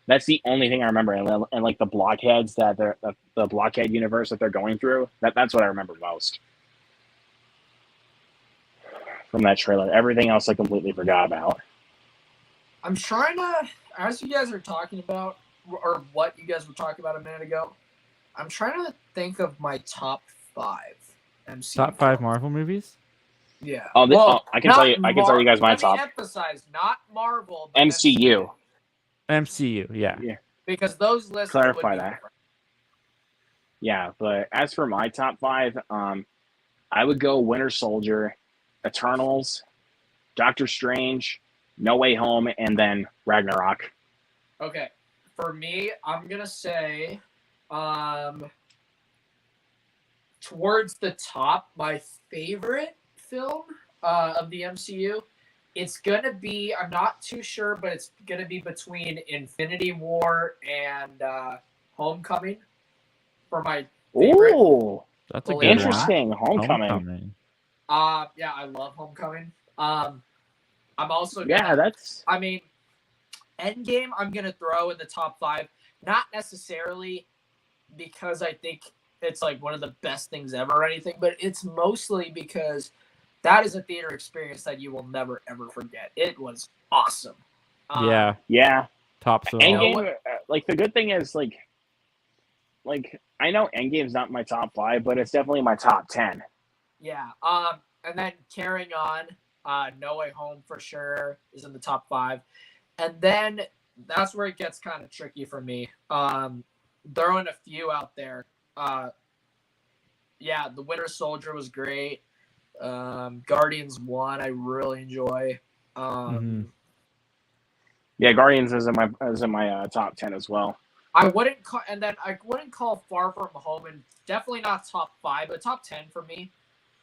That's the only thing I remember. And like the blockheads that the blockhead universe that they're going through, that's what I remember most from that trailer. Everything else I completely forgot about. I'm trying to, as you guys are talking about, or what you guys were talking about a minute ago, I'm trying to think of my top 5 MCU. Top 5 films. Marvel movies? Yeah. I can tell you guys my top. Let me emphasize, not Marvel, but MCU. MCU, yeah. Because those lists Clarify would be that. different. Yeah, but as for my top 5, I would go Winter Soldier, Eternals, Doctor Strange, No Way Home, and then Ragnarok. Okay. For me, I'm going to say towards the top, my favorite film of the MCU, it's going to be, I'm not too sure, but it's going to be between Infinity War and Homecoming for my favorite. Ooh, That's a good interesting. one. Homecoming. Yeah, I love Homecoming. I'm also that's. I mean, Endgame I'm gonna throw in the top 5, not necessarily because I think it's like one of the best things ever or anything, but it's mostly because that is a theater experience that you will never ever forget. It was awesome. Yeah. Tops of all. Endgame. Like, the good thing is like I know Endgame's not my top 5, but it's definitely my top 10. Yeah. And then carrying on, No Way Home for sure is in the top 5. And then that's where it gets kind of tricky for me. Throwing a few out there. Yeah, The Winter Soldier was great. Guardians 1, I really enjoy. Yeah, Guardians is in my top 10 as well. I wouldn't call Far From Home, and definitely not top 5, but top 10 for me.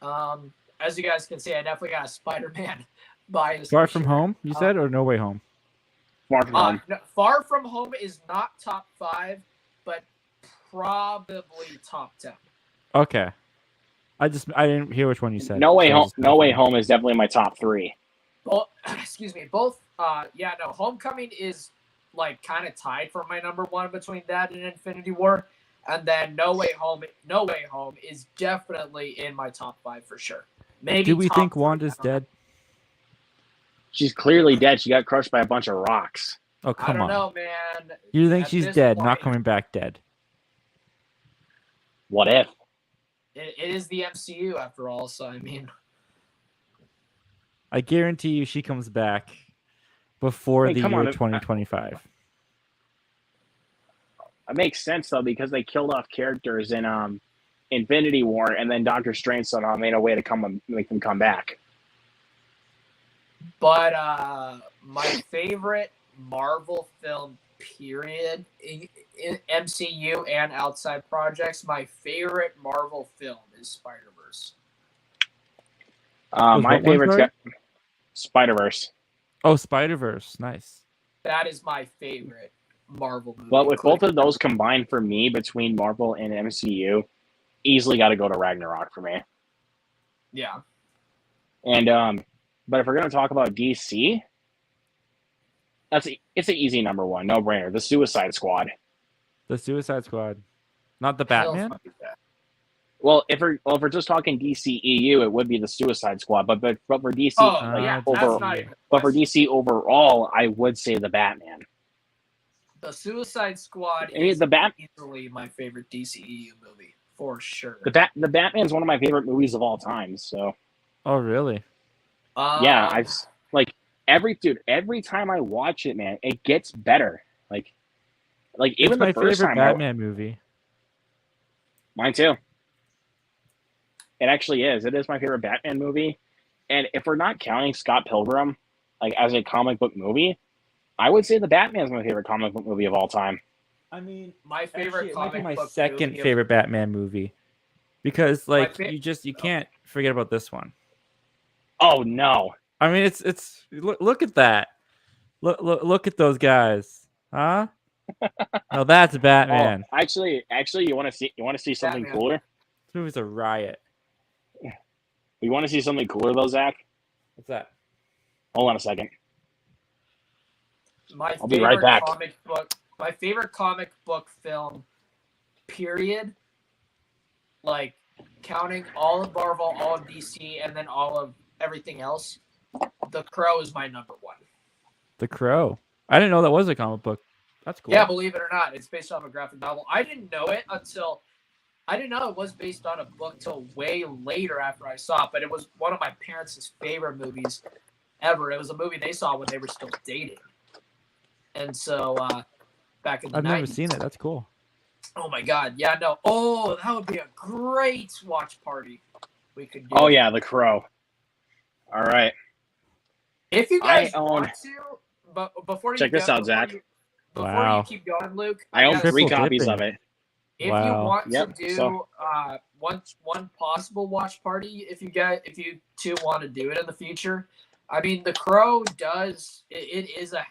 As you guys can see, I definitely got a Spider-Man bias. Far From Home, you said, or No Way Home? Far From Home. No, Far From Home is not top 5, but probably top 10. Okay. I didn't hear which one you said. No Way Home is definitely my top 3. Both, excuse me, both. Homecoming is like kind of tied for my number 1 between that and Infinity War, and then No Way Home is definitely in my top 5 for sure. Maybe. Do we top think three, Wanda's I don't know. dead? She's clearly dead. She got crushed by a bunch of rocks. Oh, I come don't on. know, man. You think At she's this dead, not point, coming back dead? What if? It is the MCU after all, so I mean, I guarantee you she comes back before the come year on. 2025. It makes sense though because they killed off characters in Infinity War, and then Doctor Strange somehow made a way to make them come back. but my favorite Marvel film, period, in MCU and outside projects, my favorite Marvel film is Spider-Verse. My favorite's Spider-Verse. Oh, Spider-Verse. Nice. That is my favorite Marvel movie. But with both of those combined for me between Marvel and MCU, easily got to go to Ragnarok for me. Yeah. And but if we're gonna talk about DC, it's an easy number one, no brainer. The Suicide Squad. The Suicide Squad. Not the Hell Batman? fuck is that? Well, if we're just talking DCEU, it would be the Suicide Squad. But for DC, Oh, like, yeah, over, that's not even. but for DC overall, I would say the Batman. The Suicide Squad I mean, is the easily my favorite DCEU movie for sure. The Batman's one of my favorite movies of all time. So Oh, really? yeah, I've like every time I watch it, man, it gets better. Like even It's my the first favorite time, Batman movie. mine too. It actually is. It is my favorite Batman movie. And if we're not counting Scott Pilgrim, like as a comic book movie, I would say the Batman's my favorite comic book movie of all time. I mean, my favorite it might be comic my book second movie favorite Batman movie. Because like fa- you can't forget about this one. Oh no. I mean, it's look at that. Look at those guys. Huh? No, that's Batman. Oh, actually, you want to see something Batman. cooler? This movie's a riot. You want to see something cooler though, Zach? What's that? Hold on a second. I'll be right back. My favorite comic book film, period. Like counting all of Marvel, all of DC, and then all of everything else. The Crow is my number one. The Crow. I didn't know that was a comic book. That's cool. Yeah, believe it or not, it's based off a graphic novel. I didn't know it was based on a book till way later after I saw it, but it was one of my parents' favorite movies ever. It was a movie they saw when they were still dating. And so back in the 90s. I've never seen it. That's cool. Oh my god, yeah, no. Oh, that would be a great watch party we could do. Oh yeah, The Crow. All right. If you guys I own- want to, but before Check you this go, out, Zach. Before Wow. you keep going, Luke, I own got 3 Triple copies dipping. of it. If you Wow. want Yep, to do so- one possible watch party, if you two want to do it in the future, I mean, The Crow it is a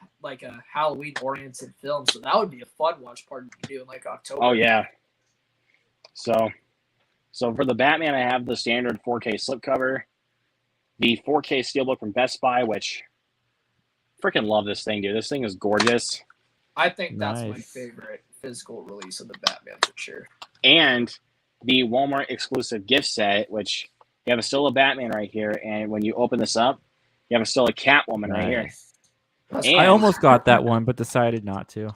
Halloween oriented film, so that would be a fun watch party to do in like October. Oh yeah. So for the Batman, I have the standard 4K slipcover, the 4K steelbook from Best Buy, which freaking love this thing, dude. This thing is gorgeous. I think that's my Nice. favorite physical release of the Batman for sure. And the Walmart exclusive gift set, which you have still a Batman right here, and when you open this up, you have still a Catwoman right here. Nice. That's And- I almost got that one, but decided not to.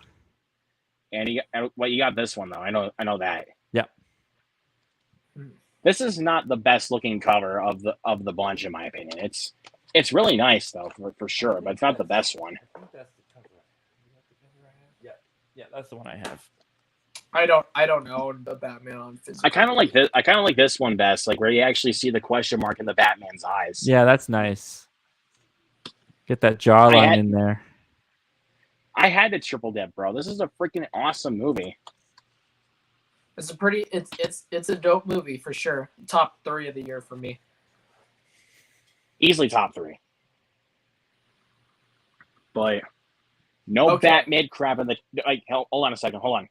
And you got this one though. I know that. Yep. This is not the best looking cover of the bunch in my opinion. It's really nice though for sure, but it's not the best one. I think that's the cover. Yeah, that's the one I have. I don't know the Batman on physical. I kind of like this. I kind of like this one best, like where you actually see the question mark in the Batman's eyes. Yeah, that's nice. Get that jawline in there. I had to triple dip, bro. This is a freaking awesome movie. It's a dope movie for sure. Top 3 of the year for me. Easily top 3. But no Okay. bat mid crap in the like. Hold on a second. Hold on.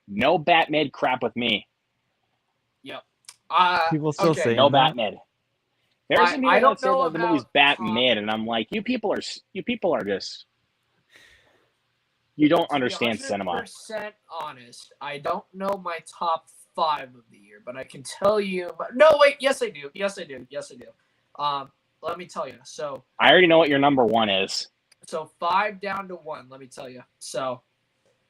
No bat mid crap with me. Yep. People still okay. say No that. bat mid. There's some people I don't that say know that the movie's about bat top- mid, and I'm like, you people are just. You don't understand cinema. 100% honest. I don't know my top 5 of the year, but I can tell you. No, wait. Yes, I do. Yes, I do. Let me tell you. So I already know what your number one is. 5 down to 1. Let me tell you. So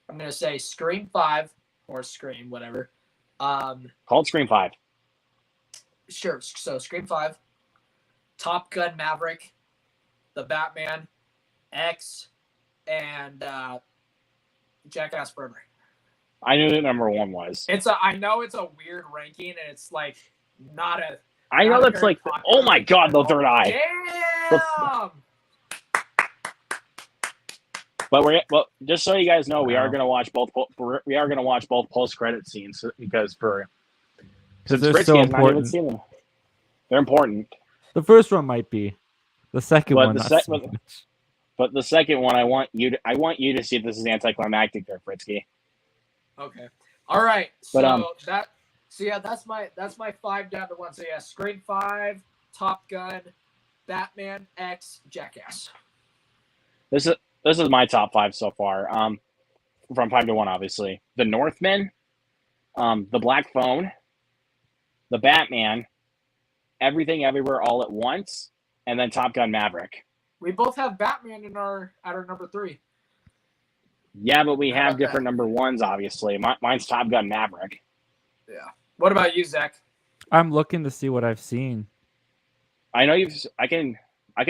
I'm gonna say Scream 5 or Scream, whatever. Called Scream 5. Sure. So Scream 5, Top Gun Maverick, The Batman, X, and Jackass Forever. I knew what number one was. I know it's a weird ranking, and it's like not a. I know that's like, oh my god, the third eye. Damn. But just so you guys know, we are Wow. gonna watch both. We are gonna watch both post-credit scenes because they're Fritzy so has not even important. seen them. They're important. The first one might be. The second But one, the not sec- so much. But the second one, I want you to see if this is anticlimactic there, Fritsky. Okay. All right. But, That's my 5 down to 1. So yeah, Scream 5, Top Gun, Batman, X, Jackass. This is my top 5 so far. From 5 to 1, obviously. The Northman, The Black Phone, The Batman, Everything Everywhere All at Once, and then Top Gun Maverick. We both have Batman at our number 3. Yeah, but we How have about different that? number ones, obviously. Mine's Top Gun Maverick. Yeah. What about you, Zach? I'm looking to see what I've seen. I know I can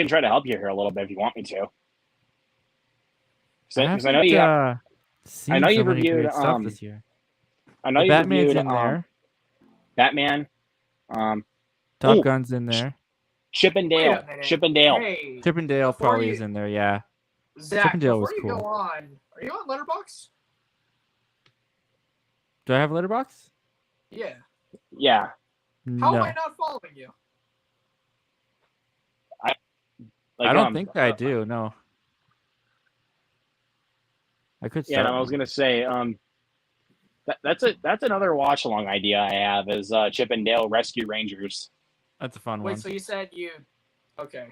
try to help you here a little bit if you want me to. Because I know you have. Seen I know so you've many reviewed great stuff this year. I know The you Batman's reviewed in there. Batman, Top Gun's in there. Chip and Dale. Wait a minute. Chip and Dale. Hey, Chip and Dale before probably you- is in there. Yeah. Zach, Chip and Dale before was you cool. go on, are you on Letterboxd? Do I have Letterboxd? Yeah. Yeah. How No. am I not following you? Like, I don't think I do. No. I could Yeah, start. no, I was gonna say, that's another watch along idea I have is Chip and Dale Rescue Rangers. That's a fun Wait, one. so you said you okay?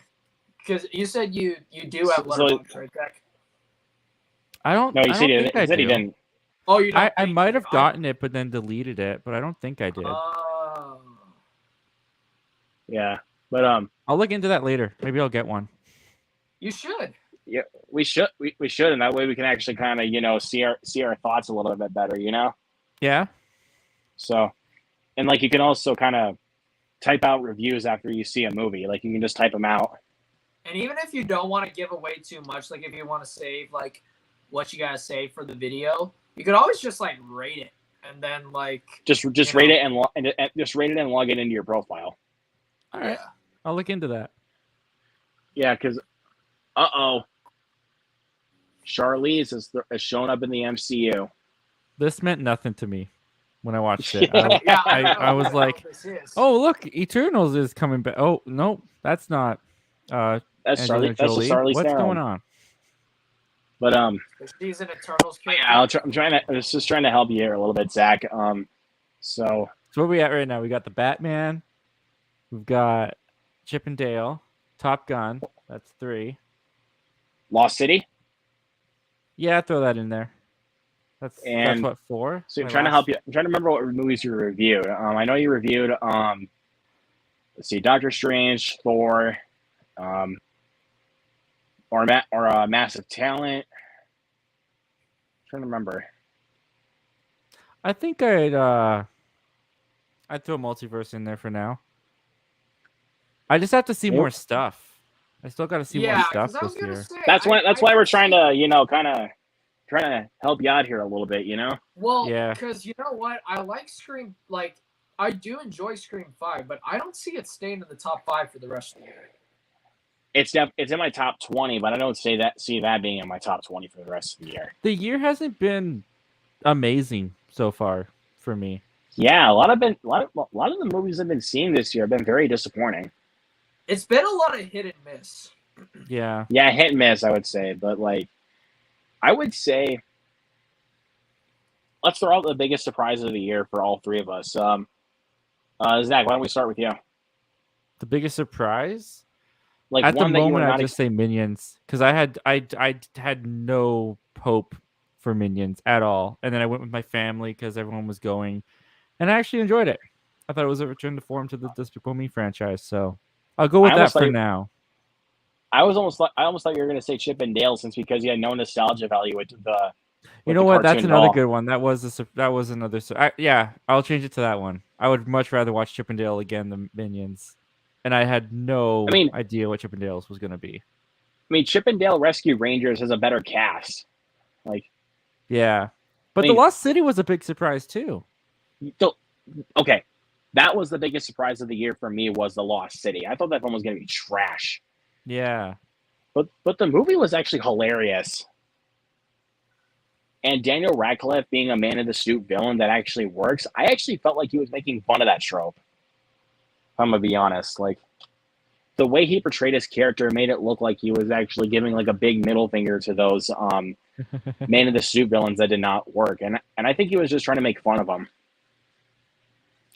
Because you said you do have So- Letterboxd, right, Zach? I don't. No, I he don't said he think I said he do. didn't. Oh, you don't. I think might you have do. gotten it, but then deleted it. But I don't think I did. Oh. Yeah, but I'll look into that later. Maybe I'll get one. You should. yeah, we should, and that way we can actually kind of see our thoughts a little bit better, Yeah. So, and like you can also kind of type out reviews after you see a movie. Like you can just type them out. And even if you don't want to give away too much, like if you want to save like what you gotta say for the video, you could always just like rate it and then like Just rate it and just rate it and log it into your profile. All right. yeah. I'll look into that. Yeah, because Charlize has shown up in the MCU. This meant nothing to me when I watched it. Yeah. Yeah, I was know like, what this is. oh look, Eternals is coming back. Oh no, that's not. That's Angelina Charlize. That's just Jolie. Charlize What's Theron. going on? But She's an Eternals character. yeah, I was just trying to help you here a little bit, Zach. So So where we at right now? We got the Batman. We've got Chip and Dale, Top Gun. That's 3. Lost City. Yeah, throw that in there. That's And what 4. So I'm My trying to last- help you. I'm trying to remember what movies you reviewed. I know you reviewed. Let's see, Doctor Strange, Thor, or Massive Talent. I'm trying to remember. I think I'd throw Multiverse in there for now. I just have to see Yep. more stuff. I still got to see more Yeah, stuff 'cause I was this gonna year. say That's why I we're don't trying see- to kind of trying to help you out here a little bit. Well, Yeah. because you know what, I like Scream. Like I do enjoy Scream 5, but I don't see it staying in the top 5 for the rest of the year. It's in my top 20, but I don't see that being in my top 20 for the rest of the year. The year hasn't been amazing so far for me. Yeah, a lot of the movies I've been seeing this year have been very disappointing. It's been a lot of hit and miss. Yeah. Yeah, hit and miss, I would say, but like, I would say, let's throw out the biggest surprise of the year for all three of us. Zach, why don't we start with you? The biggest surprise? Like At the one that you were moment, not I'd just say Minions because I had no hope for Minions at all, and then I went with my family because everyone was going, and I actually enjoyed it. I thought it was a return to form to the Despicable Me franchise. So I'll go with I that almost for thought you- now. I almost thought you were gonna say Chip and Dale because you had no nostalgia value with the. You know what? That's cartoon another doll. good one. That was another. Yeah, I'll change it to that one. I would much rather watch Chip and Dale again than Minions, and I had no I mean- idea what Chip and Dale's was gonna be. I mean, Chip and Dale Rescue Rangers has a better cast. Like, Yeah, but I the mean- Lost City was a big surprise too. so, okay, that was the biggest surprise of the year for me was the Lost City. I thought that film was gonna be trash, Yeah, but the movie was actually hilarious. And Daniel Radcliffe being a man in the suit villain that actually works, I actually felt like he was making fun of that trope. If I'm gonna be honest, like the way he portrayed his character made it look like he was actually giving like a big middle finger to those man in the suit villains that did not work, and I think he was just trying to make fun of them.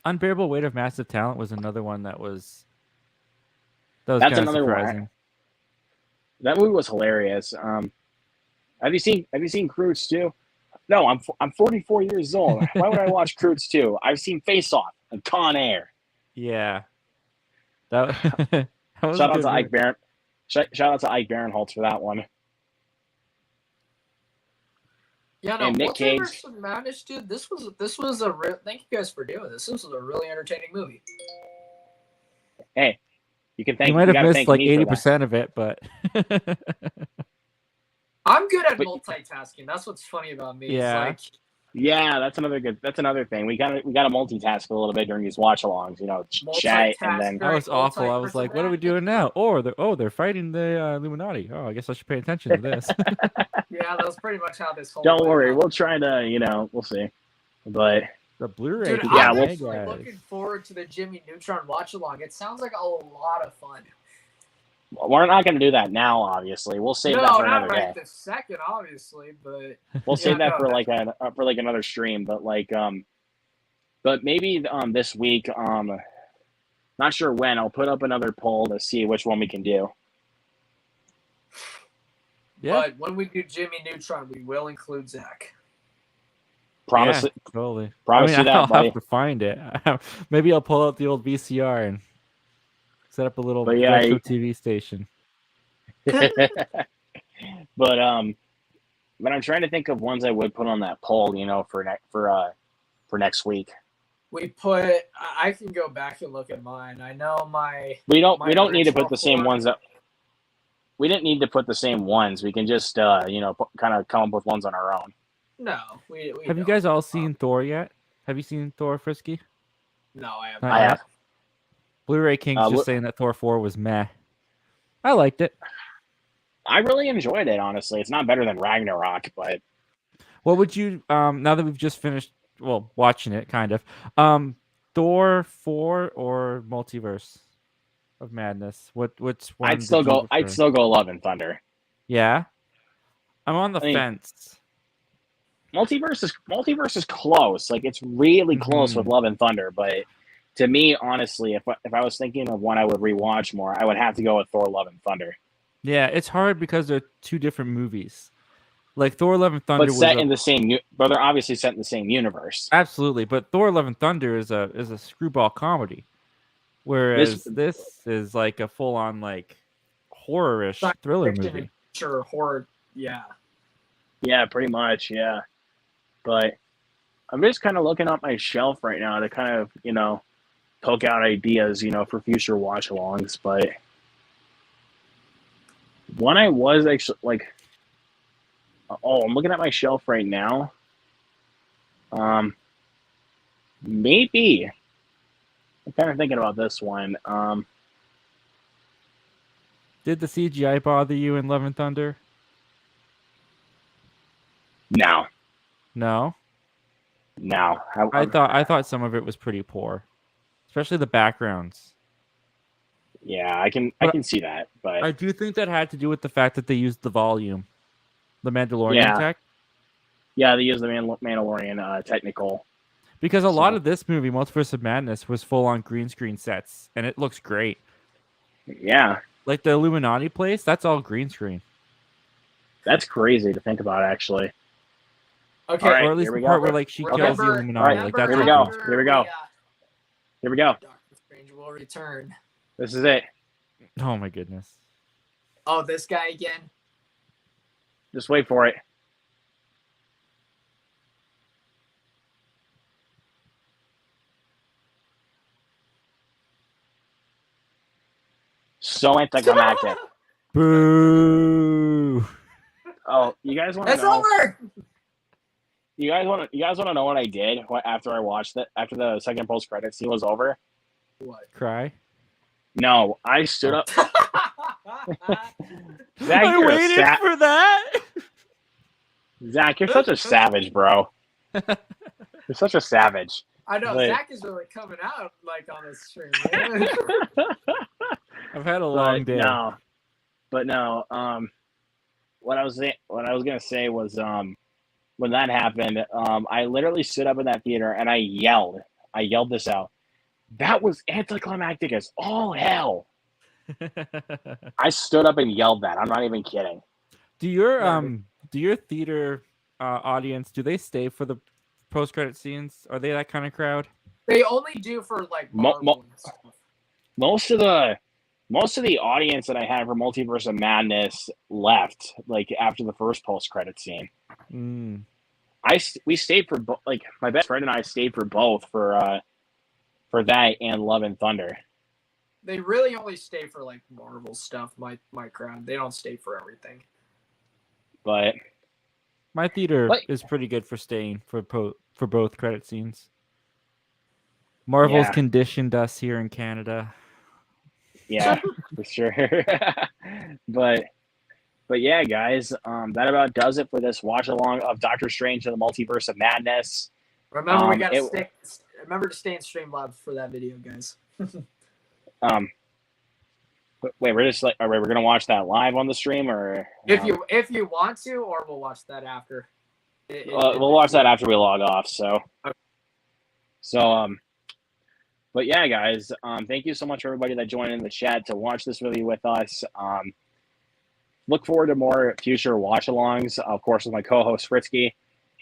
Unbearable Weight of Massive Talent was another one that was That's kind of another one. surprising. That movie was hilarious. Have you seen Croods 2? No, I'm 44 years old. Why would I watch Croods 2? I've seen Face Off and Con Air. Yeah, that, that was Shout a out good to Ike movie. Baron. Shout out to Ike Barinholtz for that one. Yeah, no, And Nick Cage. Multiverse of Madness, dude. This was a real. Thank you guys for doing this. This was a really entertaining movie. Hey, you can thank. You might have gotta missed thank like me for that. 80% of it, but I'm good at But- multitasking. That's what's funny about me. Yeah. It's like, Yeah, that's another thing. We gotta multitask a little bit during these watch-alongs. You know, chat and then. Multitask. that was awful. I was like, what are we doing now? Or they're fighting the Illuminati. Oh, I guess I should pay attention to this. Yeah, that was pretty much how this whole. Don't went worry, on. we'll try to. We'll see. But The Blu-ray. Dude, could yeah, I'm be we'll- actually mega. looking forward to the Jimmy Neutron watch along. It sounds like a lot of fun. we're not gonna do that now. Obviously, we'll save that No, for not another day. right this second, obviously, but We'll save Yeah, that no, for like another stream. But maybe this week. Not sure when. I'll put up another poll to see which one we can do. Yeah, but when we do Jimmy Neutron, we will include Zach. Promise yeah, it. totally. Promise you that, I'll buddy. have to find it. Maybe I'll pull out the old VCR and set up a little But yeah, retro TV station. But I'm trying to think of ones I would put on that poll. You know, for next week. We put. I can go back and look at mine. I know my. We don't My need to put original the same four. ones up. We didn't need to put the same ones. We can just kind of come up with ones on our own. No, we Have you don't. guys all seen Thor yet? Have you seen Thor, Frisky? No, I have. Not I yet? have. Blu-ray King's Look- just saying that Thor 4 was meh. I liked it. I really enjoyed it. Honestly, it's not better than Ragnarok, but What would you now that we've just finished watching it kind of Thor 4 or Multiverse of Madness? Which one I'd still did you go. prefer? Love and Thunder. Yeah. I'm on the I mean, fence. Multiverse is close. Like it's really close Mhm. with Love and Thunder, but to me, honestly, if I was thinking of one I would rewatch more, I would have to go with Thor: Love and Thunder. Yeah, it's hard because they're two different movies. Like Thor: Love and Thunder But was set in the same, but they're obviously set in the same universe. absolutely, but Thor: Love and Thunder is a screwball comedy, whereas this is like a full on like horror-ish Science thriller fiction, movie. Sure, horror. Yeah. Yeah, pretty much. Yeah, but I'm just kind of looking at my shelf right now to kind of poke out ideas for future watch-alongs. But one I was actually like, I'm looking at my shelf right now. Maybe I'm kind of thinking about this one. Did the CGI bother you in Love and Thunder? No. No. I I thought some of it was pretty poor, especially the backgrounds. Yeah, I can see that, but I do think that had to do with the fact that they used the volume, the Mandalorian Yeah. tech, yeah, they use the Mandalorian technical. because a lot So- of this movie, Multiverse of Madness, was full on green screen sets, and it looks great. Yeah, Like the Illuminati place, that's all green screen. that's crazy to think about, actually. Okay. All right, Or at least here the we go. part where like she kills the Remember- Illuminati. All Like right, that's here we all go. green Here we go. Here we go. Doctor Strange will return. This is it. Oh my goodness. Oh, this guy again. Just wait for it. So anticlimactic. Boo. Oh, you guys want to It's know? over. You guys want to know what I did after I watched it? After the second post credit scene was over? What? Cry. No, I stood up. Zach, I you're waited for that. Zach, you're such a savage, bro. You're such a savage. I know But- Zach is really coming out like on this stream. Man. I've had a long day. No, but no. What I was gonna say was when that happened, I literally stood up in that theater and I yelled. I yelled this out. That was anticlimactic as all hell. I stood up and yelled that. I'm not even kidding. Do your theater audience, do they stay for the post credit scenes? Are they that kind of crowd? They only do for like Marvel and stuff. Most of the audience that I had for Multiverse of Madness left like after the first post credit scene. Mm. We stayed for like my best friend and I stayed for both for that and Love and Thunder. They really only stay for like Marvel stuff. My crowd. They don't stay for everything. But My theater Like- is pretty good for staying for both credit scenes. Marvel's Yeah. conditioned us here in Canada. yeah, for sure. but yeah, guys, that about does it for this watch along of Doctor Strange and the Multiverse of Madness. Remember, we Um, gotta it- stick. Remember to stay in Streamlabs for that video, guys. Wait, we're just like, all right, we're gonna watch that live on the stream, or If you want to, or we'll watch that after. we'll watch that after we log off. So, Okay. but yeah, guys, thank you so much for everybody that joined in the chat to watch this review with us. Look forward to more future watch-alongs, of course, with my co-host Fritsky,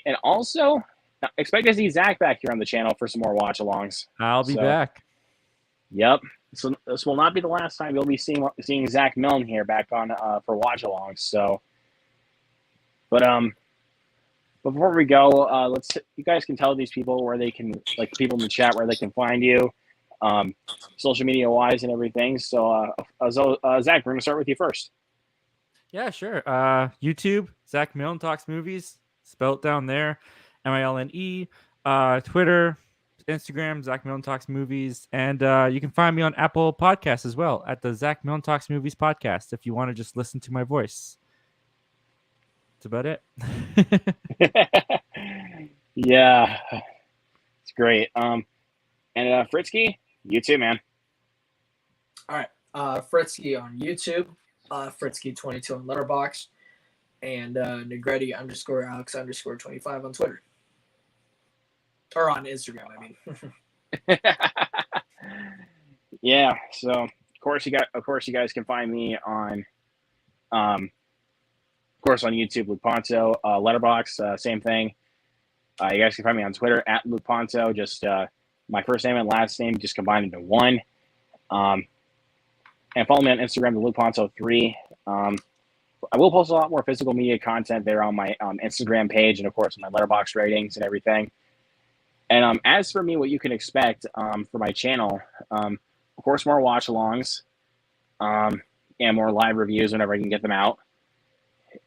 and also expect to see Zach back here on the channel for some more watch-alongs. I'll be So- back. Yep. So this will not be the last time you'll be seeing Zach Milne here back on for watch-alongs. So, but before we go, you guys can tell these people where they can, like people in the chat, where they can find you, social media wise and everything. So, Zach, we're gonna start with you first. Yeah, sure. YouTube, Zach Milne Talks Movies, spelt down there, MILNE. Twitter, Instagram, Zach Milne Talks Movies, and you can find me on Apple Podcasts as well at the Zach Milne Talks Movies podcast if you want to just listen to my voice. That's about it. Yeah, it's great. And Fritsky, you too, man. All right. Fritsky on YouTube. Fritsky22 on Letterboxd. And Negretti_Alex_25 on Twitter. Or on Instagram, I mean. Yeah, so of course you guys can find me on of course on YouTube, Luke Ponto, Letterboxd, same thing. You guys can find me on Twitter at Luke Ponto, just my first name and last name just combined into one. And follow me on Instagram, the Luke Ponto 3. I will post a lot more physical media content there on my Instagram page and of course my Letterboxd ratings and everything. And as for me, what you can expect for my channel, of course, more watch-alongs and more live reviews whenever I can get them out.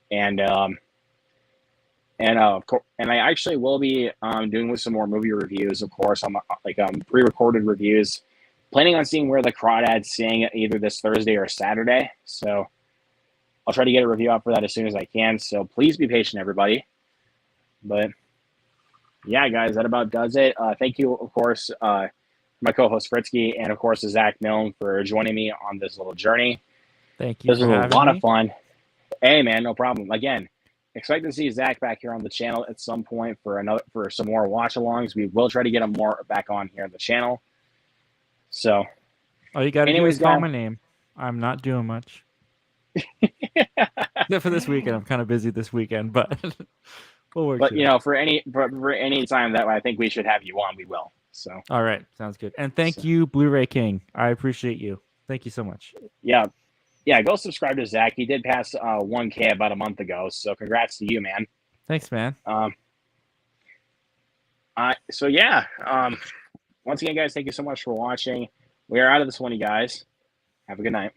And I actually will be doing some more movie reviews, of course, on pre-recorded reviews. Planning on seeing where the Crawdads sing either this Thursday or Saturday. So I'll try to get a review out for that as soon as I can. So please be patient, everybody. But yeah, guys, that about does it. Thank you, of course, my co-host Fritsky, and of course, Zach Milne for joining me on this little journey. Thank you. This was a lot of fun. Hey, man, no problem. Again, expect to see Zach back here on the channel at some point for some more watch-alongs. We will try to get him more back on here on the channel. So, all you got to do anyways, is call guys. my name. I'm not doing much. Except for this weekend. I'm kind of busy this weekend, but we'll work. But you know, for any time that I think we should have you on, we will. So, all right, sounds good. And thank you, Blu-ray King. I appreciate you. Thank you so much. Yeah. Yeah, go subscribe to Zach. He did pass 1K about a month ago, so congrats to you, man. Thanks, man. So yeah, once again, guys, thank you so much for watching. We are out of this one, you guys. Have a good night.